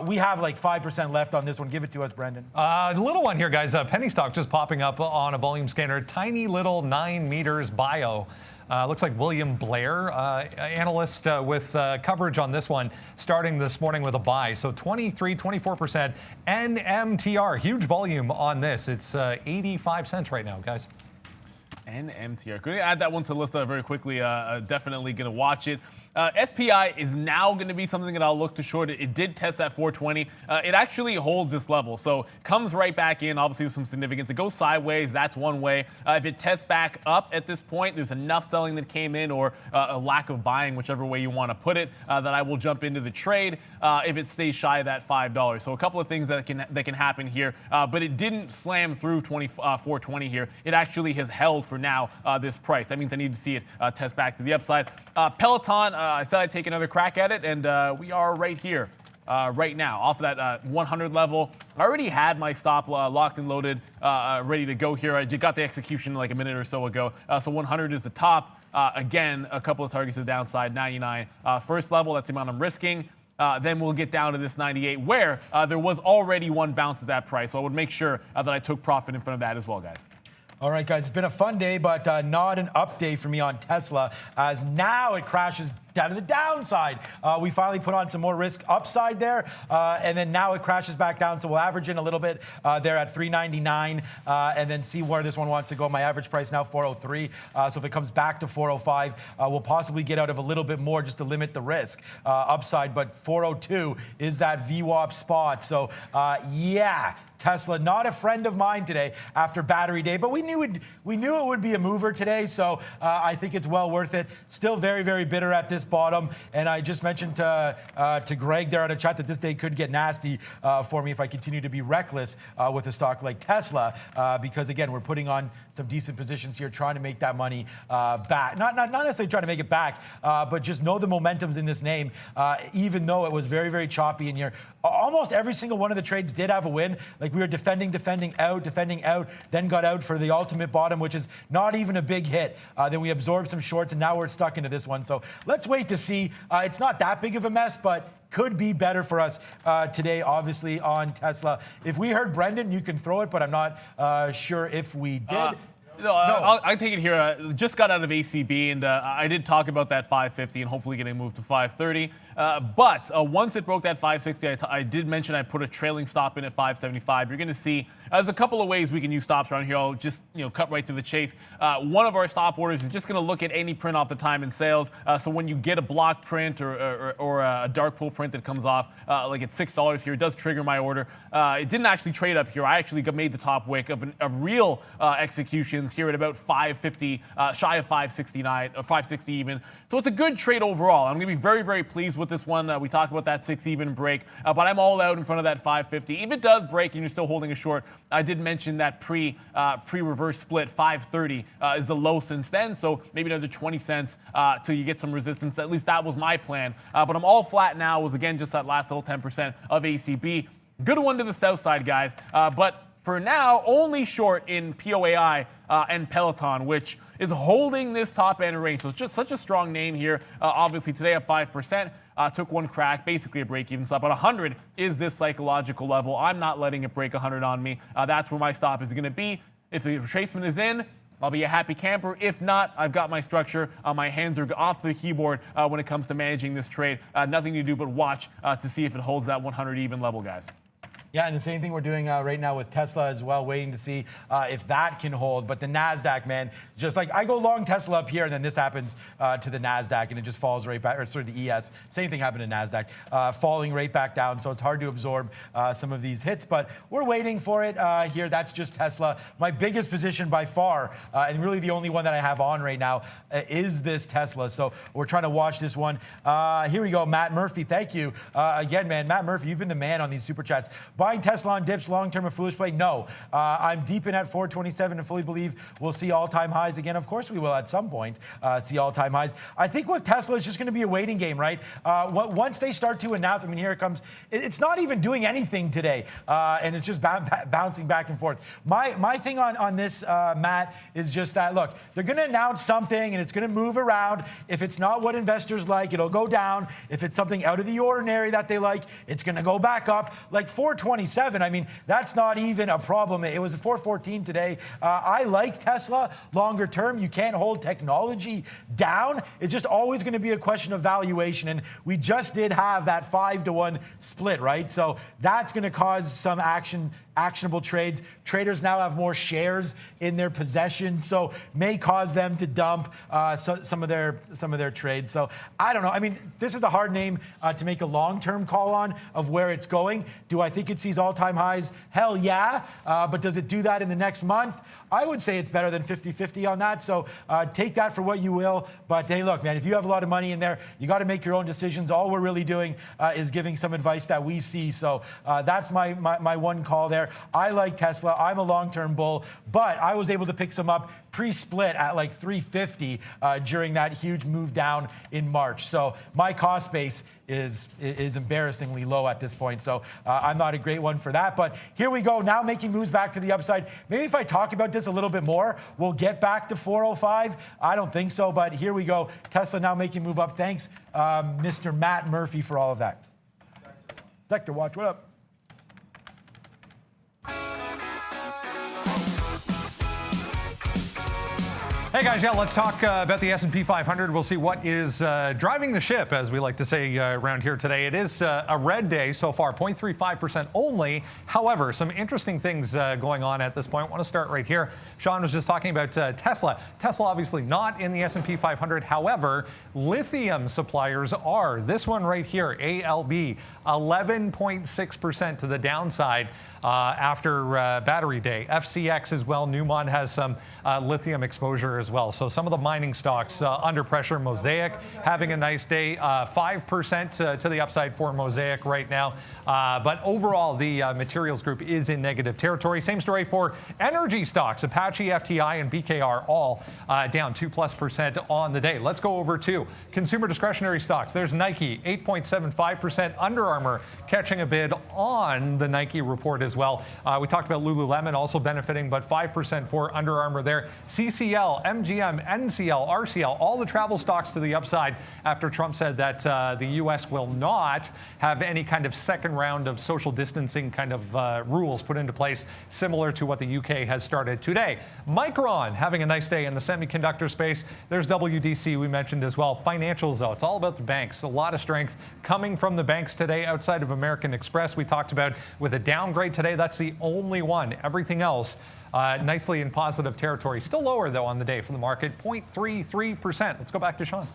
Speaker 3: we have like 5% left on this one. Give it to us, Brendan.
Speaker 1: The little one here, guys. Penny stock just popping up on a volume scanner. Tiny little 9 meters bio. Looks like William Blair, analyst with coverage on this one, starting this morning with a buy. So 24% NMTR, huge volume on this. It's 85 cents right now, guys.
Speaker 2: NMTR. Could we add that one to the list very quickly? Definitely going to watch it. SPI is now going to be something that I'll look to short. It did test that 420. It actually holds this level, so comes right back in, obviously with some significance. It goes sideways, that's one way. If it tests back up at this point, there's enough selling that came in or a lack of buying, whichever way you want to put it, that I will jump into the trade if it stays shy of that $5. So a couple of things that can happen here, but it didn't slam through 420 here. It actually has held for now this price. That means I need to see it test back to the upside. Peloton, I said I'd take another crack at it, and we are right here, right now, off of that 100 level. I already had my stop locked and loaded, ready to go here. I just got the execution like a minute or so ago. So 100 is the top. Again, a couple of targets to the downside, 99. First level, that's the amount I'm risking. Then we'll get down to this 98, where there was already one bounce at that price. So I would make sure that I took profit in front of that as well, guys.
Speaker 3: All right, guys, it's been a fun day, but not an up day for me on Tesla, as now it crashes down to the downside. We finally put on some more risk upside there, and then now it crashes back down, so we'll average in a little bit there at 399, and then see where this one wants to go. My average price now 403, so if it comes back to 405, we'll possibly get out of a little bit more just to limit the risk upside, but 402 is that VWAP spot, so yeah. Tesla, not a friend of mine today after battery day, but we knew it would be a mover today, so I think it's well worth it. Still very, very bitter at this bottom, and I just mentioned to Greg there on a chat that this day could get nasty for me if I continue to be reckless with a stock like Tesla, because again, we're putting on some decent positions here, trying to make that money back. Not necessarily trying to make it back, but just know the momentum's in this name, even though it was very, very choppy in here. Almost every single one of the trades did have a win. Like we were defending out, then got out for the ultimate bottom, which is not even a big hit. Then we absorbed some shorts, and now we're stuck into this one. So let's wait to see. It's not that big of a mess, but could be better for us today, obviously, on Tesla. If we heard Brendan, you can throw it, but I'm not sure if we did.
Speaker 2: No, I'll take it here. Just got out of ACB, and I did talk about that 550 and hopefully getting moved to 530. But once it broke that 560, I did mention I put a trailing stop in at 575. You're going to see there's a couple of ways we can use stops around here. I'll just cut right to the chase. One of our stop orders is just going to look at any print off the time in sales. So when you get a block print or a dark pool print that comes off, like at $6 here, it does trigger my order. It didn't actually trade up here. I actually made the top wick of real executions here at about 550, shy of 569 or 560 even. So it's a good trade overall. I'm going to be very, very pleased with this one. We talked about that 6 even break, but I'm all out in front of that 550. If it does break and you're still holding a short, I did mention that pre-reverse split 530 is the low since then. So maybe another 20 cents till you get some resistance. At least that was my plan. But I'm all flat now. It was again just that last little 10% of ACB. Good one to the south side, guys. But for now, only short in POAI and Peloton, which is holding this top end range. So it's just such a strong name here. Obviously today up 5%. Took one crack, basically a break-even stop. But 100 is this psychological level. I'm not letting it break 100 on me. That's where my stop is going to be. If the retracement is in, I'll be a happy camper. If not, I've got my structure. My hands are off the keyboard when it comes to managing this trade. Nothing to do but watch to see if it holds that 100 even level, guys.
Speaker 3: Yeah, and the same thing we're doing right now with Tesla as well, waiting to see if that can hold. But the NASDAQ, man, just like I go long Tesla up here, and then this happens to the NASDAQ, and it just falls right back, or sorry, the ES. Same thing happened to NASDAQ, falling right back down. So it's hard to absorb some of these hits, but we're waiting for it here. That's just Tesla. My biggest position by far, and really the only one that I have on right now, is this Tesla. So we're trying to watch this one. Here we go, Matt Murphy. Thank you. Again, man, Matt Murphy, you've been the man on these super chats. Buying Tesla on dips, long-term a foolish play? No. I'm deep in at 427 and fully believe we'll see all-time highs again. Of course we will at some point see all-time highs. I think with Tesla, it's just going to be a waiting game, right? Once they start to announce, I mean, here it comes. It's not even doing anything today, and it's just bouncing back and forth. My thing on this, Matt, is just that, look, they're going to announce something, and it's going to move around. If it's not what investors like, it'll go down. If it's something out of the ordinary that they like, it's going to go back up. Like 427, I mean, that's not even a problem. It was a 414 today. I like Tesla longer term. You can't hold technology down. It's just always going to be a question of valuation. And we just did have that 5-to-1 split, right? So that's going to cause some actionable trades. Traders now have more shares in their possession, so may cause them to dump some of their trades. So I don't know. I mean, this is a hard name to make a long-term call on of where it's going. Do I think it sees all-time highs? Hell yeah. But does it do that in the next month? I would say it's better than 50-50 on that. So take that for what you will. But hey, look, man, if you have a lot of money in there, you got to make your own decisions. All we're really doing is giving some advice that we see. So that's my one call there. I like Tesla. I'm a long-term bull, but I was able to pick some up pre-split at like 350 during that huge move down in March. So my cost base is embarrassingly low at this point. So I'm not a great one for that. But here we go, now making moves back to the upside. Maybe if I talk about this a little bit more, we'll get back to 405. I don't think so, but here we go. Tesla now making move up. Thanks, Mr. Matt Murphy, for all of that. Sector Watch, what up?
Speaker 1: Hey guys, yeah, let's talk about the S&P 500. We'll see what is driving the ship, as we like to say around here today. It is a red day so far, 0.35% only. However, some interesting things going on at this point. I want to start right here. Sean was just talking about Tesla. Tesla obviously not in the S&P 500. However, lithium suppliers are. This one right here, ALB, 11.6% to the downside after battery day. FCX as well. Newmont has some lithium exposure as well. So some of the mining stocks under pressure. Mosaic having a nice day, 5% to the upside for Mosaic right now. But overall, the materials group is in negative territory. Same story for energy stocks. Apache, FTI, and BKR all down 2+% on the day. Let's go over to consumer discretionary stocks. There's Nike, 8.75%. Under Armour catching a bid on the Nike report as well. We talked about Lululemon also benefiting, but 5% for Under Armour there. CCL, MGM, NCL, RCL, all the travel stocks to the upside after Trump said that the U.S. will not have any kind of second round of social distancing kind of rules put into place, similar to what the U.K. has started today. Micron having a nice day in the semiconductor space. There's WDC we mentioned as well. Financials, though, it's all about the banks. A lot of strength coming from the banks today outside of American Express. We talked about with a downgrade today. That's the only one. Everything else nicely in positive territory. Still lower, though, on the day from the market, 0.33%. Let's go back to Sean.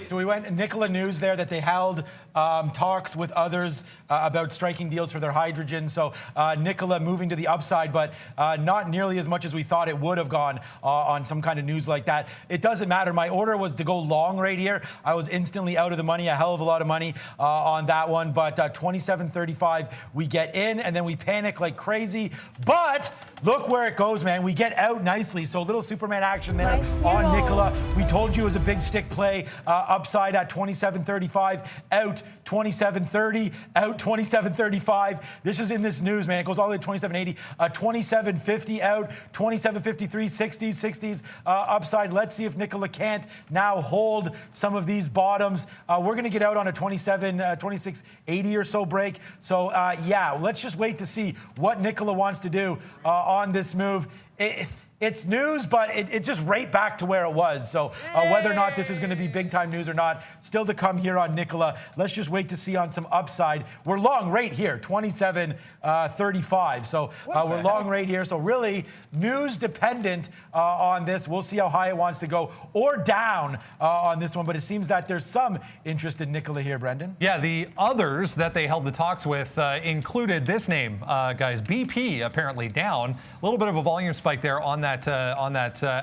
Speaker 3: So we went Nikola news there that they held talks with others about striking deals for their hydrogen. So Nikola moving to the upside, but not nearly as much as we thought it would have gone on some kind of news like that. It doesn't matter. My order was to go long right here. I was instantly out of the money, a hell of a lot of money on that one. But 27.35, we get in and then we panic like crazy. But look where it goes, man. We get out nicely. So a little Superman action there on Nikola. We told you it was a big stick play. Upside at 27.35, out 27.30, out 27.35. This is in this news, man. It goes all the way to 27.80, 27.50 out, 27.53, 60s upside. Let's see if Nikola can't now hold some of these bottoms. We're going to get out on a 26.80 or so break. So yeah, let's just wait to see what Nikola wants to do on this move. It's news, but it's just right back to where it was. So whether or not this is going to be big time news or not, still to come here on Nikola. Let's just wait to see on some upside. We're long right here, 27.35. So we're long right here. So really news dependent on this. We'll see how high it wants to go or down on this one. But it seems that there's some interest in Nikola here, Brendan.
Speaker 1: Yeah, the others that they held the talks with included this name, guys. BP apparently down. A little bit of a volume spike there on that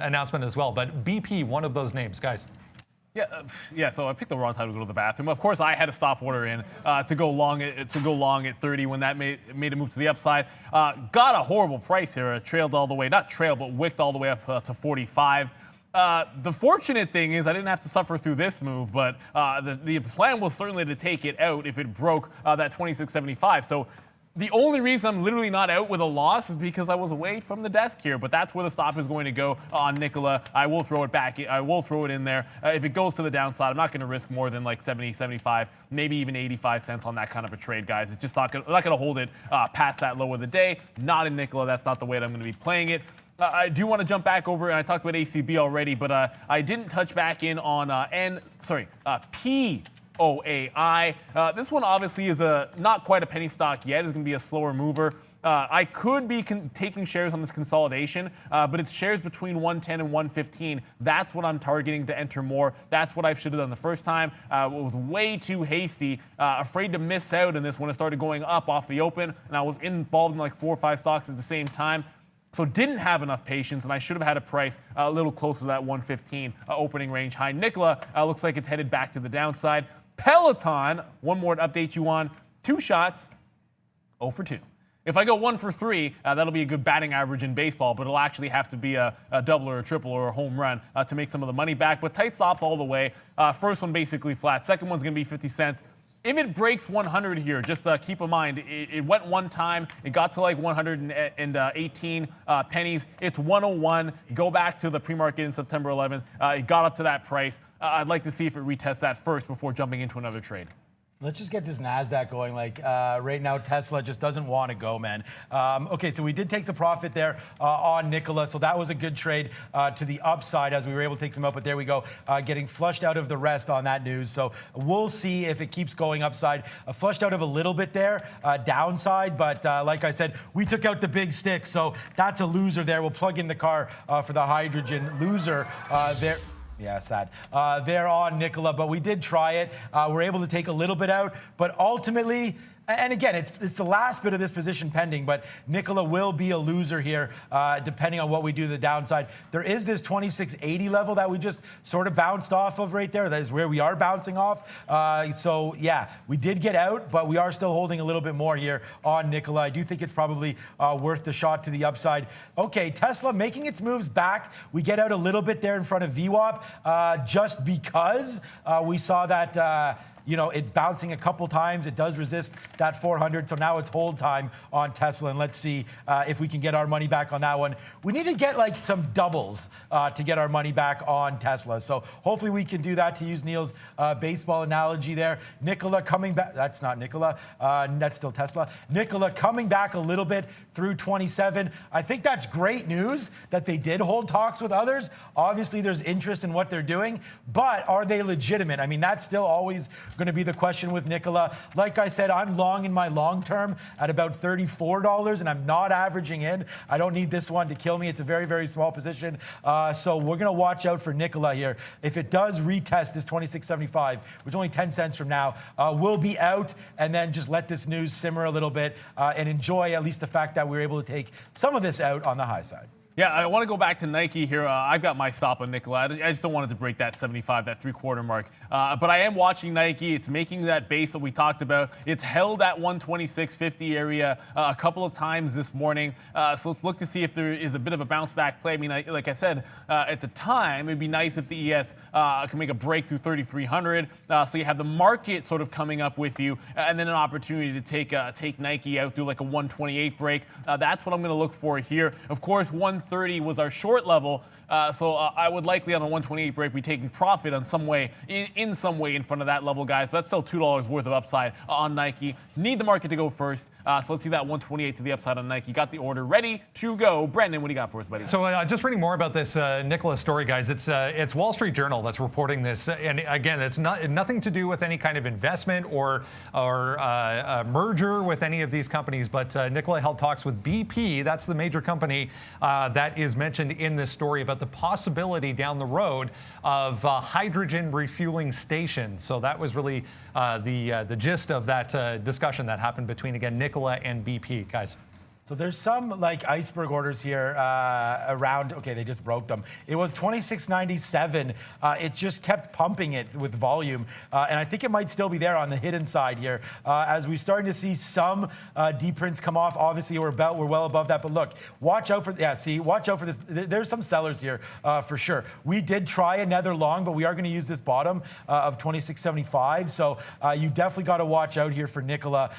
Speaker 1: announcement as well. But BP, one of those names, guys.
Speaker 2: Yeah. So I picked the wrong time to go to the bathroom. Of course, I had a stop order in to go long at 30 when that made a move to the upside. Got a horrible price here. It trailed all the way, not trailed, but wicked all the way up to 45. The fortunate thing is I didn't have to suffer through this move, but the plan was certainly to take it out if it broke that 26.75. So the only reason I'm literally not out with a loss is because I was away from the desk here, but that's where the stop is going to go on Nikola. I will throw it back. I will throw it in there. If it goes to the downside, I'm not going to risk more than like 70, 75, maybe even 85 cents on that kind of a trade, guys. It's just not going to hold it past that low of the day. Not in Nikola. That's not the way that I'm going to be playing it. I do want to jump back over, and I talked about ACB already, but I didn't touch back in on POAI. This one obviously is not quite a penny stock yet. It's going to be a slower mover. I could be taking shares on this consolidation, but it's shares between 110 and 115. That's what I'm targeting to enter more. That's what I should have done the first time. It was way too hasty, afraid to miss out in this when it started going up off the open, and I was involved in like 4 or 5 stocks at the same time. So didn't have enough patience, and I should have had a price a little closer to that 115 opening range high. Nikola looks like it's headed back to the downside. Peloton, one more to update you on. 2 shots, 0 for 2. If I go 1 for 3, that'll be a good batting average in baseball, but it'll actually have to be a double or a triple or a home run to make some of the money back. But tight stops all the way. First one basically flat. Second one's going to be 50 cents. If it breaks 100 here, just keep in mind, it went one time. It got to like 118 pennies. It's 101. Go back to the pre-market in September 11th. It got up to that price. I'd like to see if it retests that first before jumping into another trade.
Speaker 3: Let's just get this NASDAQ going. Like right now, Tesla just doesn't want to go, man. Okay, so we did take some profit there on Nikola. So that was a good trade to the upside as we were able to take some out. But there we go, getting flushed out of the rest on that news. So we'll see if it keeps going upside. Flushed out of a little bit there, downside. But like I said, we took out the big stick. So that's a loser there. We'll plug in the car for the hydrogen loser there. Yeah, sad. They're on Nikola, but we did try it. We're able to take a little bit out, but ultimately, and again, it's the last bit of this position pending, but Nikola will be a loser here, depending on what we do to the downside. There is this 2680 level that we just sort of bounced off of right there. That is where we are bouncing off. So yeah, we did get out, but we are still holding a little bit more here on Nikola. I do think it's probably worth the shot to the upside. Okay, Tesla making its moves back. We get out a little bit there in front of VWAP, just because we saw that you know, it bouncing a couple times. It does resist that 400. So now it's hold time on Tesla. And let's see if we can get our money back on that one. We need to get like some doubles to get our money back on Tesla. So hopefully we can do that, to use Neil's baseball analogy there. Nikola coming back. That's not Nikola. That's still Tesla. Nikola coming back a little bit through 27. I think that's great news that they did hold talks with others. Obviously, there's interest in what they're doing, but are they legitimate? I mean, that's still always going to be the question with Nikola. Like I said, I'm long in my long term at about $34, and I'm not averaging in. I don't need this one to kill me. It's a very, very small position. So we're going to watch out for Nikola here. If it does retest this 26.75, which is only 10 cents from now, we'll be out, and then just let this news simmer a little bit and enjoy at least the fact that we were able to take some of this out on the high side.
Speaker 2: Yeah, I want to go back to Nike here. I've got my stop on Nikola. I just don't want it to break that 75, that three-quarter mark. But I am watching Nike. It's making that base that we talked about. It's held at 126.50 area a couple of times this morning. So let's look to see if there is a bit of a bounce-back play. I mean, like I said, at the time, it'd be nice if the ES can make a break through 3,300. So you have the market sort of coming up with you, and then an opportunity to take Nike out through like a 128 break. That's what I'm going to look for here. Of course, 130 was our short level, so I would likely on a 128 break be taking profit on some way, in some way in front of that level, guys. But that's still $2 worth of upside on Nike. Need the market to go first, so let's see that 128 to the upside on Nike. Got the order ready to go. Brendan, what do you got for us, buddy?
Speaker 1: So just reading more about this Nikola story, guys. It's Wall Street Journal that's reporting this, and again, it's nothing to do with any kind of investment or merger with any of these companies. But Nikola held talks with BP. That's the major company that is mentioned in this story about the possibility down the road of hydrogen refueling stations. So that was really the gist of that discussion that happened between, again, Nikola and BP, guys.
Speaker 3: So there's some like iceberg orders here around. Okay, they just broke them. It was 26.97. It just kept pumping it with volume, and I think it might still be there on the hidden side here as we're starting to see some D prints come off. Obviously, we're well above that, but look, watch out for watch out for this. There's some sellers here for sure. We did try another long, but we are going to use this bottom of 26.75. So you definitely got to watch out here for Nikola.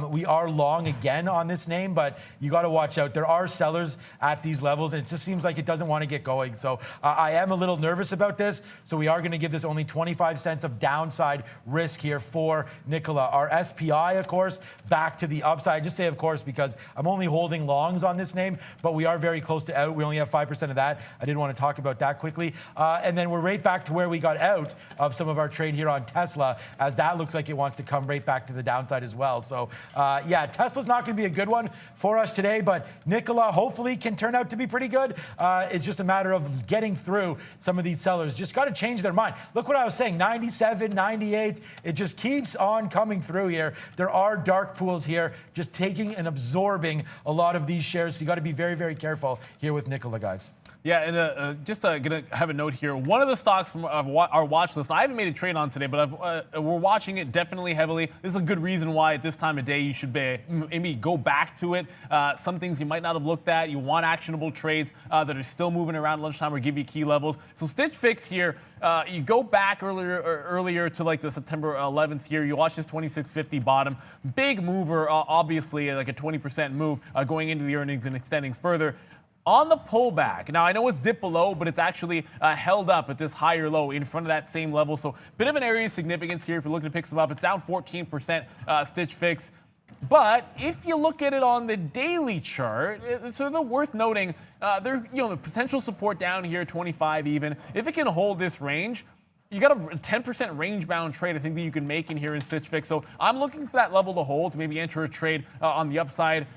Speaker 3: We are long again on this name, but you got to watch out. There are sellers at these levels, and it just seems like it doesn't want to get going. So I am a little nervous about this. So we are going to give this only 25 cents of downside risk here for Nikola. Our SPI, of course, back to the upside. I just say, of course, because I'm only holding longs on this name, but we are very close to out. We only have 5% of that. I did want to talk about that quickly. And then we're right back to where we got out of some of our trade here on Tesla, as that looks like it wants to come right back to the downside as well. So yeah, Tesla's not going to be a good one for us today, but Nikola hopefully can turn out to be pretty good. It's just a matter of getting through some of these sellers. Just got to change their mind. Look what I was saying, 97, 98. It just keeps on coming through here. There are dark pools here, just taking and absorbing a lot of these shares. So you got to be very, very careful here with Nikola, guys.
Speaker 2: Yeah, and just going to have a note here. One of the stocks from our watch list, I haven't made a trade on today, but we're watching it definitely heavily. This is a good reason why at this time of day you should maybe go back to it. Some things you might not have looked at. You want actionable trades that are still moving around lunchtime or give you key levels. So Stitch Fix here, you go back earlier to like the September 11th here. You watch this 26.50 bottom. Big mover, obviously, like a 20% move going into the earnings and extending further. On the pullback, now I know it's dipped below, but it's actually held up at this higher low in front of that same level. So bit of an area of significance here if you're looking to pick some up. It's down 14% Stitch Fix. But if you look at it on the daily chart, it's sort of worth noting there's the potential support down here, 25 even. If it can hold this range, you got a 10% range-bound trade I think that you can make in here in Stitch Fix. So I'm looking for that level to hold to maybe enter a trade on the upside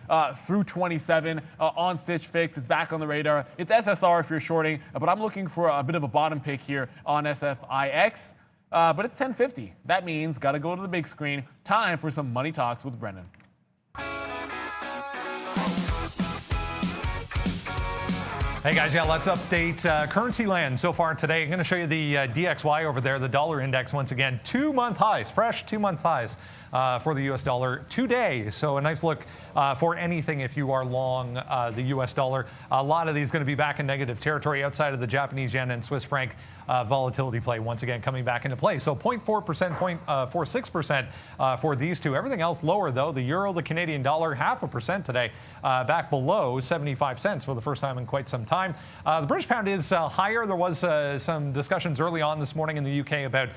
Speaker 2: through 27 on Stitch Fix. It's back on the radar. It's SSR if you're shorting, but I'm looking for a bit of a bottom pick here on SFIX. But it's 10:50. That means got to go to the big screen. Time for some money talks with Brendan.
Speaker 1: Hey guys, yeah, let's update currency land so far today. I'm going to show you the DXY over there, the dollar index once again. 2-month highs, fresh 2-month highs for the US dollar today. So a nice look for anything if you are long the US dollar. A lot of these going to be back in negative territory outside of the Japanese yen and Swiss franc volatility play once again coming back into play. So 0.4%, 0.46% for these two. Everything else lower though. The euro, the Canadian dollar, 0.5% today, back below 75 cents for the first time in quite some time. The British pound is higher. There was some discussions early on this morning in the UK about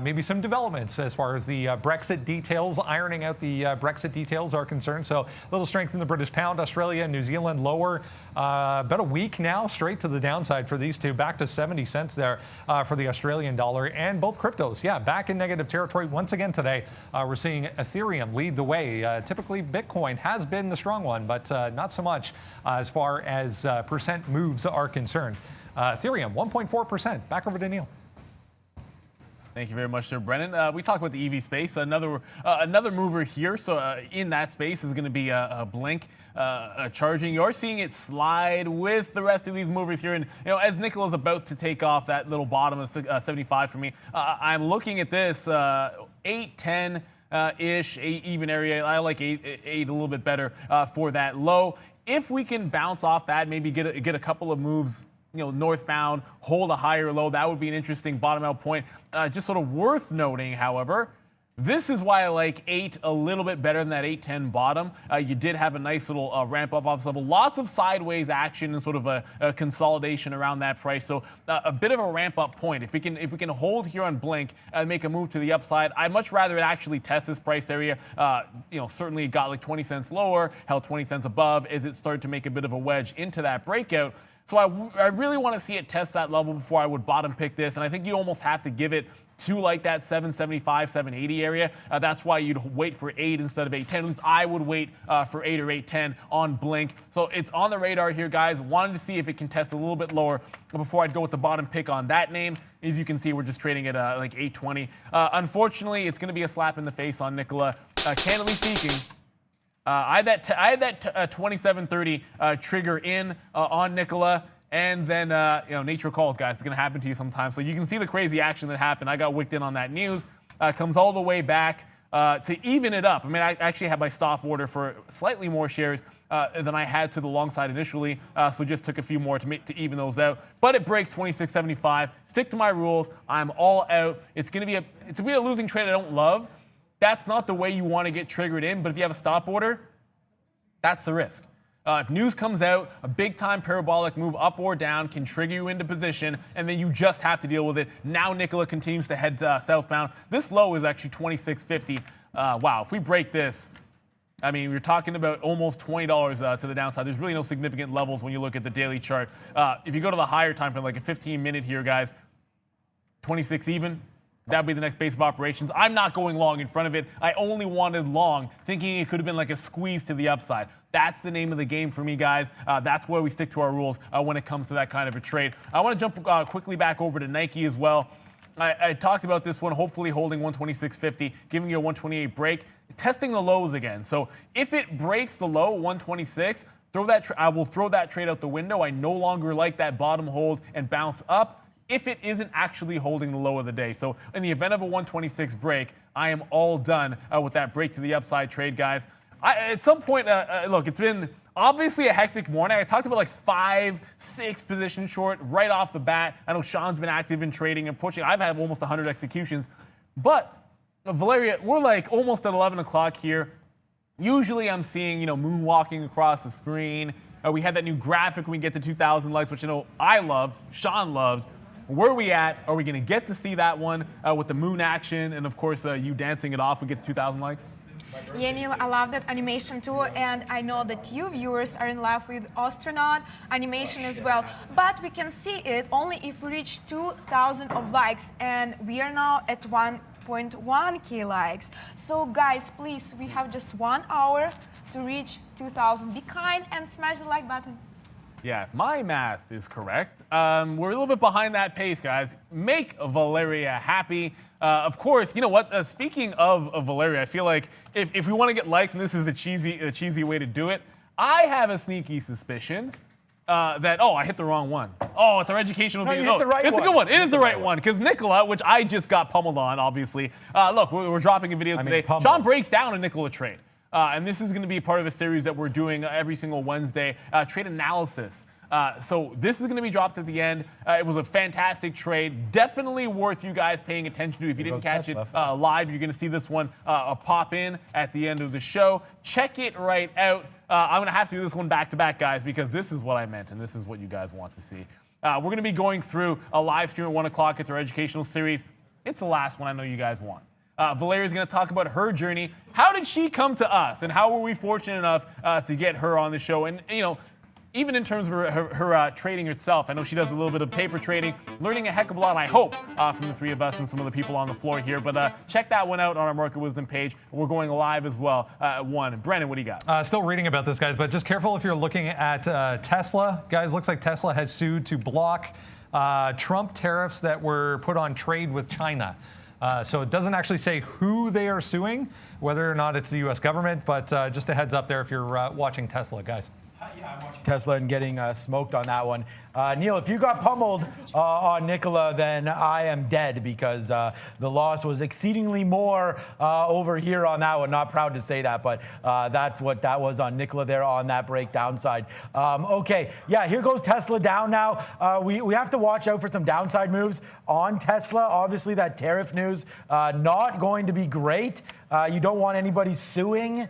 Speaker 1: maybe some developments as far as the Brexit details, ironing out the Brexit details are concerned. So a little strength in the British pound. Australia and New Zealand lower about a week now, straight to the downside for these two, back to 70 cents there for the Australian dollar. And both cryptos, yeah, back in negative territory once again today. We're seeing Ethereum lead the way. Typically Bitcoin has been the strong one, but not so much as far as percent moves are concerned. Ethereum 1.4%. Back over to Neil.
Speaker 2: Thank you very much, Sir Brennan. We talked about the EV space. Another mover here. So in that space is going to be a Blink charging. You're seeing it slide with the rest of these movers here. And as Nicola's about to take off that little bottom of 75 for me, I'm looking at this 8-10 ish, 8 even area. I like 8 a little bit better for that low. If we can bounce off that, maybe get a couple of moves northbound, hold a higher low, that would be an interesting bottom out point. Just sort of worth noting, however, this is why I like 8 a little bit better than that 8-10 bottom. You did have a nice little ramp up off this level. Lots of sideways action and sort of a consolidation around that price. So a bit of a ramp up point. If we can hold here on Blink and make a move to the upside, I'd much rather it actually test this price area. Certainly it got like 20 cents lower, held 20 cents above as it started to make a bit of a wedge into that breakout. So I really want to see it test that level before I would bottom pick this. And I think you almost have to give it to like that 775, 780 area. That's why you'd wait for 8 instead of 810. At least I would wait for 8 or 810 on Blink. So it's on the radar here, guys. Wanted to see if it can test a little bit lower before I'd go with the bottom pick on that name. As you can see, we're just trading at like 820. Unfortunately, it's going to be a slap in the face on Nicola. Candidly speaking, I had that 2730 trigger in on Nicola, and then nature calls, guys. It's going to happen to you sometimes. So you can see the crazy action that happened. I got wicked in on that news. Comes all the way back to even it up. I mean, I actually had my stop order for slightly more shares than I had to the long side initially, so just took a few more to even those out. But it breaks 26.75. Stick to my rules. I'm all out. It's going to be a losing trade I don't love. That's not the way you want to get triggered in, but if you have a stop order, that's the risk. If news comes out, a big-time parabolic move up or down can trigger you into position, and then you just have to deal with it. Now Nicola continues to head southbound. This low is actually 26.50. Wow, if we break this, I mean, we're talking about almost $20 to the downside. There's really no significant levels when you look at the daily chart. If you go to the higher time frame, like a 15-minute here, guys, 26 even. That would be the next base of operations. I'm not going long in front of it. I only wanted long, thinking it could have been like a squeeze to the upside. That's the name of the game for me, guys. That's where we stick to our rules when it comes to that kind of a trade. I want to jump quickly back over to Nike as well. I talked about this one, hopefully holding 126.50, giving you a 128 break, testing the lows again. So if it breaks the low, 126, I will throw that trade out the window. I no longer like that bottom hold and bounce up if it isn't actually holding the low of the day. So in the event of a 126 break, I am all done with that break to the upside trade, guys. At some point, look, it's been obviously a hectic morning. I talked about like 5-6 position short right off the bat. I know Sean's been active in trading and pushing. I've had almost 100 executions. But Valeria, we're like almost at 11 o'clock here. Usually I'm seeing, moonwalking across the screen. We had that new graphic when we get to 2,000 likes, which I know I loved, Sean loved. Where are we at? Are we going to get to see that one with the moon action and, of course, you dancing it off when we get to 2,000 likes?
Speaker 4: Yeah, Neil, I love that animation too, and I know that you viewers are in love with astronaut animation as well. But we can see it only if we reach 2,000 of likes, and we are now at 1.1k likes. So guys, please, we have just 1 hour to reach 2,000. Be kind and smash the like button.
Speaker 2: Yeah, if my math is correct, we're a little bit behind that pace, guys. Make Valeria happy. Of course, you know what? Speaking of Valeria, I feel like if we want to get likes, and this is a cheesy way to do it, I have a sneaky suspicion that, I hit the wrong one. Oh, it's our educational video.
Speaker 3: You hit the right
Speaker 2: it's
Speaker 3: one.
Speaker 2: a good one. It is the right one, because Nicola, which I just got pummeled on, obviously. Look, we're dropping a video today.
Speaker 3: pummeled.
Speaker 2: Sean breaks down a Nicola trade. And this is going to be part of a series that we're doing every single Wednesday, trade analysis. So this is going to be dropped at the end. It was a fantastic trade. Definitely worth you guys paying attention to. If you didn't catch it live, you're going to see this one pop in at the end of the show. Check it right out. I'm going to have to do this one back to back, guys, because this is what I meant, and this is what you guys want to see. We're going to be going through a live stream at 1 o'clock. It's our educational series. It's the last one I know you guys want. Valeria's going to talk about her journey. How did she come to us, and how were we fortunate enough to get her on the show? And, even in terms of her trading itself, I know she does a little bit of paper trading, learning a heck of a lot, I hope, from the three of us and some of the people on the floor here. But check that one out on our Market Wisdom page. We're going live as well at 1. Brandon, what do you got?
Speaker 1: Still reading about this, guys, but just careful if you're looking at Tesla. Guys, looks like Tesla has sued to block Trump tariffs that were put on trade with China. So it doesn't actually say who they are suing, whether or not it's the U.S. government, but just a heads up there if you're watching Tesla, guys.
Speaker 3: Yeah, I'm watching Tesla and getting smoked on that one. Neil, if you got pummeled on Nicola, then I am dead, because the loss was exceedingly more over here on that one. Not proud to say that, but that's what that was on Nicola there on that break downside. Okay, yeah, here goes Tesla down now. We have to watch out for some downside moves on Tesla. Obviously, that tariff news not going to be great. You don't want anybody sues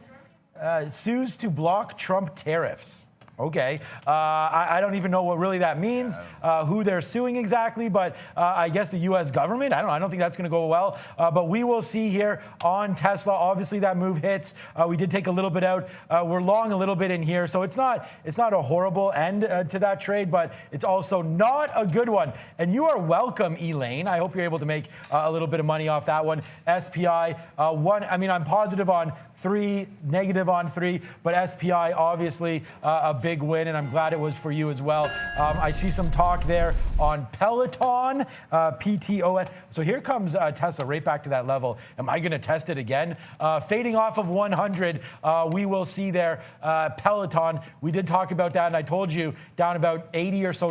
Speaker 3: to block Trump tariffs. Okay, I don't even know what really that means, who they're suing exactly, but I guess the U.S. government. I don't think that's going to go well. But we will see here on Tesla. Obviously, that move hits. We did take a little bit out. We're long a little bit in here, so it's not a horrible end to that trade, but it's also not a good one. And you are welcome, Elaine. I hope you're able to make a little bit of money off that one. SPI one. I mean, I'm positive on 3, negative on 3, but SPI obviously a big win, and I'm glad it was for you as well. I see some talk there on Peloton, PTON. So here comes Tesla right back to that level. Am I going to test it again? Fading off of 100, we will see there Peloton. We did talk about that, and I told you down about $80 or so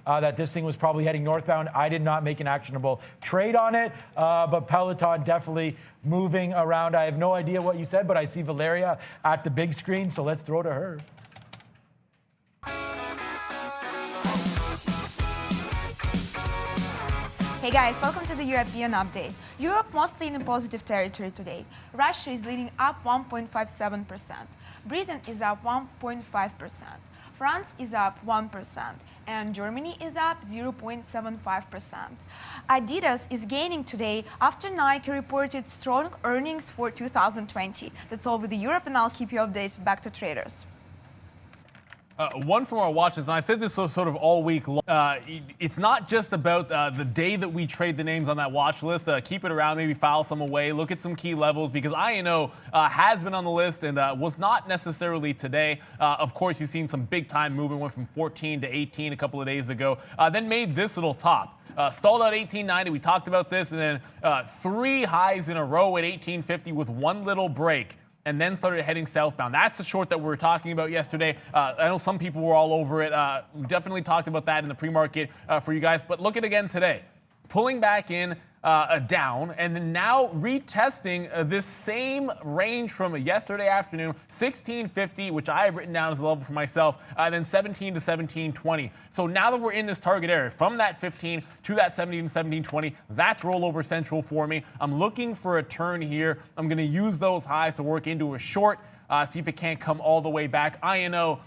Speaker 3: that this thing was probably heading northbound. I did not make an actionable trade on it, but Peloton definitely moving around. I have no idea what you said, but I see Valeria at the big screen, so let's throw to her.
Speaker 4: Hey guys, welcome to the European update. Europe mostly in a positive territory today. Russia is leading up 1.57%. Britain is up 1.5%. France is up 1%, and Germany is up 0.75%. Adidas is gaining today after Nike reported strong earnings for 2020. That's all with the Europe, and I'll keep you updated. Back to traders.
Speaker 2: One from our watches, and I said this sort of all week long, it's not just about the day that we trade the names on that watch list. Keep it around, maybe file some away, look at some key levels, because INO has been on the list and was not necessarily today. Of course, you've seen some big time movement, went from 14 to 18 a couple of days ago, then made this little top. Stalled out 1890, we talked about this, and then 3 highs in a row at 1850 with one little break, and then started heading southbound. That's the short that we were talking about yesterday. I know some people were all over it. We definitely talked about that in the pre-market for you guys, but look at it again today. Pulling back in down, and then now retesting this same range from yesterday afternoon, 1650, which I have written down as a level for myself, then 17 to 1720. So now that we're in this target area, from that 15 to that 17 to 1720, that's rollover central for me. I'm looking for a turn here. I'm going to use those highs to work into a short, see if it can't come all the way back. INO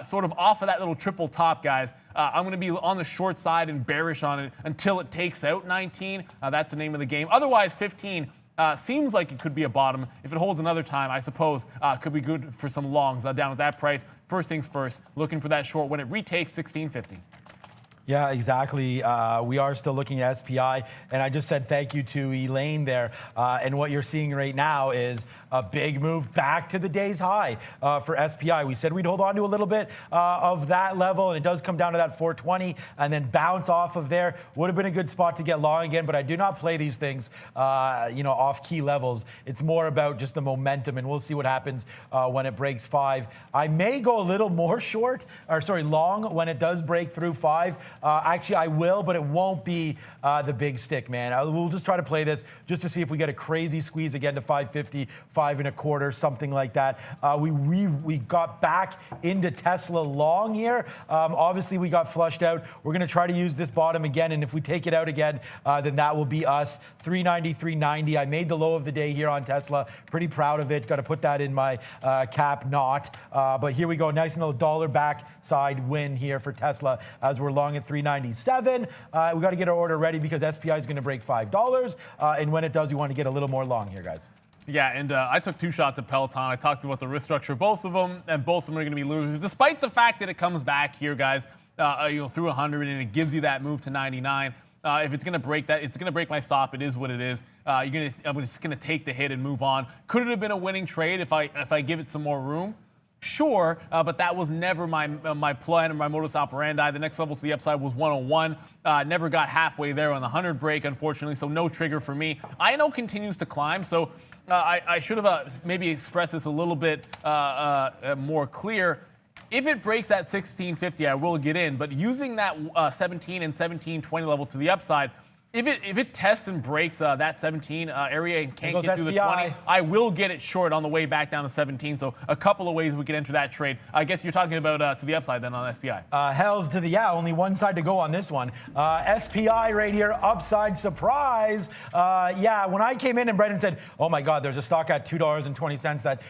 Speaker 2: sort of off of that little triple top, guys, I'm going to be on the short side and bearish on it until it takes out 19. That's the name of the game. Otherwise, 15 seems like it could be a bottom. If it holds another time, I suppose could be good for some longs down at that price. First things first, looking for that short when it retakes 16.50.
Speaker 3: Yeah, exactly. We are still looking at SPI, and I just said thank you to Elaine there. And what you're seeing right now is a big move back to the day's high for SPI. We said we'd hold on to a little bit of that level, and it does come down to that 420 and then bounce off of there. Would have been a good spot to get long again, but I do not play these things, off key levels. It's more about just the momentum, and we'll see what happens when it breaks 5. I may go a little more long when it does break through 5. Actually, I will, but it won't be the big stick, man. We'll just try to play this just to see if we get a crazy squeeze again to 550, 5.25, something like that. We got back into Tesla long here. Obviously, we got flushed out. We're going to try to use this bottom again, and if we take it out again, then that will be us. 390, 390. I made the low of the day here on Tesla. Pretty proud of it. Got to put that in my cap knot. But here we go. Nice little dollar backside win here for Tesla as we're long at 397. We got to get our order ready because SPI is going to break $5. And when it does, we want to get a little more long here, guys.
Speaker 2: Yeah, and I took 2 shots at Peloton. I talked about the risk structure, both of them, and both of them are going to be losers, despite the fact that it comes back here, guys, through 100, and it gives you that move to 99. If it's going to break that, it's going to break my stop. It is what it is. I'm just going to take the hit and move on. Could it have been a winning trade if I give it some more room? Sure, but that was never my plan or my modus operandi. The next level to the upside was 101. Never got halfway there on the 100 break, unfortunately, so no trigger for me. INO continues to climb, so I should have maybe expressed this a little bit more clear. If it breaks at 1650, I will get in, but using that 17 and 1720 level to the upside, if it tests and breaks that 17 area and can't get through the 20, I will get it short on the way back down to 17. So a couple of ways we could enter that trade. I guess you're talking about to the upside then on SPI.
Speaker 3: Hells to the only one side to go on this one. SPI right here, upside surprise. When I came in and Brendan said, oh my God, there's a stock at $2.20 that,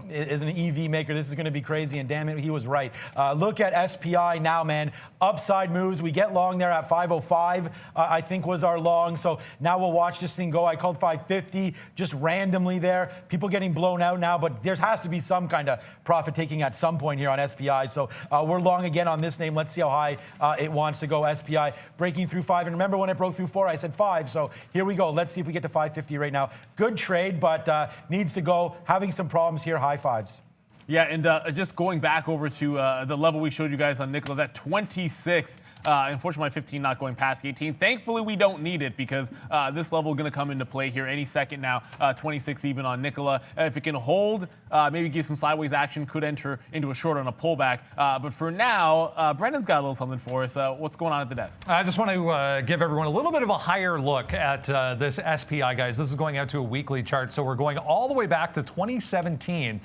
Speaker 3: is an EV maker. This is going to be crazy. And damn it, he was right. Look at SPI now, man. Upside moves. We get long there at 505, I think was our long. So now we'll watch this thing go. I called 550 just randomly there. People getting blown out now, but there has to be some kind of profit taking at some point here on SPI. So we're long again on this name. Let's see how high it wants to go. SPI breaking through 5. And remember when it broke through 4, I said 5. So here we go. Let's see if we get to 550 right now. Good trade, but needs to go. Having some problems here. High 5s.
Speaker 2: Yeah, and just going back over to the level we showed you guys on Nikola, that 26. Unfortunately, my 15 not going past 18. Thankfully, we don't need it because this level is going to come into play here any second now. 26 even on Nikola. If it can hold, maybe give some sideways action, could enter into a short on a pullback. But for now, Brendan's got a little something for us. What's going on at the desk?
Speaker 1: I just want to give everyone a little bit of a higher look at this SPI, guys. This is going out to a weekly chart, so we're going all the way back to 2017.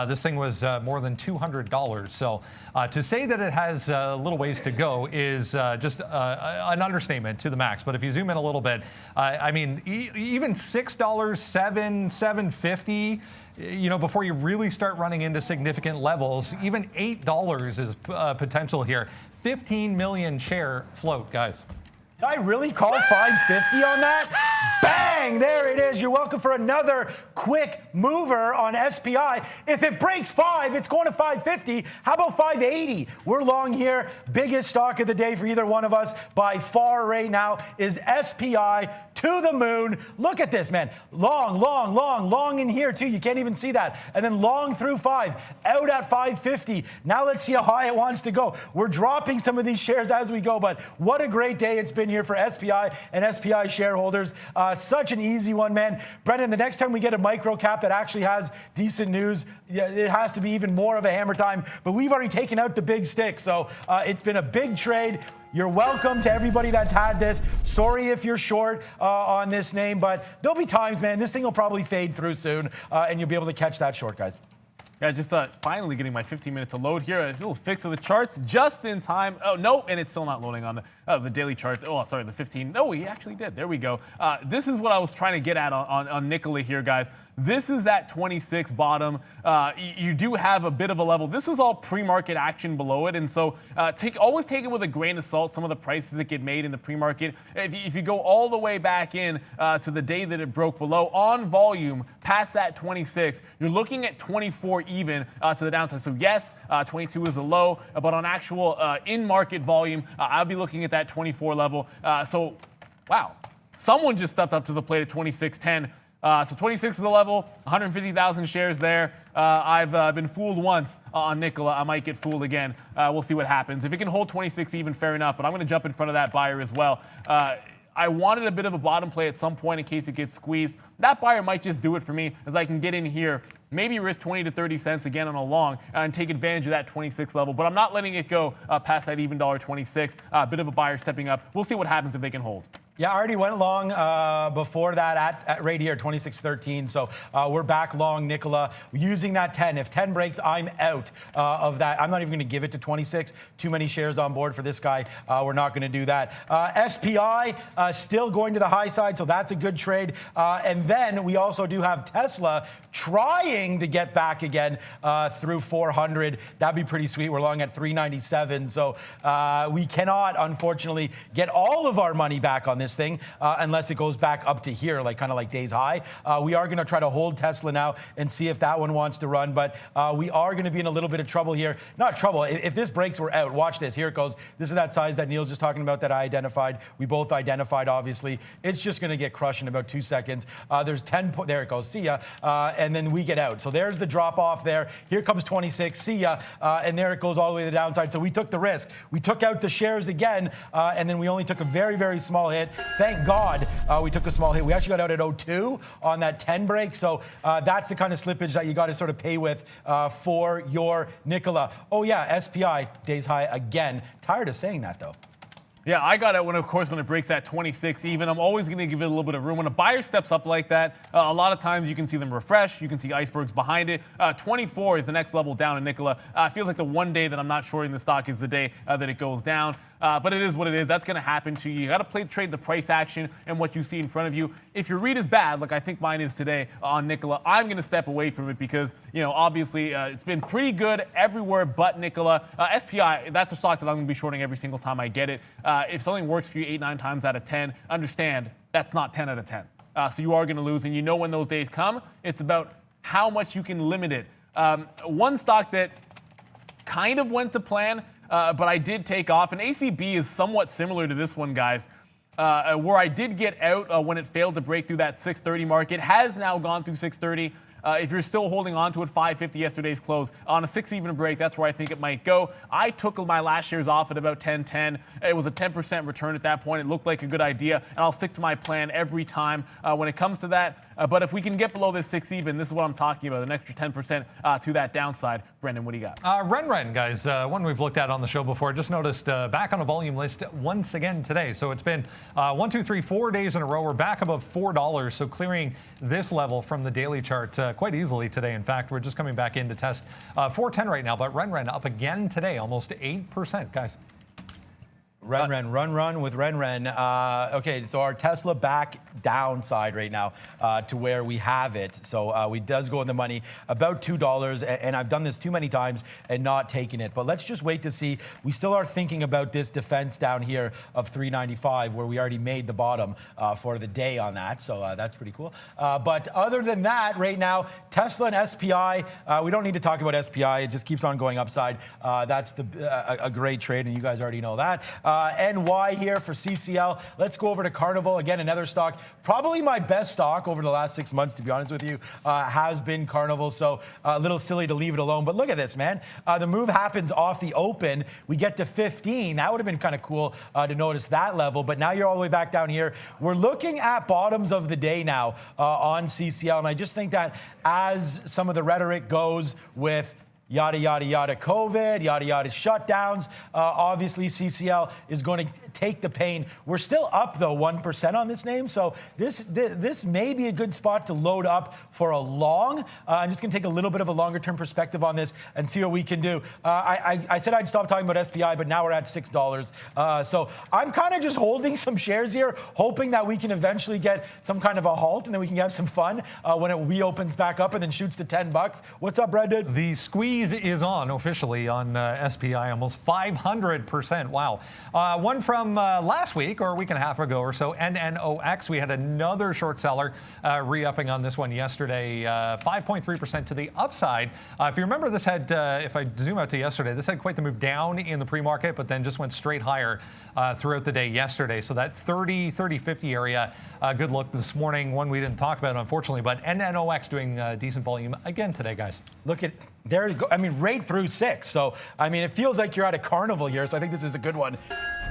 Speaker 1: This thing was more than $200. So to say that it has a little ways to go is just an understatement to the max. But if you zoom in a little bit, I mean, even $6, $7.50, before you really start running into significant levels, even $8 is potential here. 15 million share float, guys.
Speaker 3: Did I really call 550 on that? Bang! There it is. You're welcome for another quick mover on SPI. If it breaks 5, it's going to 550. How about 580? We're long here. Biggest stock of the day for either one of us by far right now is SPI to the moon. Look at this, man. Long in here too. You can't even see that. And then long through 5, out at 550. Now let's see how high it wants to go. We're dropping some of these shares as we go, but what a great day it's been here for SPI and SPI shareholders. Such an easy one, man. Brendan, the next time we get a micro cap that actually has decent news, it has to be even more of a hammer time. But we've already taken out the big stick, so it's been a big trade. You're welcome to everybody that's had this. Sorry if you're short on this name, but there'll be times, man, this thing will probably fade through soon, and you'll be able to catch that short, guys.
Speaker 2: Yeah, just finally getting my 15 minutes to load here. A little fix of the charts just in time. Oh, no, and it's still not loading on the daily chart. Oh, sorry, the 15. No, we actually did. There we go. This is what I was trying to get at on Nikola here, guys. This is at 26 bottom. You do have a bit of a level. This is all pre-market action below it, and so always take it with a grain of salt. Some of the prices that get made in the pre-market. If you go all the way back in to the day that it broke below on volume, past that 26, you're looking at 24 even to the downside. So yes, 22 is a low, but on actual in-market volume, I'll be looking at that 24 level. So wow, someone just stepped up to the plate at 26.10. So 26 is the level, 150,000 shares there. I've been fooled once on Nikola. I might get fooled again. We'll see what happens. If it can hold 26 even, fair enough, but I'm going to jump in front of that buyer as well. I wanted a bit of a bottom play at some point in case it gets squeezed. That buyer might just do it for me, as I can get in here, maybe risk 20 to 30 cents again on a long and take advantage of that 26 level. But I'm not letting it go past that even $1.26. A bit of a buyer stepping up. We'll see what happens if they can hold.
Speaker 3: Yeah, I already went long before that at right here, 26.13. So we're back long Nikola using that 10. If 10 breaks, I'm out of that. I'm not even going to give it to 26. Too many shares on board for this guy. We're not going to do that. SPI still going to the high side, so that's a good trade. And then we also do have Tesla trying to get back again through 400. That'd be pretty sweet. We're long at 397. So we cannot, unfortunately, get all of our money back on this thing unless it goes back up to here, kind of like days high. We are going to try to hold Tesla now and see if that one wants to run, but we are going to be in a little bit of trouble here. Not trouble. If this breaks, we're out. Watch this. Here it goes. This is that size that Neil's just talking about that I identified. We both identified, obviously. It's just going to get crushed in about 2 seconds. There's 10. There it goes. See ya. And then we get out. So there's the drop off there. Here comes 26. See ya. And there it goes all the way to the downside. So we took the risk. We took out the shares again, and then we only took a very, very small hit. Thank God we took a small hit. We actually got out at 02 on that 10 break. So that's the kind of slippage that you got to sort of pay with for your Nikola. Oh, yeah, SPI days high again. Tired of saying that, though.
Speaker 2: Yeah, I got it when it breaks that 26 even. I'm always going to give it a little bit of room. When a buyer steps up like that, a lot of times you can see them refresh. You can see icebergs behind it. 24 is the next level down in Nikola. It feels like the one day that I'm not shorting the stock is the day that it goes down. But it is what it is. That's going to happen to you. You got to trade the price action and what you see in front of you. If your read is bad, like I think mine is today on Nikola, I'm going to step away from it because, obviously it's been pretty good everywhere but Nikola. SPI, that's a stock that I'm going to be shorting every single time I get it. If something works for you 8, 9 times out of 10, understand that's not 10 out of 10. So you are going to lose, and when those days come, it's about how much you can limit it. One stock that kind of went to plan, but I did take off. And ACB is somewhat similar to this one, guys, where I did get out when it failed to break through that 630 mark. It has now gone through 630. If you're still holding on to it, 550 yesterday's close. On a 6 even break, that's where I think it might go. I took my last shares off at about 10.10. It was a 10% return at that point. It looked like a good idea, and I'll stick to my plan every time when it comes to that. But if we can get below this 6 even, this is what I'm talking about, an extra 10% to that downside. Brendan, what do you got?
Speaker 1: Ren, guys, one we've looked at on the show before. Just noticed back on a volume list once again today. So it's been 1, 2, 3, 4 days in a row. We're back above $4. So clearing this level from the daily chart quite easily today. In fact, we're just coming back in to test 410 right now. But Ren up again today, almost 8%, guys.
Speaker 3: Run with Ren. Okay, so our Tesla back downside right now to where we have it. So we does go in the money about $2, and I've done this too many times and not taken it. But let's just wait to see. We still are thinking about this defense down here of 395, where we already made the bottom for the day on that. So that's pretty cool. But other than that, right now, Tesla and SPI, we don't need to talk about SPI. It just keeps on going upside. That's a great trade, and you guys already know that. NY here for CCL. Let's go over to Carnival. Again, another stock. Probably my best stock over the last 6 months, to be honest with you, has been Carnival. So a little silly to leave it alone. But look at this, man. The move happens off the open. We get to 15. That would have been kind of cool to notice that level. But now you're all the way back down here. We're looking at bottoms of the day now on CCL. And I just think that as some of the rhetoric goes with yada, yada, yada, COVID, yada, yada, shutdowns. Obviously, CCL is going to take the pain. We're still up, though, 1% on this name. So this may be a good spot to load up for a long. I'm just going to take a little bit of a longer-term perspective on this and see what we can do. I said I'd stop talking about SPI, but now we're at $6. So I'm kind of just holding some shares here, hoping that we can eventually get some kind of a halt, and then we can have some fun when it reopens back up and then shoots to $10. What's up, Brendan?
Speaker 1: The squeeze is on officially on SPI, almost 500%. Wow. One from last week or a week and a half ago or so, NNOX. We had another short seller re-upping on this one yesterday, 5.3% to the upside. If you remember, this had, if I zoom out to yesterday, this had quite the move down in the pre-market, but then just went straight higher throughout the day yesterday. So that 30-50 area, good look this morning. One we didn't talk about, unfortunately, but NNOX doing decent volume again today, guys.
Speaker 3: Look at, there you go. I mean, right through 6. So, I mean, it feels like you're at a carnival here. So I think this is a good one.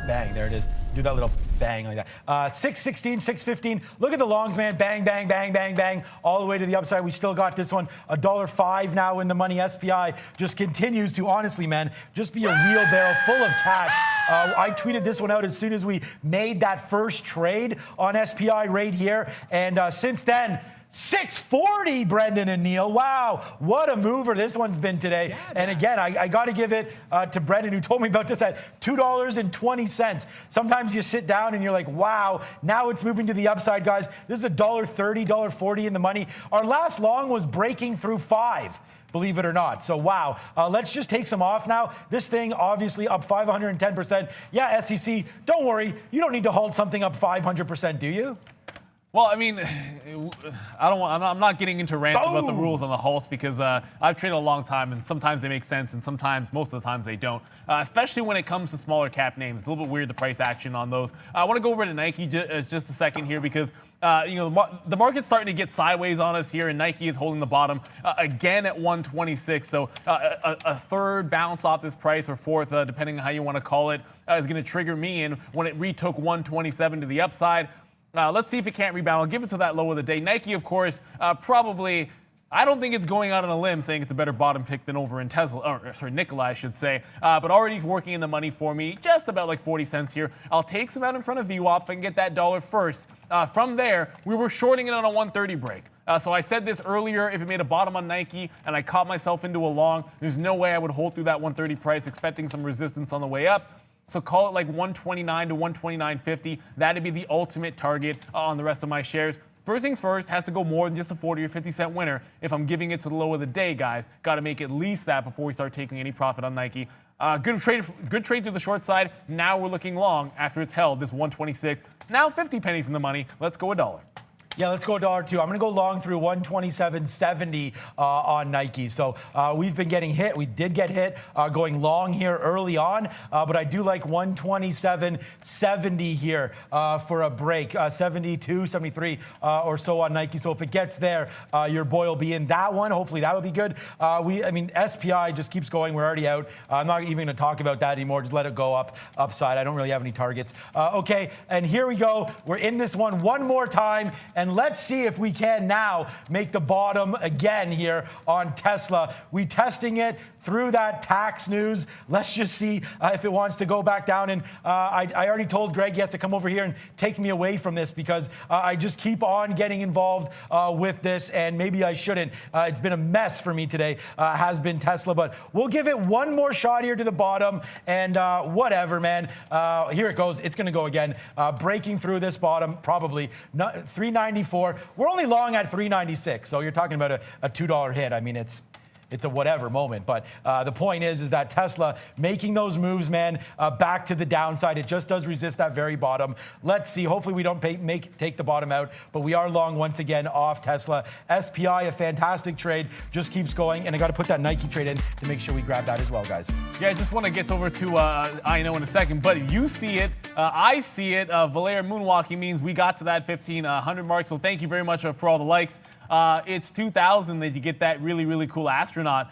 Speaker 3: Bang, there it is. Do that little bang like that. 616, 615. Look at the longs, man. Bang, bang, bang, bang, bang. All the way to the upside. We still got this one. $1.05 now in the money. SPI just continues to, honestly, man, just be a wheelbarrow full of cash. I tweeted this one out as soon as we made that first trade on SPI right here. And since then, 640, Brendan and Neil. Wow, what a mover this one's been today. And again, I got to give it to Brendan, who told me about this at $2.20. Sometimes you sit down and you're like, wow, now it's moving to the upside, guys. This is $1.30, $1.40 in the money. Our last long was breaking through 5. Believe it or not. So, wow. Let's just take some off now. This thing obviously up 510%. Yeah, SEC, don't worry. You don't need to hold something up 500%, do you?
Speaker 2: Well, I mean, I'm not getting into rants about the rules on the halts because I've traded a long time, and sometimes they make sense, and sometimes, most of the times, they don't. Especially when it comes to smaller cap names, it's a little bit weird, the price action on those. I want to go over to Nike just a second here because the market's starting to get sideways on us here, and Nike is holding the bottom again at 126. So a third bounce off this price, or fourth, depending on how you want to call it, is going to trigger me in when it retook 127 to the upside. Let's see if it can't rebound. I'll give it to that low of the day. Nike, of course, probably, I don't think it's going out on a limb saying it's a better bottom pick than over in Tesla, or sorry, Nikola, I should say, but already working in the money for me, just about like 40 cents here. I'll take some out in front of VWAP if I can get that dollar first. From there, we were shorting it on a 130 break. So I said this earlier, if it made a bottom on Nike and I caught myself into a long, there's no way I would hold through that 130 price, expecting some resistance on the way up. So call it like 129 to 129.50. That'd be the ultimate target on the rest of my shares. First things first, has to go more than just a 40 or 50 cent winner. If I'm giving it to the low of the day, guys, got to make at least that before we start taking any profit on Nike. Good trade to the short side. Now we're looking long after it's held this 126. Now 50 pennies in the money. Let's go $1.
Speaker 3: Yeah, let's go $1 too. I'm going to go long through 127.70 on Nike. So we've been getting hit. We did get hit going long here early on, but I do like 127.70 here for a break. 72, 73 or so on Nike. So if it gets there, your boy will be in that one. Hopefully that'll be good. I mean, SPI just keeps going. We're already out. I'm not even going to talk about that anymore. Just let it go upside. I don't really have any targets. Okay, and here we go. We're in this one more time. And let's see if we can now make the bottom again here on Tesla. We testing it through that tax news. Let's just see if it wants to go back down. And I already told Greg he has to come over here and take me away from this because I just keep on getting involved with this, and maybe I shouldn't. It's been a mess for me today, has been Tesla, but we'll give it one more shot here to the bottom, and whatever, man. Here it goes. It's going to go again. Breaking through this bottom, probably 394. We're only long at 396, so you're talking about a $2 hit. I mean, it's a whatever moment. But the point is that Tesla making those moves, man, back to the downside. It just does resist that very bottom. Let's see. Hopefully we don't take the bottom out, but we are long once again off Tesla. SPI, a fantastic trade, just keeps going. And I got to put that Nike trade in to make sure we grab that as well, guys.
Speaker 2: Yeah, I just want to get over to I know in a second, but you see it. I see it. Valair moonwalking means we got to that 1,500 mark. So thank you very much for all the likes. it's 2000 that you get that really, really cool astronaut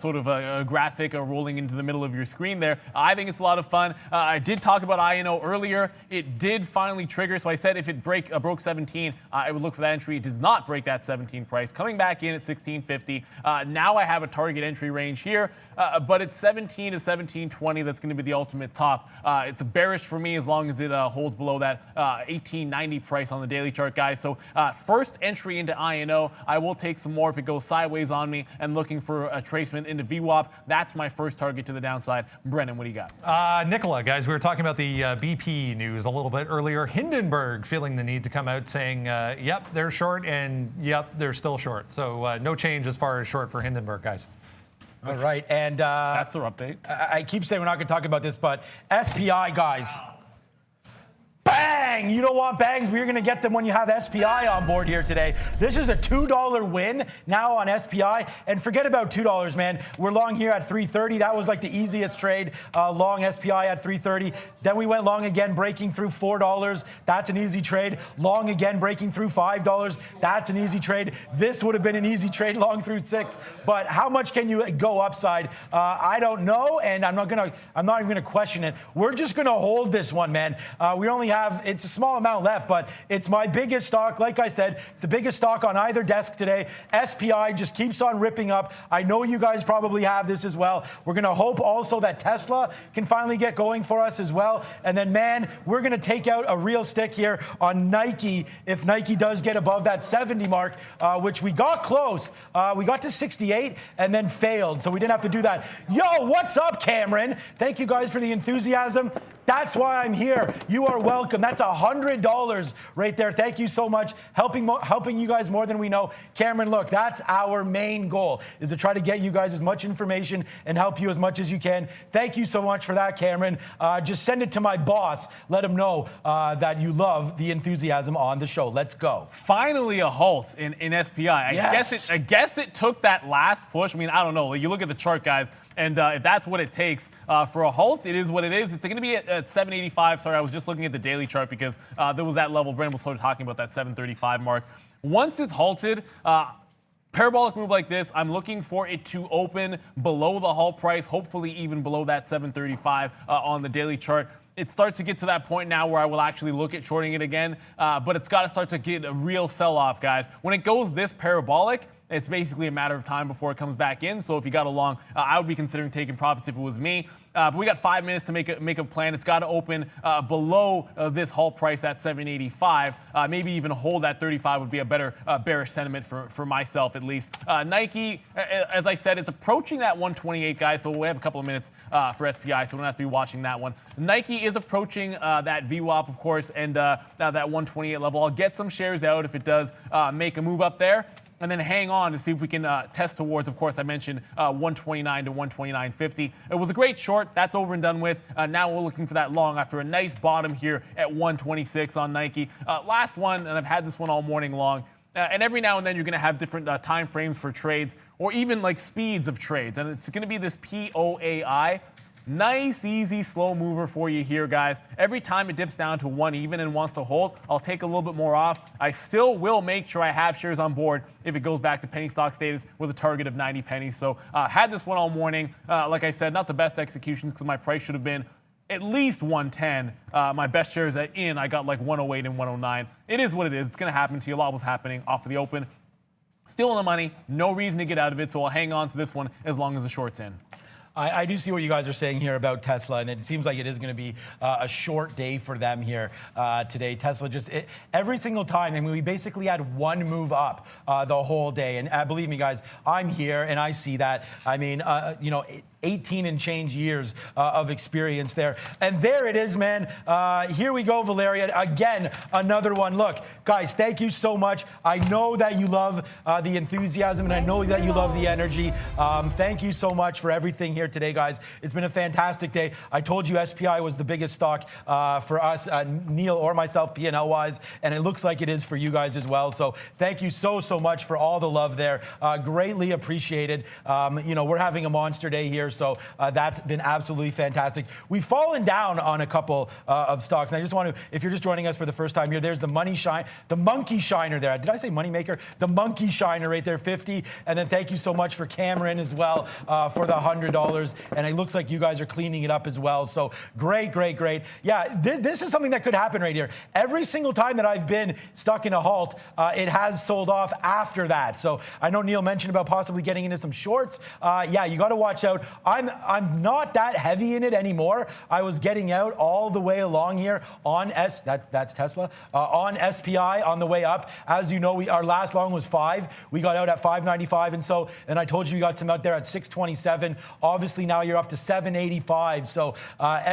Speaker 2: sort of a graphic rolling into the middle of your screen there. I think it's a lot of fun. I did talk about INO earlier. It did finally trigger, so I said if it broke 17, I would look for that entry. It does not break that 17 price. Coming back in at 1650. Now I have a target entry range here, but it's 17 to 1720. That's going to be the ultimate top. It's bearish for me as long as it holds below that 1890 price on the daily chart, guys. So first entry into INO. I will take some more if it goes sideways on me and looking for a tracement into VWAP. That's my first target to the downside. Brennan, what do you got?
Speaker 1: Nicola, guys, we were talking about the BP news a little bit earlier. Hindenburg feeling the need to come out saying, yep, they're short, and yep, they're still short. So no change as far as short for Hindenburg, guys.
Speaker 3: All right, and
Speaker 2: that's our update.
Speaker 3: I keep saying we're not going to talk about this, but SPI, guys. Bang! You don't want bangs, but you're going to get them when you have SPI on board here today. This is a $2 win now on SPI. And forget about $2, man. We're long here at 330. That was like the easiest trade, long SPI at 330. Then we went long again, breaking through $4. That's an easy trade. Long again, breaking through $5. That's an easy trade. This would have been an easy trade, long through 6. But how much can you go upside? I don't know, and I'm not even going to question it. We're just going to hold this one, man. We only have, it's a small amount left, but it's my biggest stock. Like I said, it's the biggest stock on either desk today. SPI just keeps on ripping up. I know you guys probably have this as well. We're going to hope also that Tesla can finally get going for us as well. And then, man, we're going to take out a real stick here on Nike if Nike does get above that 70 mark, which we got close. We got to 68 and then failed, so we didn't have to do that. Yo, what's up, Cameron? Thank you guys for the enthusiasm. That's why I'm here. You are welcome. That's $100 right there. Thank you so much. Helping you guys more than we know. Cameron, look, that's our main goal, is to try to get you guys as much information and help you as much as you can. Thank you so much for that, Cameron. Just send it to my boss. Let him know that you love the enthusiasm on the show. Let's go.
Speaker 2: Finally a halt in SPI. I guess it took that last push. I mean, I don't know. You look at the chart, guys. And if that's what it takes for a halt, it is what it is. It's going to be at 785. Sorry, I was just looking at the daily chart because there was that level. Brandon was sort of talking about that 735 mark. Once it's halted, parabolic move like this, I'm looking for it to open below the halt price, hopefully even below that 735 on the daily chart. It starts to get to that point now where I will actually look at shorting it again, but it's got to start to get a real sell-off, guys. When it goes this parabolic, it's basically a matter of time before it comes back in. So if you got a long, I would be considering taking profits if it was me. But we got 5 minutes to make a plan. It's got to open below this halt price at 785. Maybe even hold that 35 would be a better bearish sentiment for myself at least. Nike, as I said, it's approaching that 128, guys. So we have a couple of minutes for SPI, so we don't have to be watching that one. Nike is approaching that VWAP, of course, and that 128 level. I'll get some shares out if it does make a move up there, and then hang on to see if we can test towards, of course, I mentioned 129 to 129.50. It was a great short. That's over and done with. Now we're looking for that long after a nice bottom here at 126 on Nike. Last one, and I've had this one all morning long. And every now and then you're going to have different time frames for trades or even like speeds of trades. And it's going to be this POAI. Nice, easy, slow mover for you here, guys. Every time it dips down to 1 even and wants to hold, I'll take a little bit more off. I still will make sure I have shares on board if it goes back to penny stock status with a target of 90 pennies. So had this one all morning. Like I said, not the best executions because my price should have been at least 110. My best shares I got like 108 and 109. It is what it is. It's going to happen to you. A lot was happening off of the open. Still in the money. No reason to get out of it, so I'll hang on to this one as long as the short's in.
Speaker 3: I do see what you guys are saying here about Tesla, and it seems like it is going to be a short day for them here today. Tesla every single time, I mean, we basically had one move up the whole day, and believe me, guys, I'm here and I see that. I mean, 18 and change years of experience there. And there it is, man. Here we go, Valeria. Again, another one. Look, guys, thank you so much. I know that you love the enthusiasm, and I know that you love the energy. Thank you so much for everything here today, guys. It's been a fantastic day. I told you SPI was the biggest stock for us, Neil or myself, P&L-wise, and it looks like it is for you guys as well. So thank you so much for all the love there. Greatly appreciated. We're having a monster day here. here. So that's been absolutely fantastic. We've fallen down on a couple of stocks. And I just want to, if you're just joining us for the first time here, there's the monkey shiner there. Did I say money maker? The monkey shiner right there, 50. And then thank you so much for Cameron as well for the $100. And it looks like you guys are cleaning it up as well. So great, great, great. Yeah, this is something that could happen right here. Every single time that I've been stuck in a halt, it has sold off after that. So I know Neil mentioned about possibly getting into some shorts. Yeah, you got to watch out. I'm not that heavy in it anymore. I was getting out all the way along here on that's Tesla, on SPI on the way up. As you know, our last long was 5. We got out at 595, and I told you we got some out there at 627. Obviously now you're up to 785. So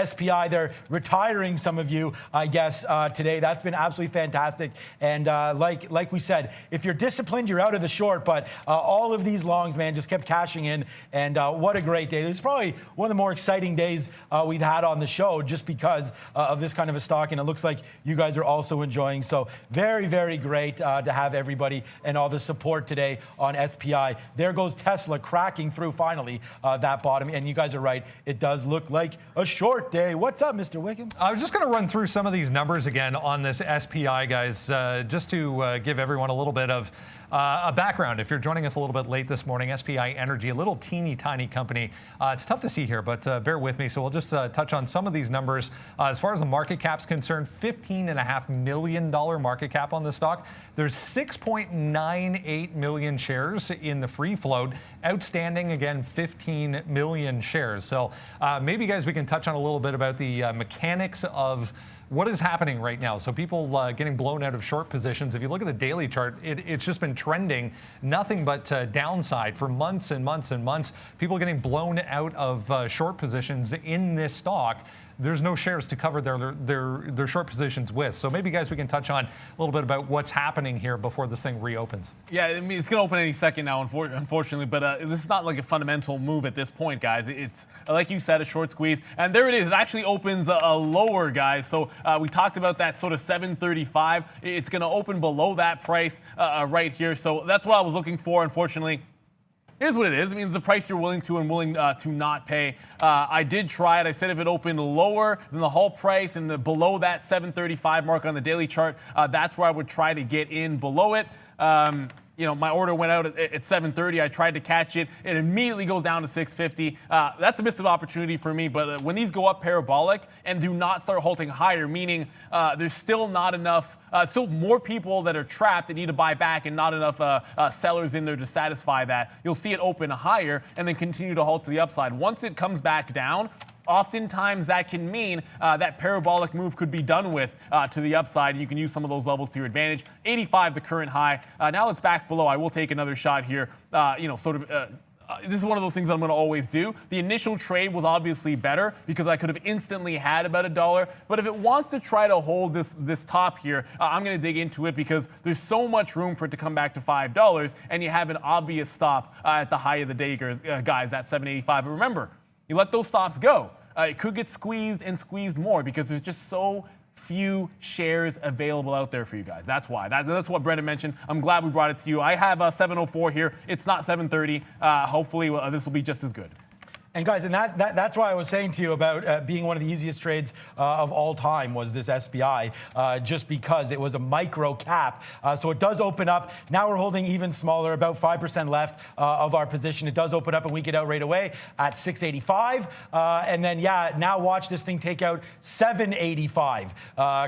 Speaker 3: SPI, they're retiring some of you, I guess, today. That's been absolutely fantastic. And like we said, if you're disciplined, you're out of the short. But all of these longs, man, just kept cashing in. And what a great day. It was probably one of the more exciting days we've had on the show just because of this kind of a stock. And it looks like you guys are also enjoying. So very, very great to have everybody and all the support today on SPI. There goes Tesla cracking through finally that bottom. And you guys are right. It does look like a short day. What's up, Mr. Wickham?
Speaker 1: I was just going to run through some of these numbers again on this SPI, guys, just to give everyone a little bit of a background. If you're joining us a little bit late this morning, SPI Energy, a little teeny tiny company. It's tough to see here, but bear with me. So we'll just touch on some of these numbers. As far as the market cap's concerned, $15.5 million market cap on this stock. There's 6.98 million shares in the free float. Outstanding, again, 15 million shares. So maybe, guys, we can touch on a little bit about the mechanics of what is happening right now. So people getting blown out of short positions. If you look at the daily chart, it's just been trending nothing but downside for months and months and months. People getting blown out of short positions in this stock. There's no shares to cover their short positions with. So maybe, guys, we can touch on a little bit about what's happening here before this thing reopens.
Speaker 2: Yeah, I mean, it's going to open any second now, unfortunately, but this is not like a fundamental move at this point, guys. It's, like you said, a short squeeze. And there it is. It actually opens a lower, guys. So we talked about that sort of 735. It's going to open below that price right here. So that's what I was looking for, unfortunately. It is what it is. I mean, it's the price you're willing to and willing to not pay. I did try it. I said if it opened lower than the whole price and below that 735 mark on the daily chart, that's where I would try to get in below it. You know, my order went out at 7:30. I tried to catch it. It immediately goes down to 650. That's a missed opportunity for me. But when these go up parabolic and do not start halting higher, meaning there's still not enough, still more people that are trapped that need to buy back and not enough sellers in there to satisfy that, you'll see it open higher and then continue to halt to the upside. Once it comes back down, oftentimes that can mean that parabolic move could be done with to the upside. You can use some of those levels to your advantage. 85, the current high. Now it's back below. I will take another shot here. You know, sort of. This is one of those things I'm going to always do. The initial trade was obviously better because I could have instantly had about $1. But if it wants to try to hold this top here, I'm going to dig into it because there's so much room for it to come back to $5, and you have an obvious stop at the high of the day, guys, at 785. But remember, you let those stops go. It could get squeezed and squeezed more because there's just so few shares available out there for you guys. That's why. That's what Brendan mentioned. I'm glad we brought it to you. I have 704 here. It's not 730. Hopefully this will be just as good.
Speaker 3: And guys, and that's why I was saying to you about being one of the easiest trades of all time was this SPI, just because it was a micro cap. So it does open up. Now we're holding even smaller, about 5% left of our position. It does open up and we get out right away at 685. And then, yeah, now watch this thing take out 785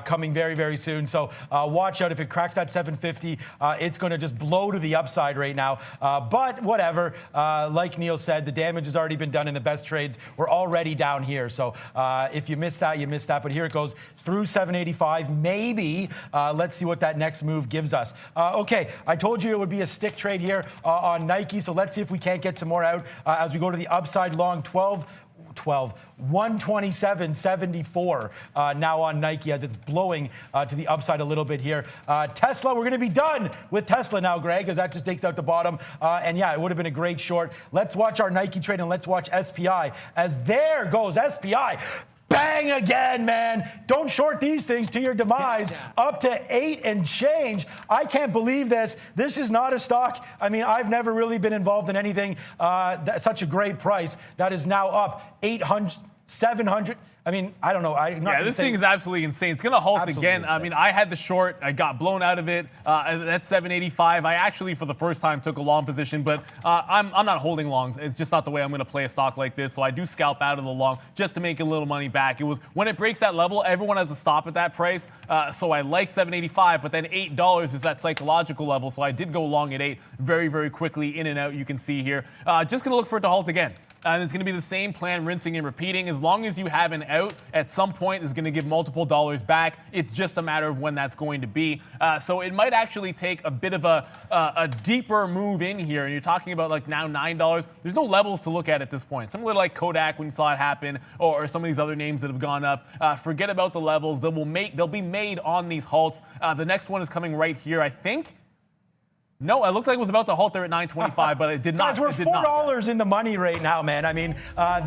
Speaker 3: coming very, very soon. So watch out. If it cracks that 750, it's going to just blow to the upside right now. But whatever, like Neil said, the damage has already been done in the best trades. We're already down here. So if you missed that, you missed that. But here it goes through 785. Maybe. Let's see what that next move gives us. Okay, I told you it would be a stick trade here on Nike. So let's see if we can't get some more out as we go to the upside long 127.74 now on Nike as it's blowing to the upside a little bit here. Tesla, we're going to be done with Tesla now, Greg, as that just takes out the bottom. And yeah, it would have been a great short. Let's watch our Nike trade and let's watch SPI as there goes SPI.
Speaker 6: Bang again, man. Don't short these things to your demise. Up to 8 and change. I can't believe this. This is not a stock. I mean, I've never really been involved in anything that's such a great price. That is now up 800, 700. I mean, I don't know.
Speaker 2: This thing is absolutely insane. It's going to halt again.
Speaker 6: Insane.
Speaker 2: I mean, I had the short. I got blown out of it. That's 785. I actually, for the first time, took a long position, but I'm not holding longs. It's just not the way I'm going to play a stock like this. So I do scalp out of the long just to make a little money back. It was when it breaks that level, everyone has to stop at that price. So I like 785, but then $8 is that psychological level. So I did go long at 8 very, very quickly, in and out. You can see here. Just going to look for it to halt again. And it's going to be the same plan, rinsing and repeating. As long as you have an out, at some point is going to give multiple dollars back. It's just a matter of when that's going to be. So it might actually take a bit of a deeper move in here. And you're talking about like now $9. There's no levels to look at this point. Similar to like Kodak when you saw it happen, or some of these other names that have gone up. Forget about the levels. They'll be made on these halts. The next one is coming right here, I think. No, it looked like it was about to halt there at 9.25, but it did not.
Speaker 6: Guys, we're $4 in the money right now, man. I mean,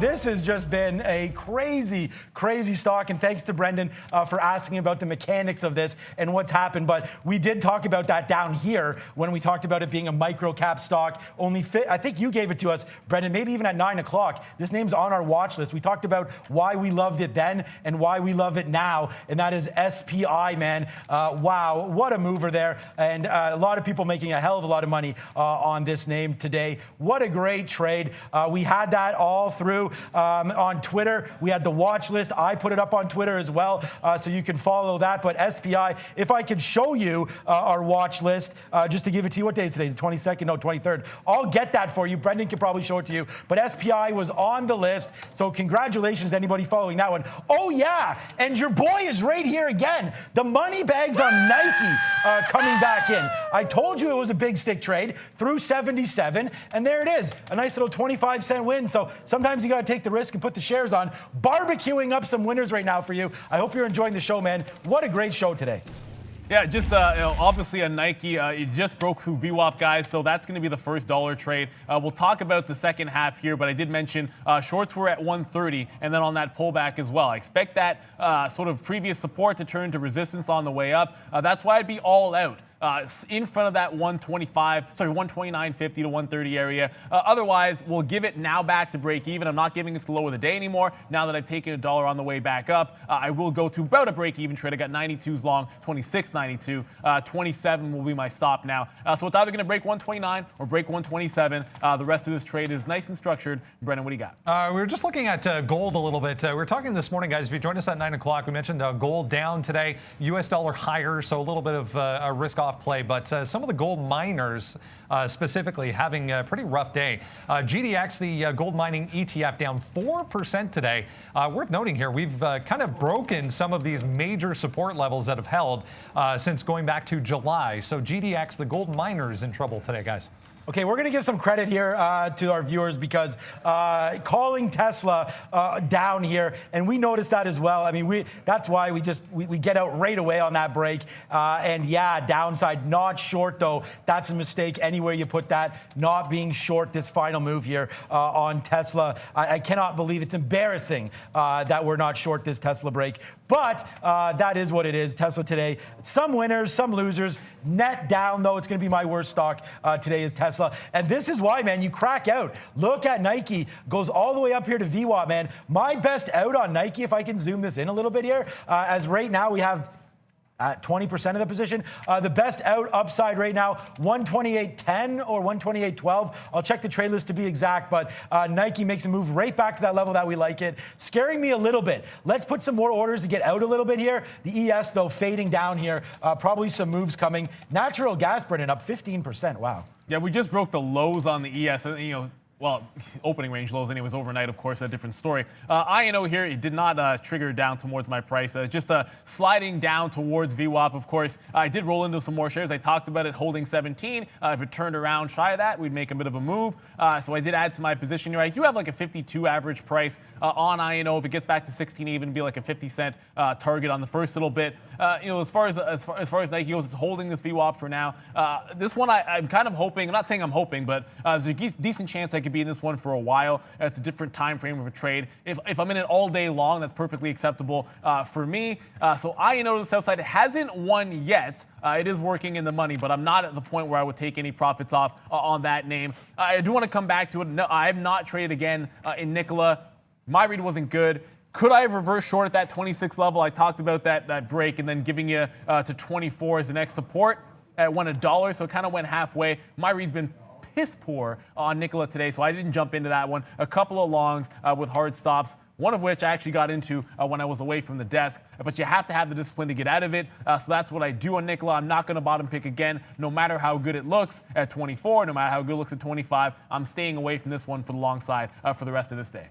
Speaker 6: this has just been a crazy, crazy stock. And thanks to Brendan for asking about the mechanics of this and what's happened. But we did talk about that down here when we talked about it being a micro cap stock. I think you gave it to us, Brendan, maybe even at 9 o'clock. This name's on our watch list. We talked about why we loved it then and why we love it now. And that is SPI, man. Wow, what a mover there. And a lot of people making a hell of a lot of money on this name today. What a great trade. We had that all through on Twitter. We had the watch list. I put it up on Twitter as well, so you can follow that. But SPI, if I could show you our watch list, just to give it to you, what day is today? The 22nd? No, 23rd. I'll get that for you. Brendan can probably show it to you. But SPI was on the list, so congratulations to anybody following that one. Oh, yeah, and your boy is right here again. The money bags on Nike coming back in. I told you it was a big stick trade through 77, and there it is, a nice little 25-cent win. So sometimes you got to take the risk and put the shares on. Barbecuing up some winners right now for you. I hope you're enjoying the show, man. What a great show today.
Speaker 2: Yeah, just obviously a Nike. It just broke through VWAP, guys, so that's going to be the first dollar trade. We'll talk about the second half here, but I did mention shorts were at 130, and then on that pullback as well. I expect that sort of previous support to turn to resistance on the way up. That's why I'd be all out. In front of that 129.50 to 130 area. Otherwise, we'll give it now back to break even. I'm not giving it to the low of the day anymore. Now that I've taken $1 on the way back up, I will go to about a break even trade. I got 92s long, 26.92. 27 will be my stop now. So it's either going to break 129 or break 127. The rest of this trade is nice and structured. Brennan, what do you got?
Speaker 1: We were just looking at gold a little bit. We were talking this morning, guys. If you joined us at 9 o'clock, we mentioned gold down today, US dollar higher, so a little bit of a risk off play, but some of the gold miners specifically having a pretty rough day. GDX, the gold mining ETF, down 4% today. Worth noting here, we've kind of broken some of these major support levels that have held since going back to July. So GDX, the gold miners, in trouble today, guys.
Speaker 6: Okay, we're going to give some credit here to our viewers because calling Tesla down here, and we noticed that as well. I mean, that's why we get out right away on that break. And yeah, downside, not short though. That's a mistake anywhere you put that. Not being short this final move here on Tesla. I cannot believe it's embarrassing that we're not short this Tesla break. But that is what it is. Tesla today, some winners, some losers. Net down, though. It's going to be my worst stock today is Tesla. And this is why, man, you crack out. Look at Nike. Goes all the way up here to VWAP, man. My best out on Nike, if I can zoom this in a little bit here, as right now we have at 20% of the position. The best out upside right now, 128.10 or 128.12. I'll check the trade list to be exact, but Nike makes a move right back to that level that we like it. Scaring me a little bit. Let's put some more orders to get out a little bit here. The ES, though, fading down here. Probably some moves coming. Natural gas, Brennan, up 15%. Wow.
Speaker 2: Yeah, we just broke the lows on the ES. Well, opening range lows anyways, overnight, of course, a different story. INO here, it did not trigger down towards my price. Just sliding down towards VWAP, of course. I did roll into some more shares. I talked about it holding 17. If it turned around shy of that, we'd make a bit of a move. So I did add to my position here. I do have like a 52 average price on INO. If it gets back to 16 even, it'd be like a 50-cent target on the first little bit. As far as Nike goes, it's holding this VWAP for now. This one, I'm kind of hoping, I'm not saying I'm hoping, but there's a decent chance I could to be in this one for a while. It's a different time frame of a trade. If I'm in it all day long, that's perfectly acceptable for me. So INO to the south side, it hasn't won yet. It is working in the money, but I'm not at the point where I would take any profits off on that name. I do want to come back to it. No, I have not traded again in Nikola. My read wasn't good. Could I have reversed short at that 26 level? I talked about that break and then giving you to 24 as the next support. It won $1, so it kind of went halfway. My read's been piss poor on Nikola today, so I didn't jump into that one. A couple of longs with hard stops, one of which I actually got into when I was away from the desk. But you have to have the discipline to get out of it. So that's what I do on Nikola. I'm not going to bottom pick again, no matter how good it looks at 24, no matter how good it looks at 25. I'm staying away from this one for the long side for the rest of this day.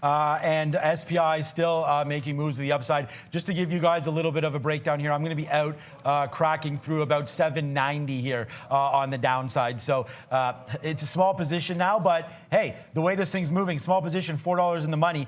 Speaker 6: And SPI still making moves to the upside. Just to give you guys a little bit of a breakdown here, I'm going to be out cracking through about 790 here on the downside. So it's a small position now, but hey, the way this thing's moving, small position, $4 in the money,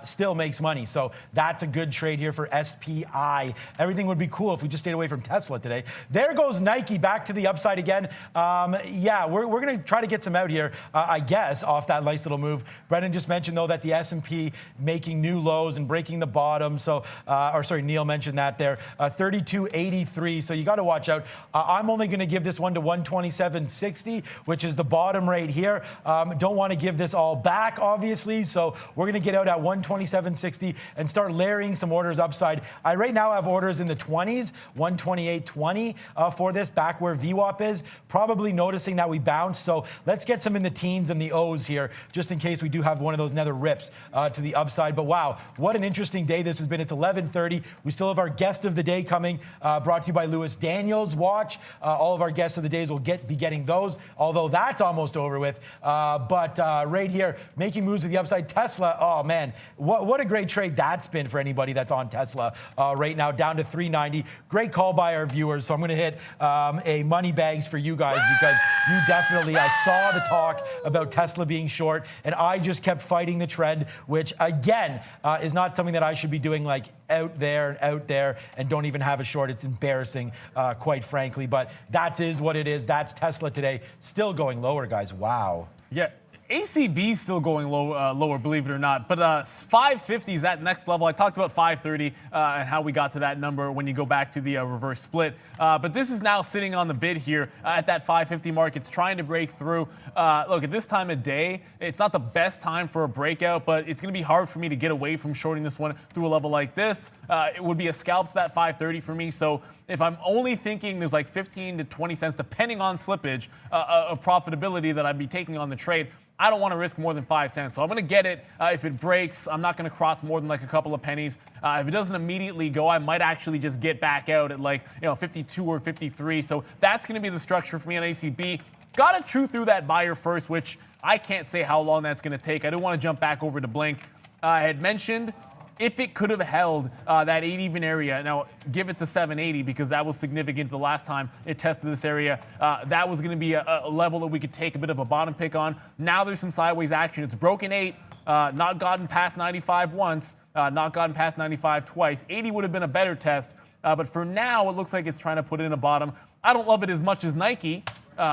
Speaker 6: still makes money. So that's a good trade here for SPI. Everything would be cool if we just stayed away from Tesla today. There goes Nike back to the upside again. Yeah, we're going to try to get some out here, I guess, off that nice little move. Brendan just mentioned, though, that the S&P making new lows and breaking the bottom. So, Neil mentioned that there, 32.83. So you got to watch out. I'm only going to give this one to 127.60, which is the bottom rate here. Don't want to give this all back, obviously. So we're going to get out at 127.60 and start layering some orders upside. I right now have orders in the 20s, 128.20 for this, back where VWAP is. Probably noticing that we bounced. So let's get some in the teens and the O's here, just in case we do have one of those nether rips to the upside. But wow, what an interesting day this has been. It's 11:30. We still have our guest of the day coming, brought to you by Lewis Daniels Watch. All of our guests of the days will be getting those, although that's almost over with. But right here, making moves to the upside. Tesla, oh man, what a great trade that's been for anybody that's on Tesla right now, down to 390. Great call by our viewers. So I'm going to hit a money bags for you guys, because you definitely, I saw the talk about Tesla being short, and I just kept fighting the trend, which again is not something that I should be doing, like out there and don't even have a short. It's embarrassing, quite frankly, but that is what it is. That's Tesla today, still going lower, guys. Wow.
Speaker 2: Yeah. ACB still going lower, believe it or not. But 550 is that next level. I talked about 530 and how we got to that number when you go back to the reverse split. But this is now sitting on the bid here at that 550 mark. It's trying to break through. Look, at this time of day, it's not the best time for a breakout, but it's going to be hard for me to get away from shorting this one through a level like this. It would be a scalp to that 530 for me. So if I'm only thinking there's like 15 to 20 cents, depending on slippage of profitability that I'd be taking on the trade, I don't want to risk more than 5 cents. So I'm going to get it. If it breaks, I'm not going to cross more than like a couple of pennies. If it doesn't immediately go, I might actually just get back out at 52 or 53. So that's going to be the structure for me on ACB. Got to chew through that buyer first, which I can't say how long that's going to take. I do want to jump back over to Blink. I had mentioned if it could have held that 8 even area, now give it to 780 because that was significant the last time it tested this area. That was going to be a level that we could take a bit of a bottom pick on. Now there's some sideways action. It's broken 8, not gotten past 95 once, not gotten past 95 twice. 80 would have been a better test, but for now it looks like it's trying to put it in a bottom. I don't love it as much as Nike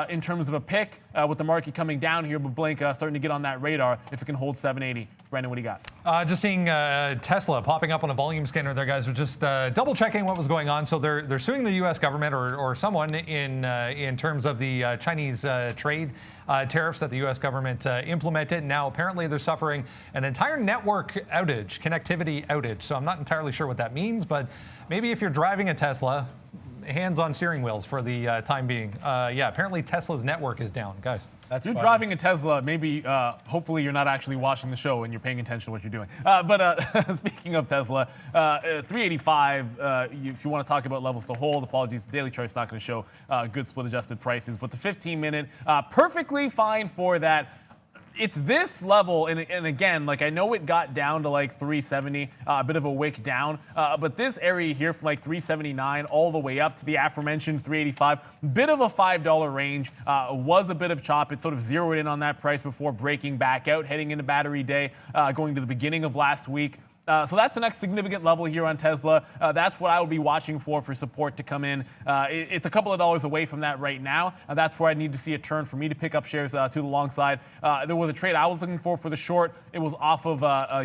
Speaker 2: in terms of a pick with the market coming down here, but Blink starting to get on that radar if it can hold 780. Brandon, what do you got?
Speaker 1: Just seeing Tesla popping up on a volume scanner there, guys. We're just double checking what was going on. So they're suing the U.S. government or someone in terms of the Chinese trade tariffs that the U.S. government implemented. Now apparently they're suffering an entire network outage, connectivity outage. So I'm not entirely sure what that means, but maybe if you're driving a Tesla, hands on steering wheels for the time being. Yeah, apparently Tesla's network is down, guys.
Speaker 2: That's you're driving a Tesla. Maybe, hopefully, you're not actually watching the show and you're paying attention to what you're doing. But speaking of Tesla, 385. If you want to talk about levels to hold, apologies, the daily chart's not going to show good split-adjusted prices. But the 15-minute, perfectly fine for that. It's this level, and again, like I know it got down to like 370, a bit of a wick down, but this area here from like 379 all the way up to the aforementioned 385, bit of a $5 range, was a bit of chop. It sort of zeroed in on that price before breaking back out, heading into battery day, going to the beginning of last week. So that's the next significant level here on Tesla. That's what I would be watching for support to come in. It's a couple of dollars away from that right now. That's where I need to see a turn for me to pick up shares to the long side. There was a trade I was looking for the short. It was off of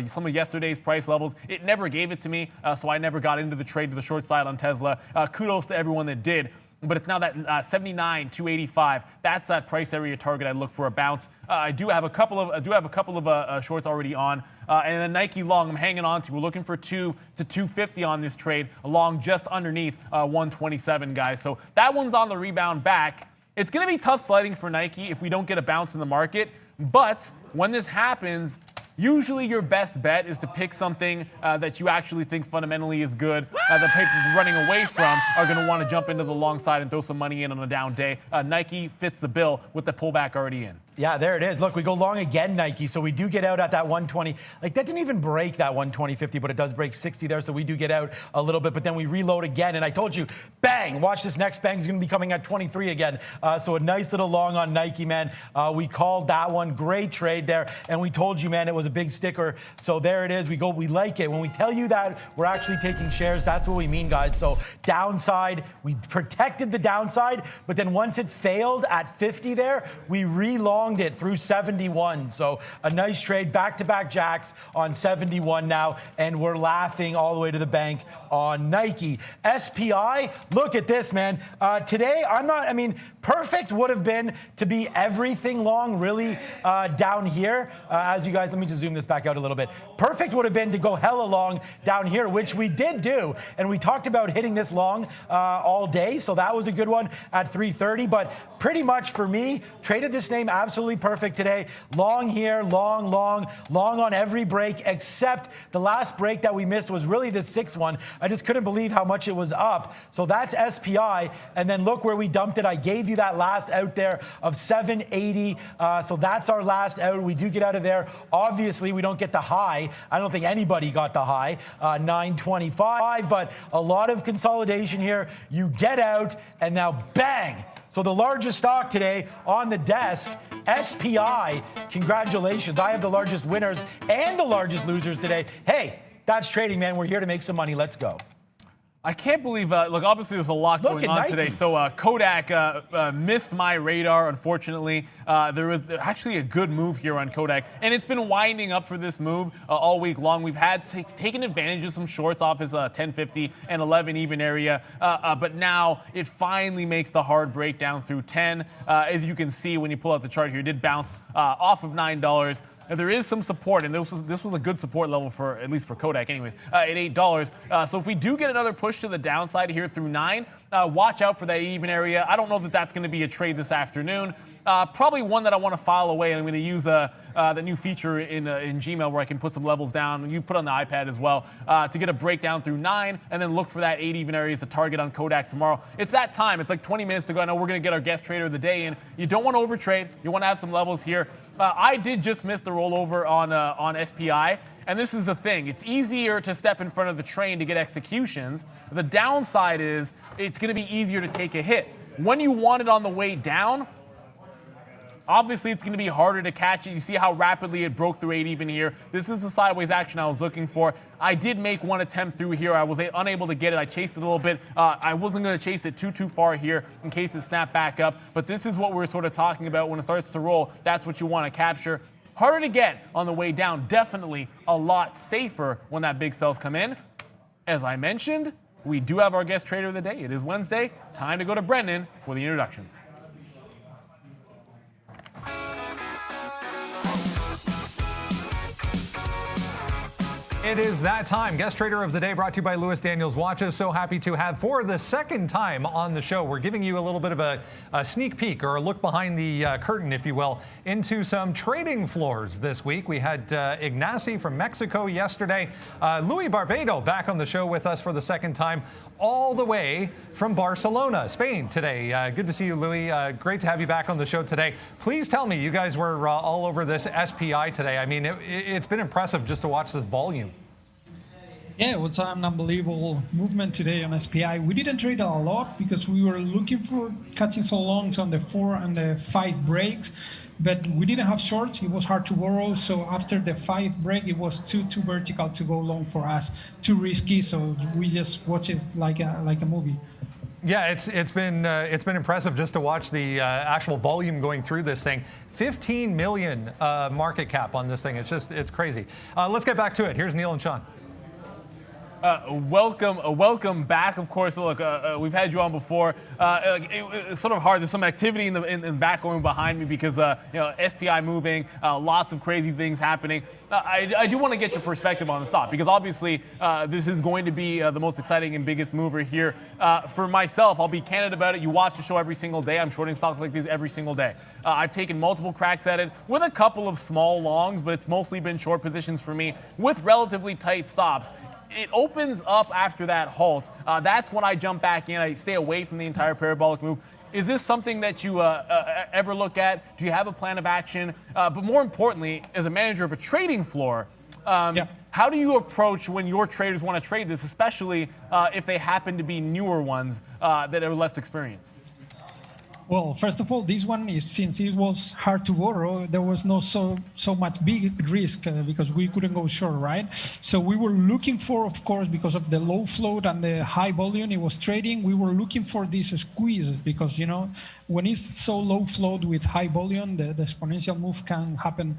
Speaker 2: some of yesterday's price levels. It never gave it to me, so I never got into the trade to the short side on Tesla. Kudos to everyone that did. But it's now that 79, 285. That's that price area target I look for a bounce. I do have a couple of shorts already on, and then Nike long I'm hanging on to. We're looking for 2 to 250 on this trade, along just underneath 127, guys. So that one's on the rebound back. It's going to be tough sledding for Nike if we don't get a bounce in the market. But when this happens, usually your best bet is to pick something that you actually think fundamentally is good. The papers running away from are going to want to jump into the long side and throw some money in on a down day. Nike fits the bill with the pullback already in.
Speaker 6: Yeah, there it is. Look, we go long again, Nike. So we do get out at that 120. Like, that didn't even break that 120.50, but it does break 60 there. So we do get out a little bit, but then we reload again. And I told you, bang, watch this next bang is going to be coming at 23 again. So a nice little long on Nike, man. We called that one. Great trade there. And we told you, man, it was a big sticker. So there it is. We like it. When we tell you that we're actually taking shares, that's what we mean, guys. So downside, we protected the downside, but then once it failed at 50 there, we relonged it through 71. So a nice trade, back-to-back jacks on 71 now, and we're laughing all the way to the bank on Nike. SPI, look at this, man. Today, perfect would have been to be everything long, really, down here. As you guys, let me just zoom this back out a little bit. Perfect would have been to go hella long down here, which we did do. And we talked about hitting this long all day. So that was a good one at 330. But pretty much for me, traded this name absolutely perfect today. Long here, long on every break, except the last break that we missed was really the 6th one. I just couldn't believe how much it was up. So that's SPI. And then look where we dumped it. I gave you that last out there of 780. So that's our last out. We do get out of there. Obviously, we don't get the high. I don't think anybody got the high, 925, but a lot of consolidation here. You get out, and now bang. So the largest stock today on the desk, SPI. Congratulations. I have the largest winners and the largest losers today. Hey, that's trading, man. We're here to make some money. Let's go.
Speaker 2: I can't believe, look, obviously there's a lot going on today. So Kodak missed my radar, unfortunately. There was actually a good move here on Kodak, and it's been winding up for this move all week long. We've had taken advantage of some shorts off his 1050 and 11 even area, but now it finally makes the hard breakdown through 10. As you can see when you pull out the chart here, it did bounce off of $9. There is some support, and this was a good support level for, at least for Kodak anyways, at $8. So if we do get another push to the downside here through 9, watch out for that even area. I don't know that that's going to be a trade this afternoon. Probably one that I want to file away, and I'm going to use the new feature in Gmail where I can put some levels down. You put on the iPad as well to get a breakdown through 9, and then look for that 8 even area as a target on Kodak tomorrow. It's that time. It's like 20 minutes to go. I know we're going to get our guest trader of the day in. You don't want to overtrade. You want to have some levels here. I did just miss the rollover on SPI. And this is the thing. It's easier to step in front of the train to get executions. The downside is it's going to be easier to take a hit. When you want it on the way down, obviously it's going to be harder to catch it. You see how rapidly it broke through 8 even here. This is the sideways action I was looking for. I did make one attempt through here. I was unable to get it. I chased it a little bit. I wasn't going to chase it too far here in case it snapped back up. But this is what we're sort of talking about. When it starts to roll, that's what you want to capture. Harder to get on the way down. Definitely a lot safer when that big sells come in. As I mentioned, we do have our guest trader of the day. It is Wednesday. Time to go to Brendan for the introductions.
Speaker 1: It is that time. Guest Trader of the Day brought to you by Lewis Daniels Watches. So happy to have for the second time on the show. We're giving you a little bit of a sneak peek or a look behind the curtain, if you will, into some trading floors this week. We had Ignacy from Mexico yesterday. Louis Barbado back on the show with us for the second time, all the way from Barcelona, Spain today. Good to see you, Louis. Great to have you back on the show today. Please tell me, you guys were all over this SPI today. I mean, it's been impressive just to watch this volume.
Speaker 7: Yeah, it was an unbelievable movement today on SPI. We didn't trade a lot because we were looking for catching so longs on the 4 and the 5 breaks. but we didn't have shorts. It was hard to borrow. So after the 5 break, it was too vertical to go long for us, too risky. So we just watch it like a movie.
Speaker 1: Yeah, it's been impressive just to watch the actual volume going through this thing. 15 million market cap on this thing. It's crazy. Let's get back to it. Here's Neil and Sean.
Speaker 2: Welcome back. Of course, look, we've had you on before. It's sort of hard. There's some activity in the back going behind me because SPI moving, lots of crazy things happening. I do want to get your perspective on the stock because obviously this is going to be the most exciting and biggest mover here. For myself, I'll be candid about it. You watch the show every single day. I'm shorting stocks like these every single day. I've taken multiple cracks at it with a couple of small longs, but it's mostly been short positions for me with relatively tight stops. It opens up after that halt. That's when I jump back in. I stay away from the entire parabolic move. Is this something that you ever look at? Do you have a plan of action? But more importantly, as a manager of a trading floor, how do you approach when your traders want to trade this, especially if they happen to be newer ones that are less experienced?
Speaker 7: Well, first of all, this one is, since it was hard to borrow, there was no so much big risk because we couldn't go short, right? So we were looking for, of course, because of the low float and the high volume it was trading, we were looking for this squeeze because, when it's so low float with high volume, the exponential move can happen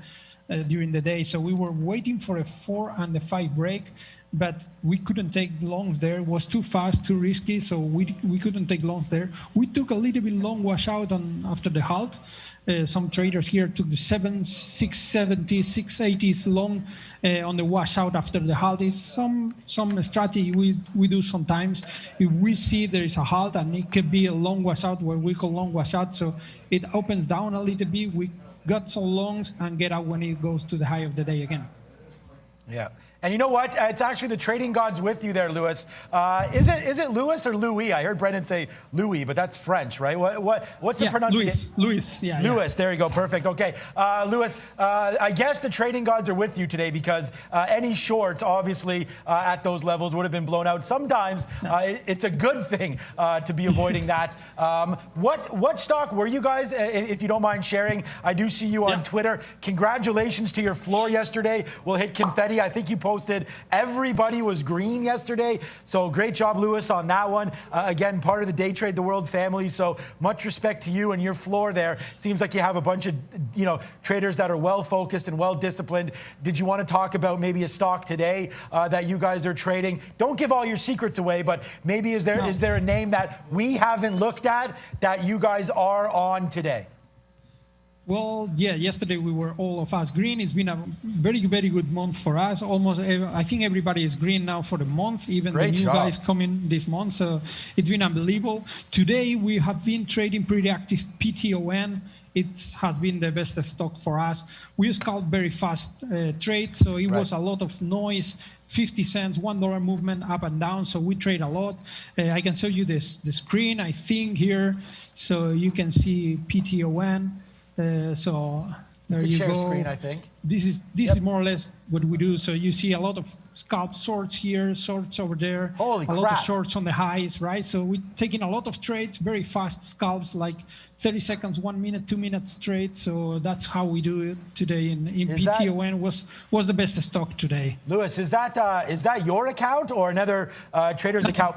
Speaker 7: during the day. So we were waiting for a 4 and a 5 break, but we couldn't take longs there. It was too fast, too risky, so we couldn't take longs there. We took a little bit long washout after the halt. Some traders here took the 670s, 680s long on the washout after the halt. It's some strategy we do sometimes. If we see there is a halt and it could be a long washout, where we call long washout, so it opens down a little bit, we got some longs and get out when it goes to the high of the day again.
Speaker 6: Yeah. And you know what? It's actually the trading gods with you there, Louis. Is it Louis or Louis? I heard Brendan say Louis, but that's French, right? What's the pronunciation?
Speaker 7: Louis, yeah.
Speaker 6: Louis, there you go. Perfect. Okay. Louis, I guess the trading gods are with you today because any shorts, obviously, at those levels would have been blown out. Sometimes it's a good thing to be avoiding that. What stock were you guys, if you don't mind sharing? I do see you on Twitter. Congratulations to your floor yesterday. We'll hit confetti. I think you posted everybody was green yesterday. So great job, Louis, on that one. Again, part of the Day Trade the World family. So much respect to you and your floor there. Seems like you have a bunch of traders that are well focused and well disciplined. Did you want to talk about maybe a stock today that you guys are trading? Don't give all your secrets away, but maybe is there a name that we haven't looked at that you guys are on today?
Speaker 7: Well, yeah, yesterday we were all of us green. It's been a very, very good month for us. I think everybody is green now for the month, even the new guys coming this month. So it's been unbelievable. Today we have been trading pretty active PTON. It has been the best stock for us. We scalp very fast trades, so it was a lot of noise, 50 cents, $1 movement up and down, so we trade a lot. I can show you the screen, I think, here, so you can see PTON. So there you go.
Speaker 6: Screen, I think.
Speaker 7: This is more or less what we do. So you see a lot of scalp shorts here, shorts over there.
Speaker 6: Holy crap.
Speaker 7: A lot of shorts on the highs, right? So we're taking a lot of trades, very fast scalps, like 30 seconds, 1 minute, 2 minutes trade. So that's how we do it today in PTON. Was the best stock today.
Speaker 6: Louis, is that your account or another trader's account?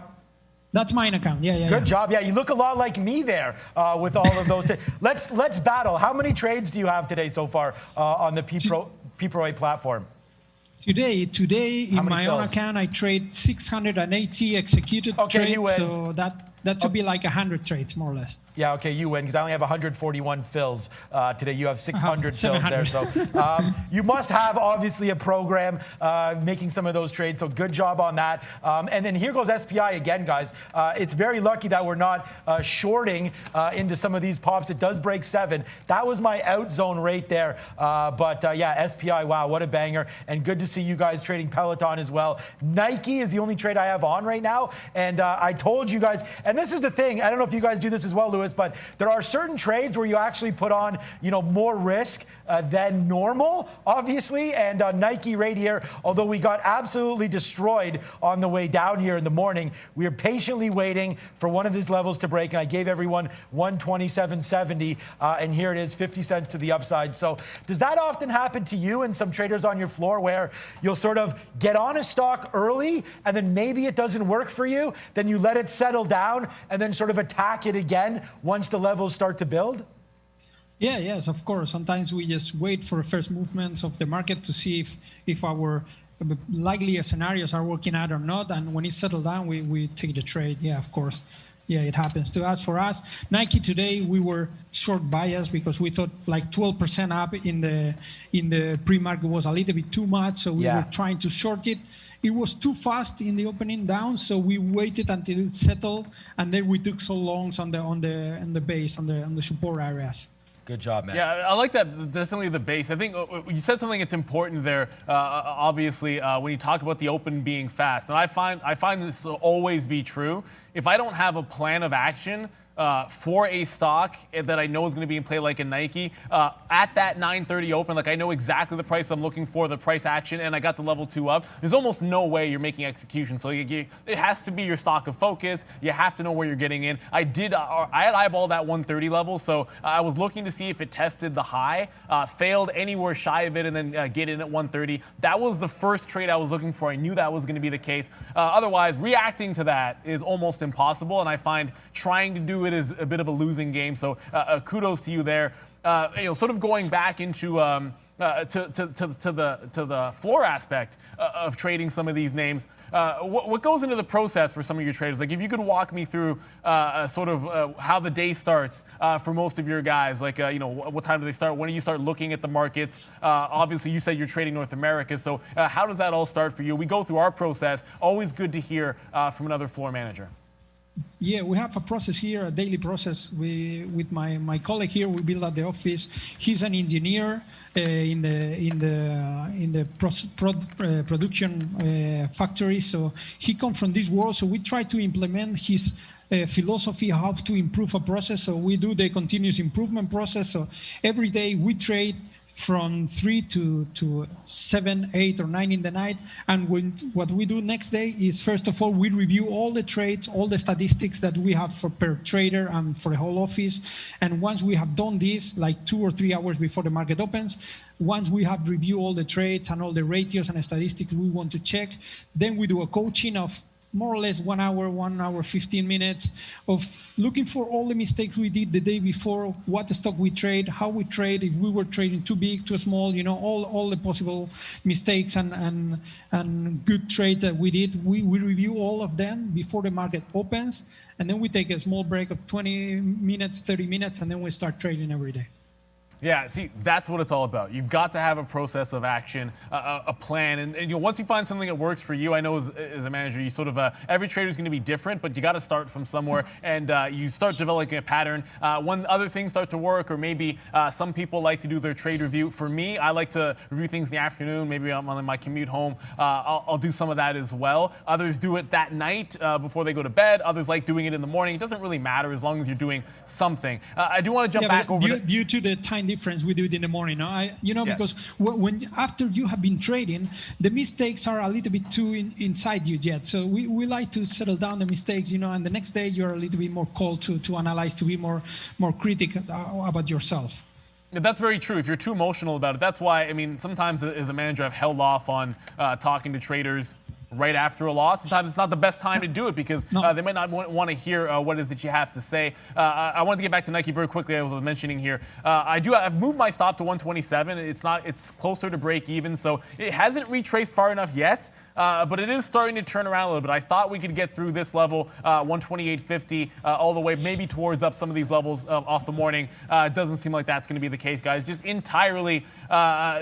Speaker 7: That's mine account. Yeah.
Speaker 6: Good job. Yeah, you look a lot like me there with all of those. Let's battle. How many trades do you have today so far on the PPRO platform?
Speaker 7: Today in my own account, I trade 680 executed trades.
Speaker 6: You win.
Speaker 7: So that should be like 100 trades, more or less.
Speaker 6: Yeah, okay, you win because I only have 141 fills today. You have 600 fills there. So you must have, obviously, a program making some of those trades. So good job on that. And then here goes SPI again, guys. It's very lucky that we're not shorting into some of these pops. It does break 7. That was my out zone right there. But yeah, SPI, wow, what a banger. And good to see you guys trading Peloton as well. Nike is the only trade I have on right now. And I told you guys, And this is the thing. I don't know if you guys do this as well, Louis, but there are certain trades where you actually put on, more risk than normal, obviously. And Nike right here, although we got absolutely destroyed on the way down here in the morning, we are patiently waiting for one of these levels to break. And I gave everyone 127.70, and here it is, 50 cents to the upside. So does that often happen to you and some traders on your floor where you'll sort of get on a stock early and then maybe it doesn't work for you, then you let it settle down and then sort of attack it again once the levels start to build?
Speaker 7: Yeah, yes, of course. Sometimes we just wait for the first movements of the market to see if our likely scenarios are working out or not. And when it settles down, we take the trade. Yeah, of course. Yeah, it happens to us. For us, Nike today, we were short biased because we thought like 12% up in the pre-market was a little bit too much. So we were trying to short it. It was too fast in the opening down, so we waited until it settled, and then we took so longs on the base, on the support areas.
Speaker 3: Good job, man.
Speaker 2: Yeah, I like that. Definitely the base. I think you said something that's important there. Obviously, when you talk about the open being fast, and I find this to always be true. If I don't have a plan of action for a stock that I know is going to be in play, like a Nike, at that 9:30 open, like I know exactly the price I'm looking for, the price action, and I got the level 2 up, there's almost no way you're making execution. So it has to be your stock of focus. You have to know where you're getting in. I had eyeballed that 130 level, so I was looking to see if it tested the high, failed anywhere shy of it, and then get in at 130. That was the first trade I was looking for. I knew that was going to be the case. Otherwise, reacting to that is almost impossible, and I find trying to do it is a bit of a losing game. So kudos to you there. Sort of going back into to the floor aspect of trading some of these names. What goes into the process for some of your traders? Like, if you could walk me through sort of how the day starts for most of your guys. Like, what time do they start? When do you start looking at the markets? Obviously, you said you're trading North America. So how does that all start for you? We go through our process. Always good to hear from another floor manager.
Speaker 7: Yeah, we have a process here, a daily process. With my colleague here, we build at the office. He's an engineer in the production factory, so he comes from this world. So we try to implement his philosophy how to improve a process. So we do the continuous improvement process. So every day we trade from 3 to 7, 8, or 9 in the night. And what we do next day is, first of all, we review all the trades, all the statistics that we have per trader and for the whole office. And once we have done this, like 2 or 3 hours before the market opens, once we have reviewed all the trades and all the ratios and statistics we want to check, then we do a coaching of more or less 1 hour, 15 minutes of looking for all the mistakes we did the day before, what stock we trade, how we trade, if we were trading too big, too small, all the possible mistakes and good trades that we did. We review all of them before the market opens, and then we take a small break of 20 minutes, 30 minutes, and then we start trading every day.
Speaker 2: Yeah, see, that's what it's all about. You've got to have a process of action, a plan, and once you find something that works for you, I know as a manager, you sort of every trader is going to be different, but you got to start from somewhere, and you start developing a pattern. When other things start to work, or maybe some people like to do their trade review. For me, I like to review things in the afternoon. Maybe I'm on my commute home. I'll do some of that as well. Others do it that night before they go to bed. Others like doing it in the morning. It doesn't really matter as long as you're doing something. I do want to jump back over
Speaker 7: due to the time difference, we do it in the morning. Because when after you have been trading, the mistakes are a little bit too inside you yet. So we like to settle down the mistakes, and the next day you're a little bit more called to analyze, to be more critical about yourself.
Speaker 2: That's very true. If you're too emotional about it, that's why, sometimes as a manager, I've held off on talking to traders right after a loss. Sometimes it's not the best time to do it because they might not want to hear what it is that you have to say. I wanted to get back to Nike very quickly. I was mentioning here. I've moved my stop to 127. It's closer to break even, so it hasn't retraced far enough yet. But it is starting to turn around a little bit. I thought we could get through this level, 128.50, all the way maybe towards up some of these levels off the morning. It doesn't seem like that's going to be the case, guys. Just entirely,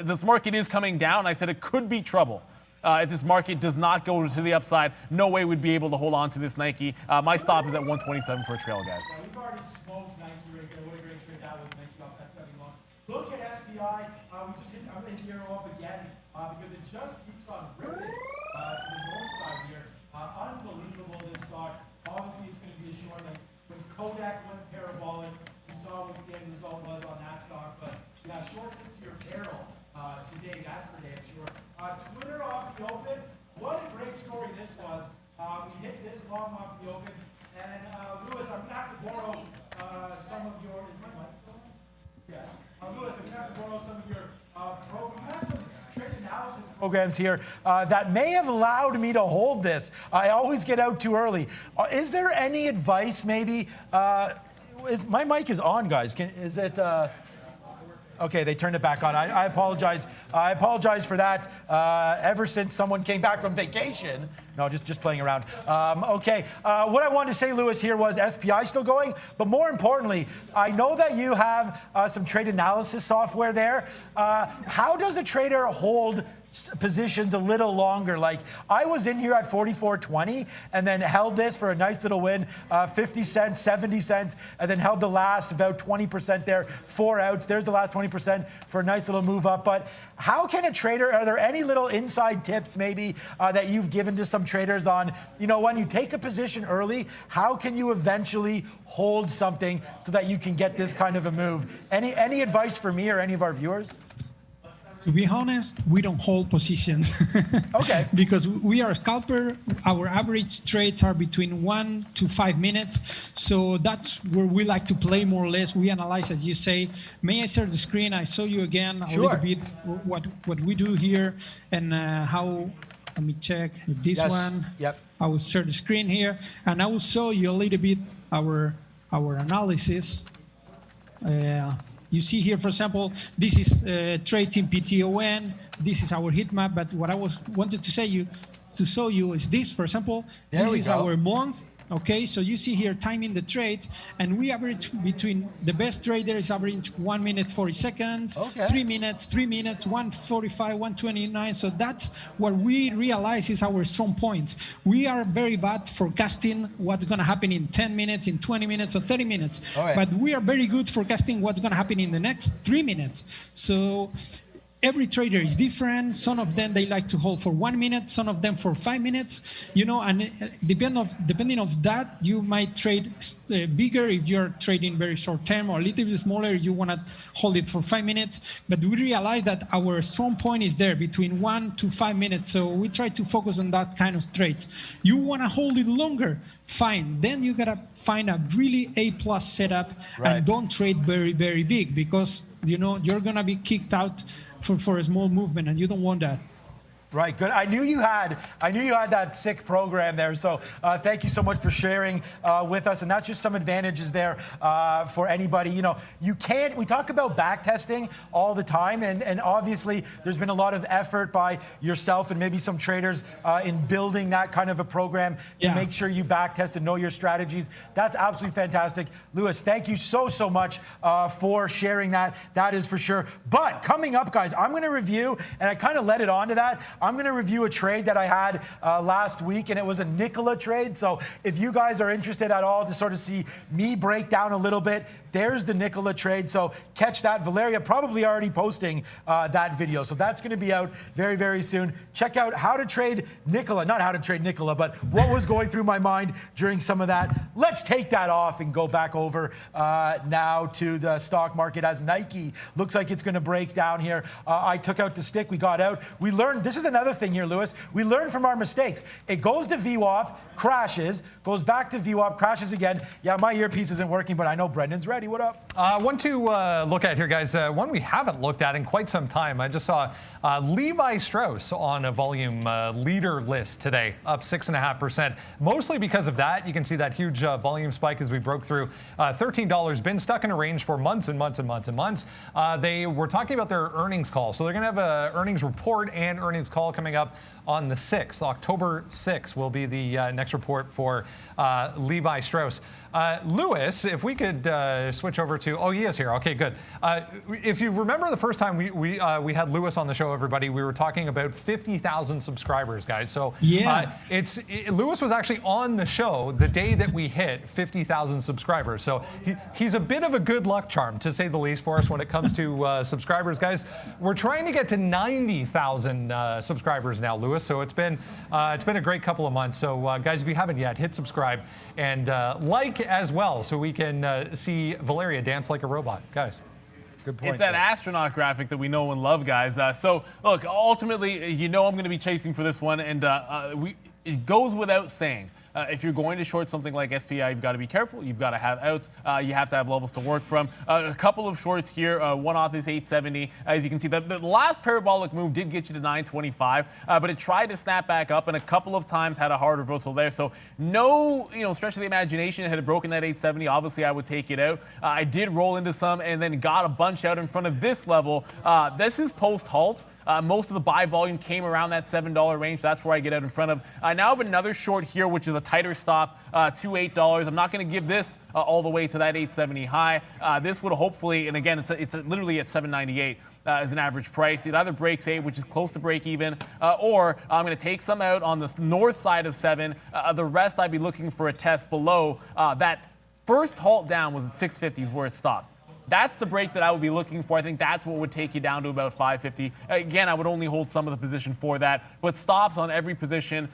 Speaker 2: this market is coming down. I said it could be trouble. If this market does not go to the upside, no way we'd be able to hold on to this Nike. My stop is at 127 for a trail, guys.
Speaker 6: Yeah, we've already smoked Nike right there. What a great trade that was. Nike off that 71. Look at SPI. I'm going to hero up again because it just keeps on ripping to the north side here. Unbelievable, this stock. Obviously, it's going to be a short morning when Kodak went parabolic. You saw what the end result was on that stock, but yeah, short this to your peril today, that's for damn sure. Twitter off the open. What a great story this was. We hit this long off the open. And Lewis, I'm going to have to borrow some of your, is my mic still on? Yes. Lewis, I'm going to have to borrow some of your programs, some trade analysis programs here that may have allowed me to hold this. I always get out too early. Is there any advice maybe? My mic is on, guys. Is it? Okay, they turned it back on. I apologize. I apologize for that. Ever since someone came back from vacation. No, just playing around. Okay, what I wanted to say, Lewis, here was SPI still going, but more importantly, I know that you have some trade analysis software there. How does a trader hold positions a little longer? Like, I was in here at 44.20 and then held this for a nice little win, 50 cents, 70 cents, and then held the last about 20% there, 4 outs. There's the last 20% for a nice little move up. But how can a trader, are there any little inside tips maybe that you've given to some traders on, you know, when you take a position early, how can you eventually hold something so that you can get this kind of a move? Any advice for me or any of our viewers?
Speaker 7: To be honest, we don't hold positions.
Speaker 6: Okay.
Speaker 7: Because we are a scalper. Our average trades are between 1 to 5 minutes. So that's where we like to play more or less. We analyze, as you say. May I share the screen? I show you again a little bit what we do here and how, let me check this one.
Speaker 6: Yep. I
Speaker 7: I will share the screen here and I will show you a little bit our analysis. You see here, for example, this is trade team PTON. This is our heat map. But what I wanted to show you is this, for example. This is our month. Okay, so you see here timing the trade, and we average between the best trader is average 1 minute 40 seconds, 3 minutes, 145, 129. So that's what we realize is our strong points. We are very bad forecasting what's going to happen in 10 minutes, in 20 minutes, or 30 minutes. But we are very good forecasting what's going to happen in the next 3 minutes. So every trader is different. Some of them, they like to hold for 1 minute, some of them for 5 minutes, you know, and depending on that, you might trade bigger if you're trading very short term, or a little bit smaller, you want to hold it for 5 minutes. But we realize that our strong point is there between 1 to 5 minutes. So we try to focus on that kind of trades. You want to hold it longer, fine. Then you got to find a really A+ setup and don't trade very, very big, because, you know, you're going to be kicked out for a small movement, and you don't want that.
Speaker 6: Right, good. I knew you had that sick program there. So thank you so much for sharing with us. And that's just some advantages there for anybody. You know, we talk about back testing all the time, and obviously there's been a lot of effort by yourself and maybe some traders in building that kind of a program to make sure you back test and know your strategies. That's absolutely fantastic. Lewis, thank you so much for sharing that. That is for sure. But coming up, guys, I'm going to review, and I kind of led it on to that. I'm going to review a trade that I had last week, and it was a Nikola trade. So if you guys are interested at all to sort of see me break down a little bit, there's the Nikola trade. So catch that. Valeria probably already posting that video. So that's going to be out very, very soon. Check out how to trade Nikola. Not how to trade Nikola, but what was going through my mind during some of that. Let's take that off and go back over now to the stock market as Nike looks like it's going to break down here. I took out the stick. We got out. We learned. This is another thing here, Lewis. We learned from our mistakes. It goes to VWAP, crashes, goes back to VWAP, crashes again. Yeah, my earpiece isn't working, but I know Brendan's ready. What up?
Speaker 1: One to look at here, guys. One we haven't looked at in quite some time. I just saw Levi Strauss on a volume leader list today, up 6.5%. Mostly because of that. You can see that huge volume spike as we broke through $13. Been stuck in a range for months and months and months and months. They were talking about their earnings call. So they're going to have an earnings report and earnings call coming up on the 6th. October 6th will be the next report for Levi Strauss. Lewis, if we could switch over to to. Oh, he is here. Okay, good. If you remember the first time we had Lewis on the show, everybody, we were talking about 50,000 subscribers, guys. So
Speaker 7: Yeah.
Speaker 1: Lewis was actually on the show the day that we hit 50,000 subscribers. So he's a bit of a good luck charm, to say the least, for us when it comes to subscribers, guys. We're trying to get to 90,000 subscribers now, Lewis. So it's been a great couple of months. So guys, if you haven't yet, hit subscribe and like as well, so we can see Valeria dance like a robot, guys. Good point.
Speaker 2: It's that astronaut graphic that we know and love, guys. So look, ultimately, you know I'm going to be chasing for this one, and it goes without saying. If you're going to short something like SPI, you've got to be careful. You've got to have outs. You have to have levels to work from. A couple of shorts here. One off is 870. As you can see, the last parabolic move did get you to 925, but it tried to snap back up, and a couple of times had a hard reversal there. So no, stretch of the imagination. Had it broken that 870, obviously I would take it out. I did roll into some and then got a bunch out in front of this level. This is post-halt. Most of the buy volume came around that $7 range. That's where I get out in front of. I now have another short here, which is a tighter stop to $8. I'm not going to give this all the way to that 870 high. This would hopefully, and again, it's literally at 798 as an average price. It either breaks 8, which is close to break even, or I'm going to take some out on the north side of 7. The rest I'd be looking for a test below. That first halt down was at 650 is where it stopped. That's the break that I would be looking for. I think that's what would take you down to about 550. Again, I would only hold some of the position for that, but stops on every position.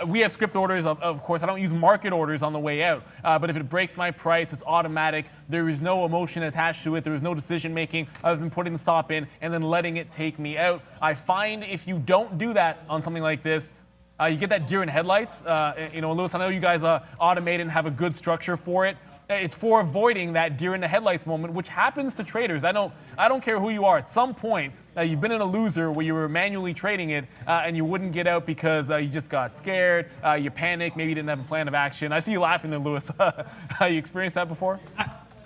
Speaker 2: We have script orders, of course. I don't use market orders on the way out, but if it breaks my price, it's automatic. There is no emotion attached to it. There is no decision making other than putting the stop in and then letting it take me out. I find if you don't do that on something like this, you get that deer in headlights. Lewis, I know you guys automate and have a good structure for it. It's for avoiding that deer in the headlights moment, which happens to traders. I don't care who you are. At some point, you've been in a loser where you were manually trading it and you wouldn't get out because you just got scared, you panicked, maybe you didn't have a plan of action. I see you laughing there, Lewis. You experienced that before?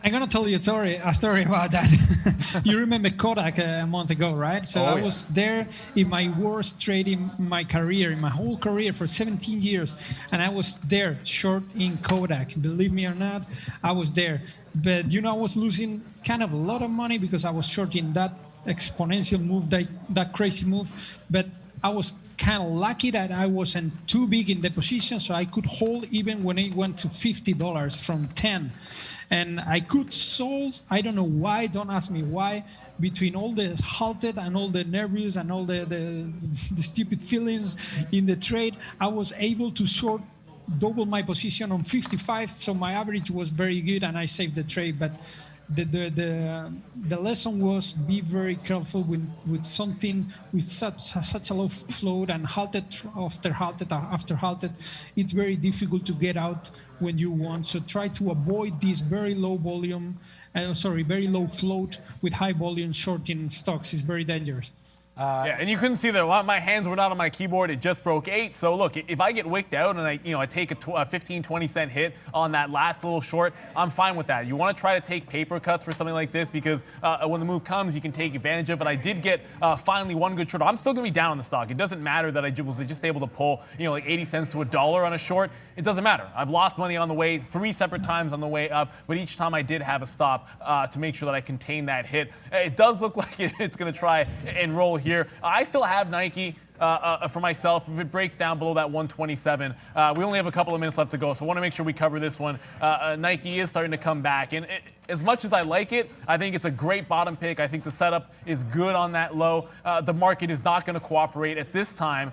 Speaker 7: I'm going to tell you a story about that. You remember Kodak a month ago, right? So I was there in my worst trade in my career, in my whole career for 17 years. And I was there short in Kodak. Believe me or not, I was there. But, I was losing kind of a lot of money because I was short in that exponential move, that crazy move. But I was kind of lucky that I wasn't too big in the position, so I could hold even when it went to $50 from 10. And I could solve, I don't know why, don't ask me why, between all the halted and all the nervous and all the stupid feelings in the trade, I was able to short double my position on 55, so my average was very good and I saved the trade. But the lesson was be very careful with something with such a low float and halted after halted. It's very difficult to get out when you want. So try to avoid this very low volume, very low float with high volume shorting stocks. It's very dangerous.
Speaker 2: Yeah, and you couldn't see that my hands were not on my keyboard. It just broke 8. So look, if I get wicked out and I take a 15, 20 cent hit on that last little short, I'm fine with that. You want to try to take paper cuts for something like this because when the move comes, you can take advantage of it. I did get finally one good short. I'm still going to be down on the stock. It doesn't matter that I was just able to pull like 80 cents to $1 on a short. It doesn't matter. I've lost money on the way 3 separate times on the way up, but each time I did have a stop to make sure that I contain that hit. It does look like it's going to try and roll here. I still have Nike for myself. If it breaks down below that 127, we only have a couple of minutes left to go, so I want to make sure we cover this one. Nike is starting to come back, and as much as I like it, I think it's a great bottom pick. I think the setup is good on that low. The market is not going to cooperate at this time.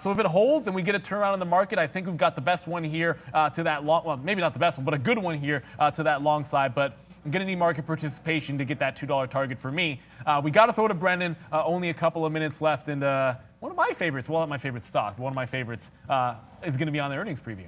Speaker 2: So if it holds and we get a turnaround in the market, I think we've got the best one here to that long, well, maybe not the best one, but a good one here to that long side. But I'm going to need market participation to get that $2 target for me. We got to throw to Brendan. Only a couple of minutes left. And one of my favorites, well, not my favorite stock, one of my favorites is going to be on the earnings preview.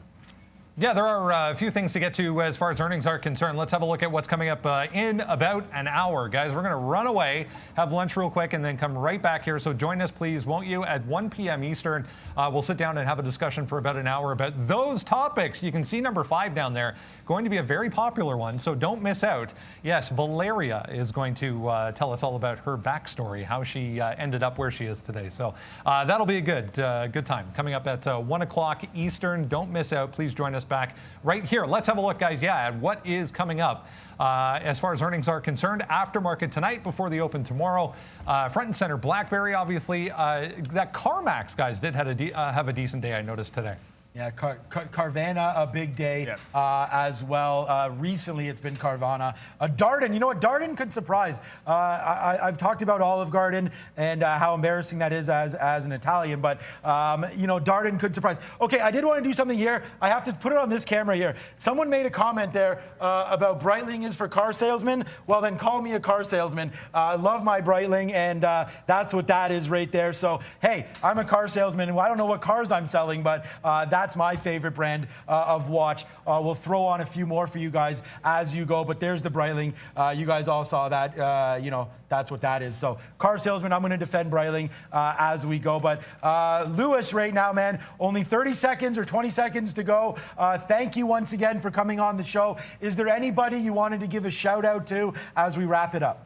Speaker 1: Yeah, there are a few things to get to as far as earnings are concerned. Let's have a look at what's coming up in about an hour. Guys, we're going to run away, have lunch real quick, and then come right back here. So join us, please, won't you, at 1 p.m. Eastern. We'll sit down and have a discussion for about an hour about those topics. You can see number 5 down there. Going to be a very popular one, so don't miss out. Yes, Valeria is going to tell us all about her backstory, how she ended up where she is today. So that'll be a good time. Coming up at 1 o'clock Eastern. Don't miss out. Please join us. back right here. Let's have a look, guys, at what is coming up as far as earnings are concerned. Aftermarket tonight before the open tomorrow. Front and center, BlackBerry, obviously. That CarMax, guys, did have a decent day, I noticed today.
Speaker 6: Yeah, Carvana, a big day as well. Recently, it's been Carvana. Darden, you know what? Darden could surprise. I've talked about Olive Garden and how embarrassing that is as an Italian, but, you know, Darden could surprise. Okay, I did want to do something here. I have to put it on this camera here. Someone made a comment there about Breitling is for car salesmen. Well, then call me a car salesman. I love my Breitling, and that's what that is right there. So, hey, I'm a car salesman, and I don't know what cars I'm selling, but that's my favorite brand of watch. We'll throw on a few more for you guys as you go, but there's the Breitling. You guys all saw that. You know, that's what that is. So car salesman, I'm going to defend Breitling as we go. But Lewis right now, man, only 30 seconds or 20 seconds to go. Thank you once again for coming on the show. Is there anybody you wanted to give a shout out to as we wrap it up?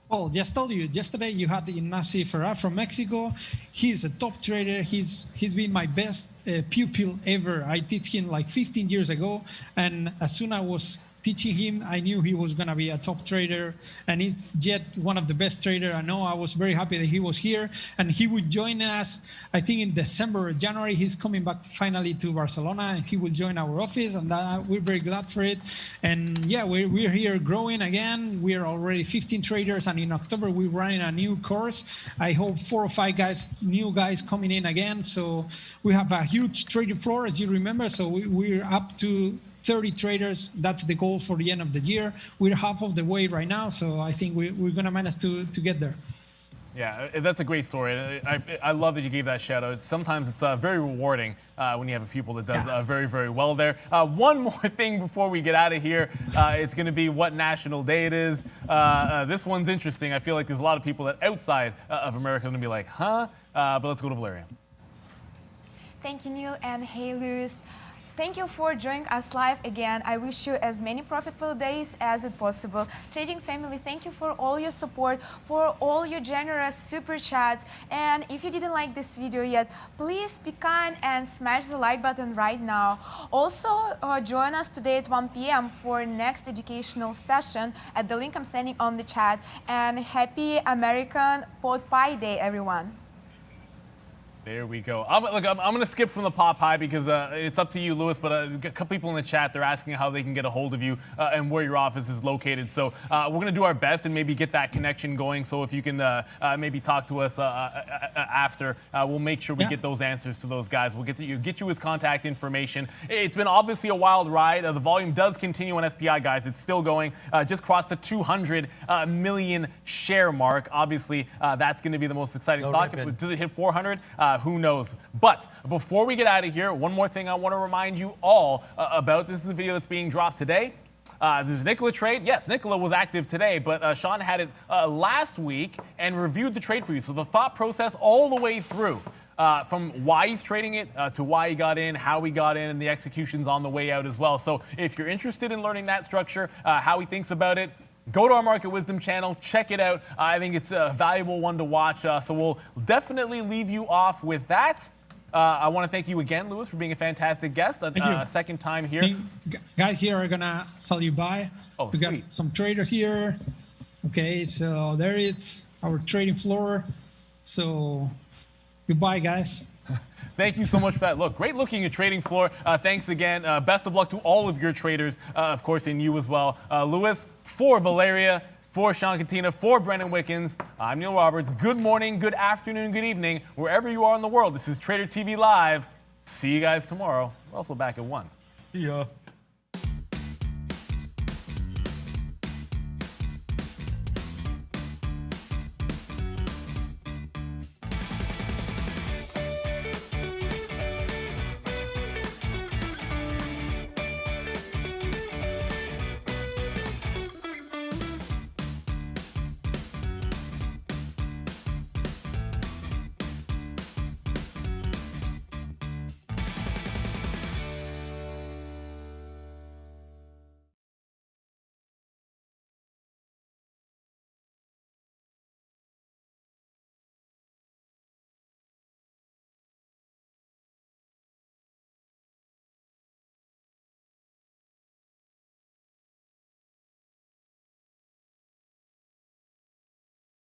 Speaker 7: Well, just told you, yesterday you had Ignacio Ferrar from Mexico. He's a top trader. He's been my best pupil ever. I teach him like 15 years ago. And as soon as I was teaching him, I knew he was going to be a top trader. And it's yet one of the best traders I know. I was very happy that he was here. And he would join us, I think in December or January. He's coming back finally to Barcelona. And he will join our office. And we're very glad for it. And yeah, we're here growing again. We are already 15 traders. And in October, we're running a new course. I hope 4 or 5 new guys coming in again. So we have a huge trading floor, as you remember. So we're up to 30 traders. That's the goal for the end of the year. We're half of the way right now, so I think we're going to manage to get there.
Speaker 2: Yeah, that's a great story. I love that you gave that shout out. Sometimes it's very rewarding when you have a pupil that does very, very well there. One more thing before we get out of here. It's going to be what national day it is. This one's interesting. I feel like there's a lot of people that outside of America are going to be like, huh? But let's go to Valeria.
Speaker 4: Thank you, Neil, and hey, Luz. Thank you for joining us live again. I wish you as many profitable days as it possible. Trading family, thank you for all your support, for all your generous super chats. And if you didn't like this video yet, please be kind and smash the like button right now. Also, join us today at 1 p.m. for next educational session at the link I'm sending on the chat. And happy American Pot Pie Day, everyone.
Speaker 2: There we go. I'm going to skip from the pot pie because it's up to you, Lewis, but a couple people in the chat, they're asking how they can get a hold of you and where your office is located. So we're going to do our best and maybe get that connection going. So if you can maybe talk to us after, we'll make sure we get those answers to those guys. We'll get you his contact information. It's been obviously a wild ride. The volume does continue on SPI, guys. It's still going. Just crossed the 200 million share mark. Obviously, that's going to be the most exciting stock. Does it hit 400? Who knows? But before we get out of here, one more thing I want to remind you all about. This is a video that's being dropped today. This is Nikola trade. Yes, Nikola was active today, but Sean had it last week and reviewed the trade for you. So the thought process all the way through, from why he's trading it to why he got in, how he got in, and the execution's on the way out as well. So if you're interested in learning that structure, how he thinks about it, go to our Market Wisdom channel, check it out. I think it's a valuable one to watch, so we'll definitely leave you off with that. I want to thank you again, Lewis, for being a fantastic guest. Second time here.
Speaker 7: Guys here are going to sell you buy.
Speaker 2: Oh,
Speaker 7: we got some traders here. Okay, so there it's our trading floor. So goodbye, guys.
Speaker 2: Thank you so much for that. Look, great looking at trading floor. Thanks again. Best of luck to all of your traders, of course, and you as well. Lewis, for Valeria, for Sean Katina, for Brendan Wickens, I'm Neil Roberts. Good morning, good afternoon, good evening, wherever you are in the world. This is Trader TV Live. See you guys tomorrow. We're also back at 1.
Speaker 6: Yeah.